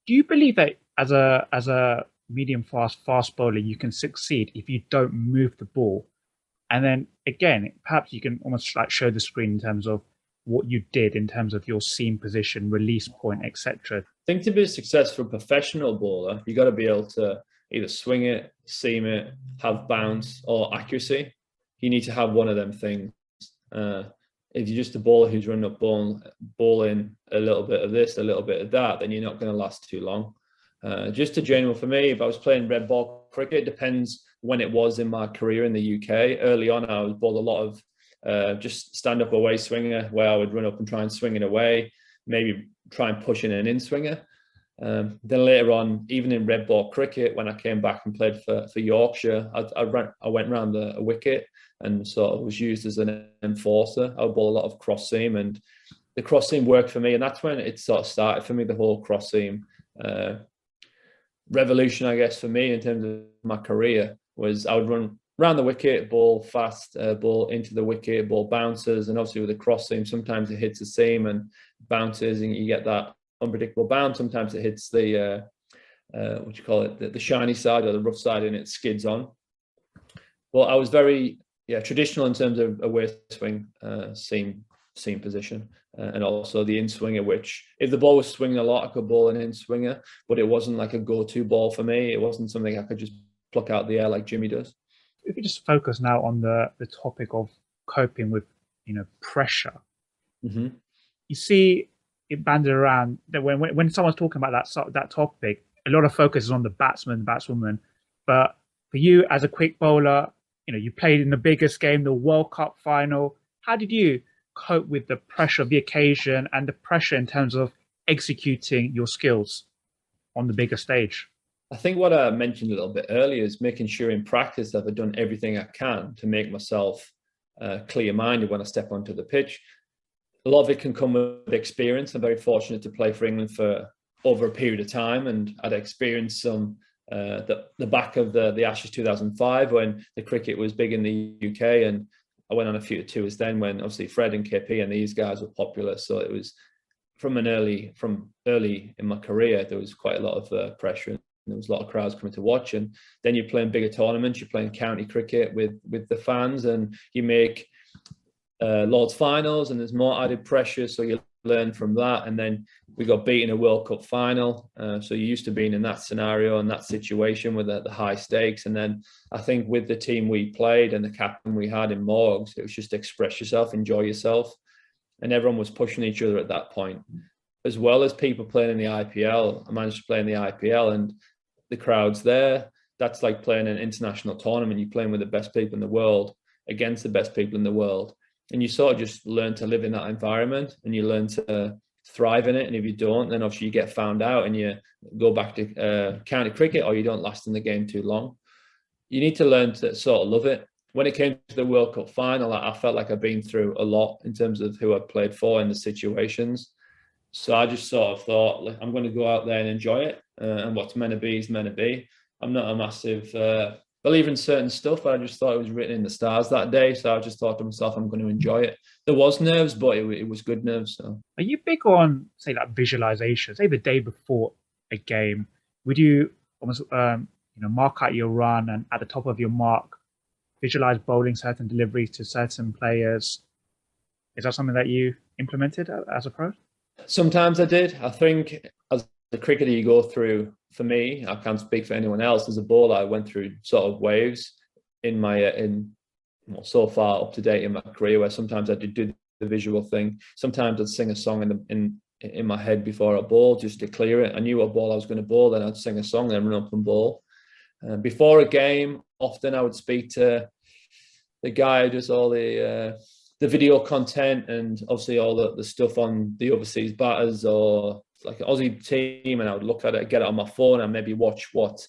do you believe that as a medium fast bowler, you can succeed if you don't move the ball? And then again, perhaps you can almost like show the screen in terms of what you did in terms of your seam position, release point, etc. I think to be a successful professional bowler, you got to be able to either swing it, seam it, have bounce or accuracy. You need to have one of them things. If you're just a bowler who's running up bowling a little bit of this, a little bit of that, then you're not going to last too long. Just a general for me, if I was playing red ball cricket, it depends when it was in my career in the UK. Early on, I was bowled a lot of just stand-up away swinger, where I would run up and try and swing it away, maybe try and push in an in-swinger. Then later on, even in red ball cricket, when I came back and played for Yorkshire, I went round a wicket and sort of was used as an enforcer. I would bowl a lot of cross seam, and the cross seam worked for me. And that's when it sort of started for me, the whole cross seam revolution, I guess, for me in terms of my career, was I would run round the wicket, ball fast, ball into the wicket, ball bounces, and obviously with the cross seam, sometimes it hits the seam and bounces, and you get that unpredictable bounce. Sometimes it hits the what you call it, the shiny side or the rough side, and it skids on. Well, I was very traditional in terms of away swing, seam position, and also the in swinger, which if the ball was swinging a lot, I could bowl an in swinger, but it wasn't like a go-to ball for me. It wasn't something I could just pluck out the air like Jimmy does. If we just focus now on the topic of coping with pressure, you see it banded around that when someone's talking about that topic, a lot of focus is on the batswoman. But for you as a quick bowler, you played in the biggest game, the World Cup final. How did you cope with the pressure of the occasion and the pressure in terms of executing your skills on the bigger stage? I think what I mentioned a little bit earlier is making sure in practice that I've done everything I can to make myself clear-minded when I step onto the pitch. A lot of it can come with experience. I'm very fortunate to play for England for over a period of time, and I'd experienced some the back of the Ashes 2005 when the cricket was big in the UK, and I went on a few tours then when obviously Fred and KP and these guys were popular. So it was from early in my career, there was quite a lot of pressure, and there was a lot of crowds coming to watch. And then you're playing bigger tournaments, you're playing county cricket with the fans, and you make Lord's finals, and there's more added pressure, so you learn from that. And then we got beat in a World Cup final, so you're used to being in that scenario and that situation with the high stakes. And then I think with the team we played and the captain we had in Morgs, it was just express yourself, enjoy yourself, and everyone was pushing each other at that point, as well as people playing in the IPL. I managed to play in the IPL, and the crowd's there. That's like playing an international tournament. You're playing with the best people in the world against the best people in the world. And you sort of just learn to live in that environment, and you learn to thrive in it. And if you don't, then obviously you get found out and you go back to county cricket, or you don't last in the game too long. You need to learn to sort of love it. When it came to the World Cup final, I felt like I've been through a lot in terms of who I played for and the situations. So I just sort of thought, like, I'm going to go out there and enjoy it, and what's meant to be is meant to be. I'm not a massive believer in certain stuff, but I just thought it was written in the stars that day. So I just thought to myself, I'm going to enjoy it. There was nerves, but it was good nerves. So. Are you big on, say, like visualization? Say the day before a game, would you almost mark out your run, and at the top of your mark, visualize bowling certain deliveries to certain players? Is that something that you implemented as a pro? Sometimes I did. I think as a cricketer, you go through, for me, I can't speak for anyone else, as a bowler, I went through sort of waves in my, so far up to date in my career, where sometimes I did do the visual thing. Sometimes I'd sing a song in my head before I bowl, just to clear it. I knew what ball I was going to bowl, then I'd sing a song, then run up and bowl. Before a game, often I would speak to the guy who does all the video content, and obviously all the stuff on the overseas batters or like an Aussie team, and I would look at it, get it on my phone, and maybe watch what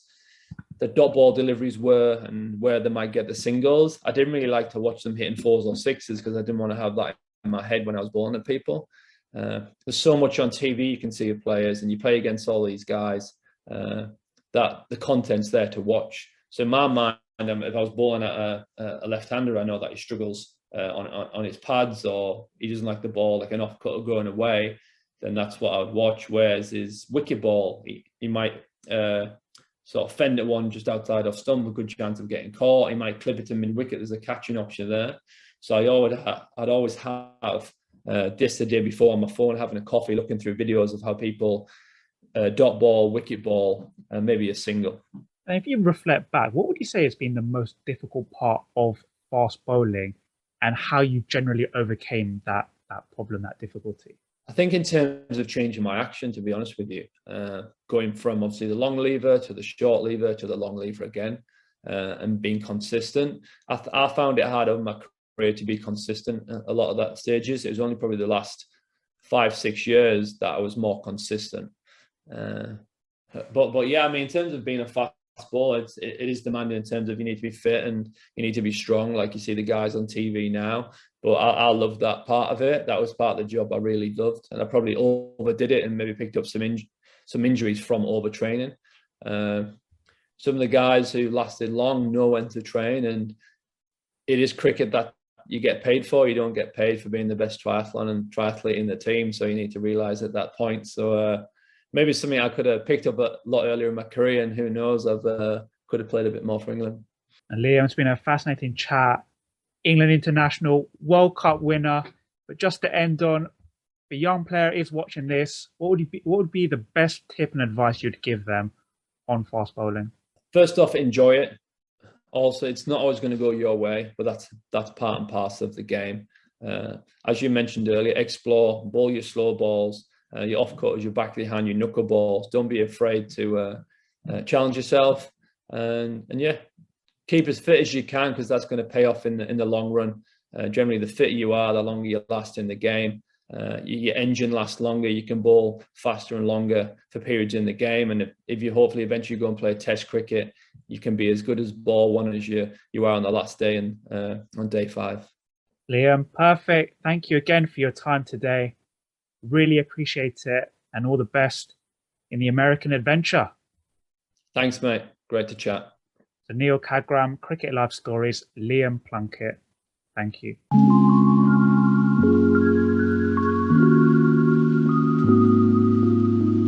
the dot ball deliveries were and where they might get the singles. I didn't really like to watch them hitting fours or sixes, because I didn't want to have that in my head when I was bowling at people. There's so much on TV you can see of players, and you play against all these guys, that the content's there to watch. So in my mind, if I was bowling at a left-hander, I know that he struggles on his pads, or he doesn't like the ball, like an off-cut or going away, then that's what I would watch. Whereas his wicket ball, he might sort of fend at one just outside off stump, a good chance of getting caught. He might clip it to mid-wicket. There's a catching option there. So I'd always have this the day before on my phone, having a coffee, looking through videos of how people dot ball, wicket ball, and maybe a single. And if you reflect back, what would you say has been the most difficult part of fast bowling, and how you generally overcame that problem, that difficulty? I think in terms of changing my action, to be honest with you, going from obviously the long lever to the short lever to the long lever again, and being consistent. I found it hard over my career to be consistent a lot of that stages. It was only probably the last 5-6 years that I was more consistent. But yeah, I mean, in terms of being a fast bowler, it is demanding in terms of you need to be fit and you need to be strong, like you see the guys on TV now. But I love that part of it. That was part of the job I really loved, and I probably overdid it and maybe picked up some injuries from overtraining. Some of the guys who lasted long know when to train, and it is cricket that you get paid for. You don't get paid for being the best triathlon and triathlete in the team, so you need to realise at that point. So maybe something I could have picked up a lot earlier in my career, and who knows, I could have played a bit more for England. And Liam, it's been a fascinating chat. England international, World Cup winner. But just to end on, if a young player is watching this, what would be the best tip and advice you'd give them on fast bowling? First off, enjoy it. Also, it's not always going to go your way, but that's part and parcel of the game. As you mentioned earlier, explore, bowl your slow balls, your off cutters, your back of the hand, your knuckle balls. Don't be afraid to challenge yourself, and yeah, keep as fit as you can, because that's going to pay off in the long run. Generally, the fitter you are, the longer you last in the game. Your engine lasts longer. You can bowl faster and longer for periods in the game. And if you hopefully eventually go and play Test cricket, you can be as good as ball one as you are on the last day and on day 5. Liam, perfect. Thank you again for your time today. Really appreciate it, and all the best in the American adventure. Thanks, mate. Great to chat. So Neel Khagram, Cricket Life Stories, Liam Plunkett. Thank you.